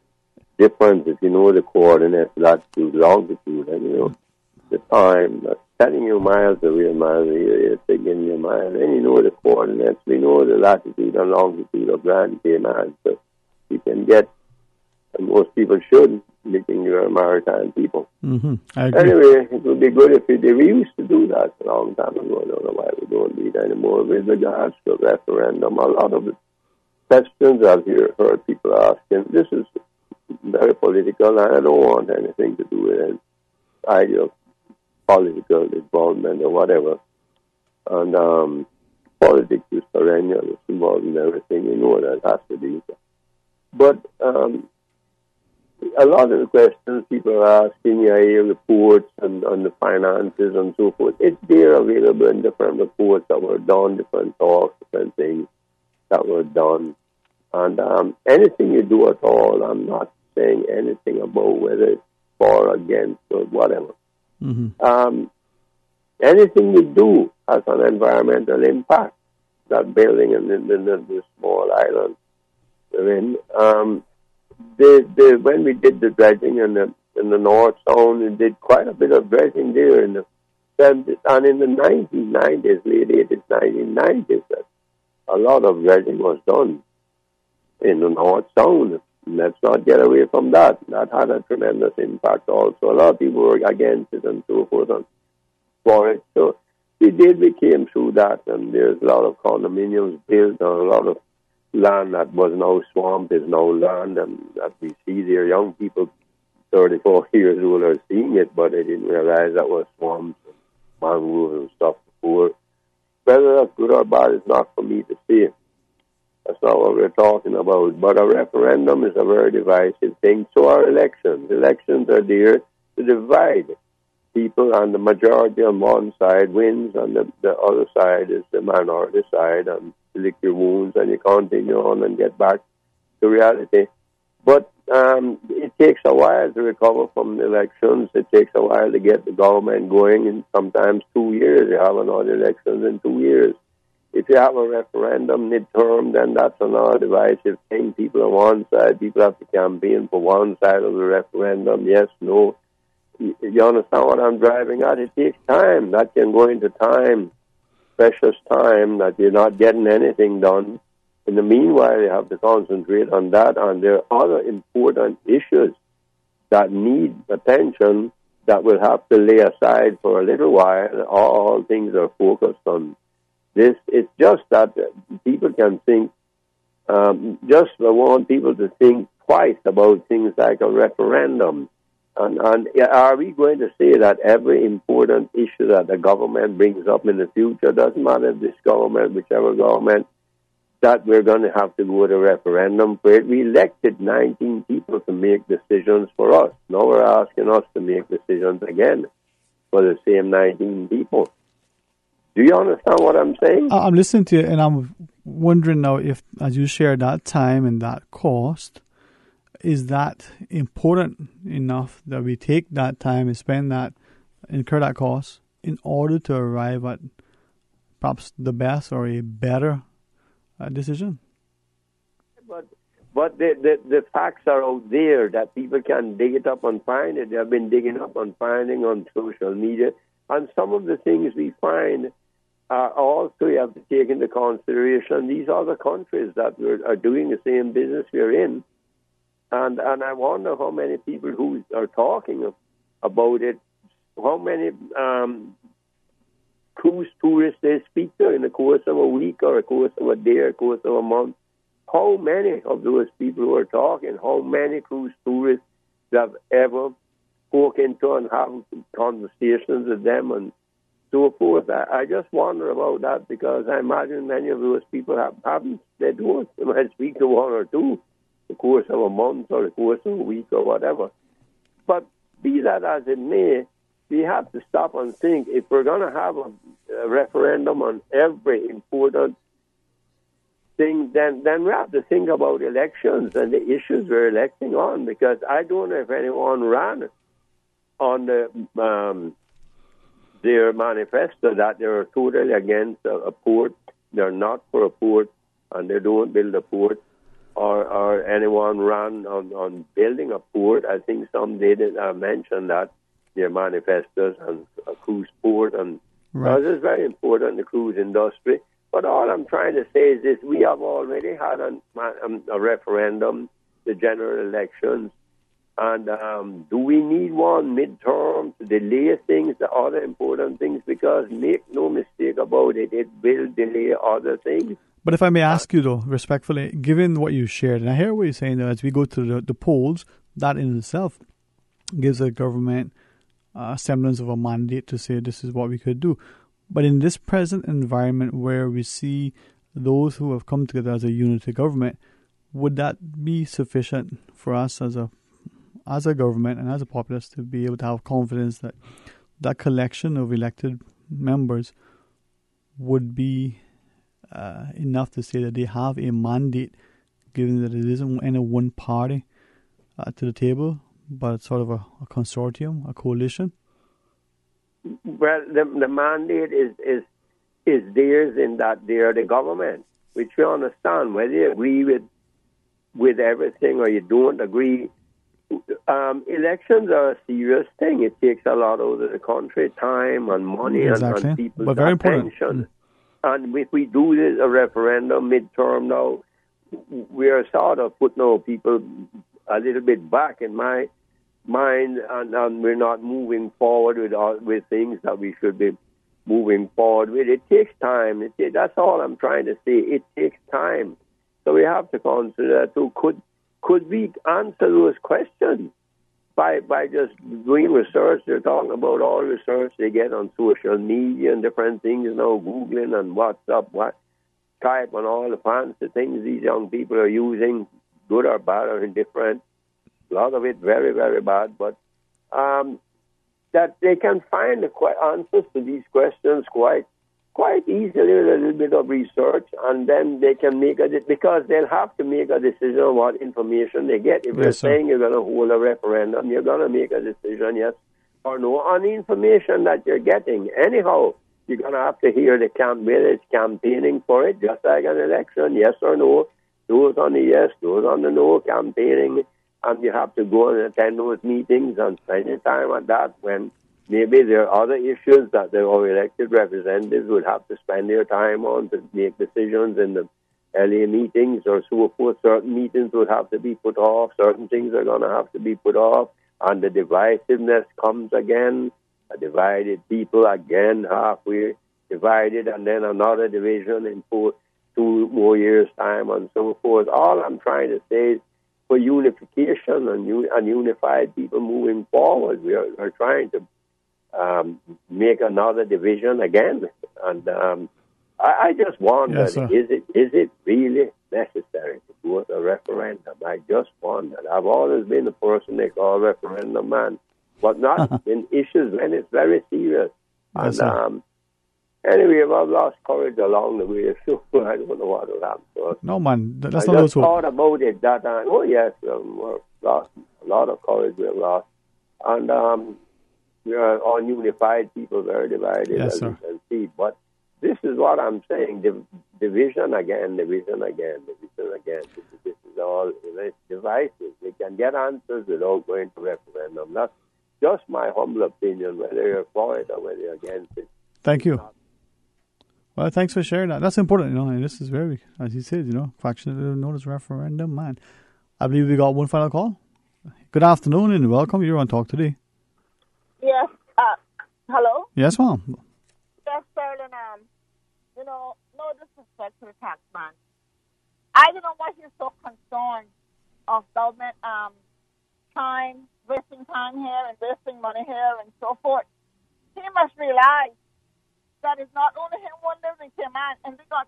difference if you know the coordinates, latitude, longitude, and the time. That's telling you miles away, miles away, it's taking you miles, and you know the coordinates. We know the latitude and longitude of Grand Cayman, so you can get, and most people should, making you a maritime people. Mm-hmm. I agree. Anyway, it would be good if we used to do that a long time ago. I don't know why we don't need anymore. With regards to referendum, a lot of the questions I've heard people asking, this is very political, and I don't want anything to do with it. Either political involvement or whatever. And politics is perennial. It's involved in everything. You know that has to be. But a lot of the questions people are asking, reports and on the finances and so forth, it's there available in different reports that were done, different talks, different things that were done. And anything you do at all, I'm not saying anything about whether it's for or against or whatever. Mm-hmm. Anything you do has an environmental impact. That building in the small island we're in. When we did the dredging in the North Sound, we did quite a bit of dredging there in the 70s, and in the 1990s, late 80s, 1990s, a lot of dredging was done in the North Sound. Let's not get away from that. That had a tremendous impact also. A lot of people were against it and so forth and for it. So we came through that, and there's a lot of condominiums built on a lot of land that was now swamp is now land, and that we see there, young people 34 years old are seeing it, but they didn't realize that was swamps and mangroves and stuff before. Whether that's good or bad is not for me to say. That's not what we're talking about. But a referendum is a very divisive thing. So are elections. Elections are there to divide people, and the majority on one side wins, and the other side is the minority side, and you lick your wounds and you continue on and get back to reality. But it takes a while to recover from the elections. It takes a while to get the government going, and sometimes 2 years. You have another elections in 2 years. If you have a referendum mid-term, then that's another divisive thing. People on one side, people have to campaign for one side of the referendum, yes, no. You understand what I'm driving at? It takes time. That can go into time, precious time, that you're not getting anything done. In the meanwhile, you have to concentrate on that, and there are other important issues that need attention that will have to lay aside for a little while. All things are focused on this. It's just that people can think, I want people to think twice about things like a referendum. And are we going to say that every important issue that the government brings up in the future, doesn't matter if this government, whichever government, that we're going to have to go to referendum for it? We elected 19 people to make decisions for us. Now we're asking us to make decisions again for the same 19 people. Do you understand what I'm saying? I'm listening to you, and I'm wondering now if, as you share that time and that cost, is that important enough that we take that time and spend that, incur that cost in order to arrive at perhaps the best or a better decision? But the facts are out there that people can dig it up and find it. They have been digging up and finding on social media. And some of the things we find are also you have to take into consideration these other countries that are doing the same business we're in. And I wonder how many people who are talking about it, how many cruise tourists they speak to in the course of a week or a course of a day or a course of a month. How many of those people who are talking, how many cruise tourists have ever spoken to and have conversations with them and so forth? I just wonder about that because I imagine many of those people haven't. They don't. They might speak to one or two the course of a month or the course of a week or whatever. But be that as it may, we have to stop and think, if we're going to have a referendum on every important thing, then we have to think about elections and the issues we're electing on, because I don't know if anyone ran on their manifesto that they're totally against a port, they're not for a port, and they don't build a port. Or anyone ran on building a port. I think some did mention that, their manifestos and a cruise port. And because it's very important, the cruise industry. But all I'm trying to say is this: we have already had a referendum, the general elections. And do we need one midterm to delay things, the other important things? Because make no mistake about it, it will delay other things. But if I may ask you, though, respectfully, given what you shared, and I hear what you're saying, though, as we go to the polls, that in itself gives the government a semblance of a mandate to say this is what we could do. But in this present environment where we see those who have come together as a unity government, would that be sufficient for us as a government and as a populace to be able to have confidence that that collection of elected members would be enough to say that they have a mandate, given that it isn't any one party to the table, but sort of a consortium, a coalition? Well, the mandate is theirs in that they are the government, which we understand. Whether you agree with everything or you don't agree, elections are a serious thing. It takes a lot out of the country, time and money and people's but very attention. Important. And if we do this, a referendum midterm now, we are sort of putting our people a little bit back in my mind, and we're not moving forward with things that we should be moving forward with. It takes time. That's all I'm trying to say. It takes time. So we have to consider, too, could we answer those questions by just doing research? They're talking about all research they get on social media and different things now, Googling and WhatsApp, Skype and all the fancy things these young people are using, good or bad or indifferent. A lot of it very, very bad, but that they can find the answers to these questions quite easily with a little bit of research, and then they can make because they'll have to make a decision on what information they get. If you're saying you're going to hold a referendum, you're going to make a decision, yes or no, on the information that you're getting. Anyhow, you're going to have to hear whether it's campaigning for it, just like an election, yes or no, those on the yes, those on the no, campaigning, and you have to go and attend those meetings and spend your time at that when maybe there are other issues that the elected representatives would have to spend their time on to make decisions in the LA meetings or so forth. Certain meetings would have to be put off. Certain things are going to have to be put off. And the divisiveness comes again. A divided people again, halfway divided, and then another division in 2 more years' time and so forth. All I'm trying to say is for unification and unified people moving forward. We are trying to make another division again. And I just wonder, is it really necessary to go to a referendum? I just wonder. I've always been the person they call referendum man, but not in issues when it's very serious. Yes, and anyway, I've lost courage along the way, so I don't know what will happen to us. No, man, that's I not just also. thought about it that time. Oh, yes, we've lost a lot of courage. We've lost. And we are ununified people, very divided, Yes, as sir. you can see. But this is what I'm saying, division again. This is all divisive. They can get answers without going to referendum. That's just my humble opinion, whether you're for it or whether you're against it. Thank you. Well, thanks for sharing that. That's important, and this is very, as you said, fractional notice referendum, man. I believe we got one final call. Good afternoon and welcome. You're on Talk Today. Yes. Hello? Yes, ma'am. Yes, Sterling. No disrespect to the tax man. I don't know why he's so concerned of government wasting time here and wasting money here and so forth. He must realize that it's not only him one lives in Cayman, and we got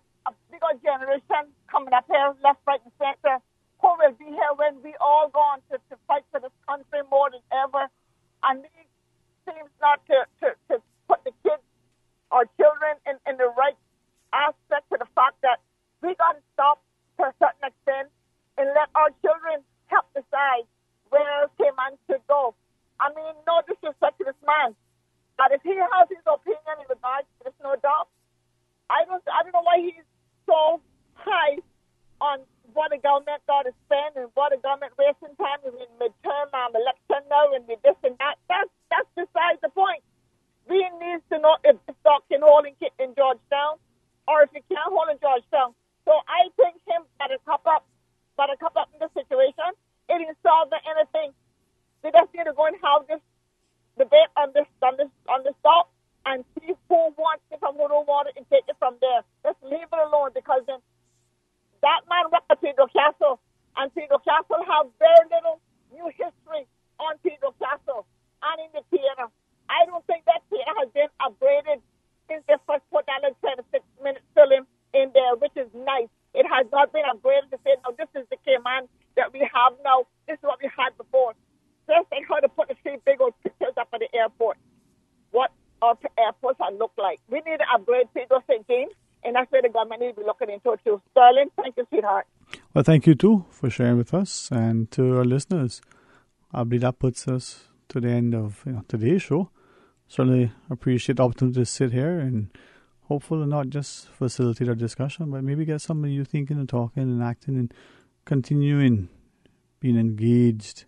generations coming up here, left, right, and center, who will be here when we all go on to fight for this country more than ever. And he seems not to put the kids or children in the right aspect to the fact that we got to stop to a certain extent and let our children help decide where Cayman should go. I mean, no disrespect to this man, but if he has his opinion in regards to this, no doubt, I don't know why he's so high on what the government got to spend and what the government wasting time in midterm election now and this and that. That's besides the point. We need to know if the stock can hold in Georgetown or if it can't hold in Georgetown. So I think him got to cup up in this situation. It didn't solve anything. We just need to go and have this debate on the stock and see who wants it from who don't want it and take it from there. Just leave it alone, because then that man worked at Pedro Castle, and Pedro Castle have very little new history on Pedro Castle and in the theater. I don't think that theater has been upgraded since they first put that little 26-minute film in there, which is nice. It has not been upgraded to say, no, this is the Cayman that we have now. This is what we had before. Just like how to put the three big old pictures up at the airport. What our airports have looked like. We need to upgrade Pedro St. James, and that's where the government needs to be looking into it too. Sterling, thank you, sweetheart. Well, thank you too for sharing with us and to our listeners. I believe that puts us to the end of today's show. Certainly appreciate the opportunity to sit here and hopefully not just facilitate our discussion, but maybe get some of you thinking and talking and acting and continuing being engaged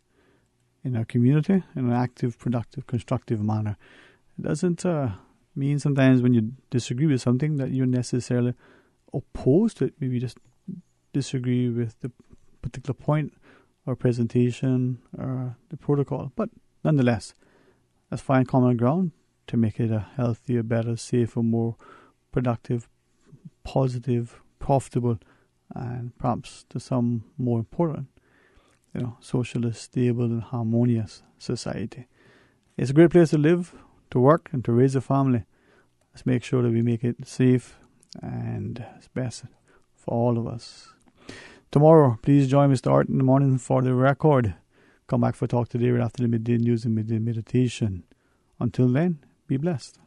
in our community in an active, productive, constructive manner. It doesn't mean sometimes when you disagree with something that you're necessarily opposed to it. Maybe you just disagree with the particular point or presentation or the protocol. But nonetheless, let's find common ground to make it a healthier, better, safer, more productive, positive, profitable, and perhaps to some more important, socially stable and harmonious society. It's a great place to live, to work, and to raise a family. Let's make sure that we make it safe and it's best for all of us. Tomorrow, please join Mr. Art in the morning for the record. Come back for Talk Today right after the midday news and midday meditation. Until then, be blessed.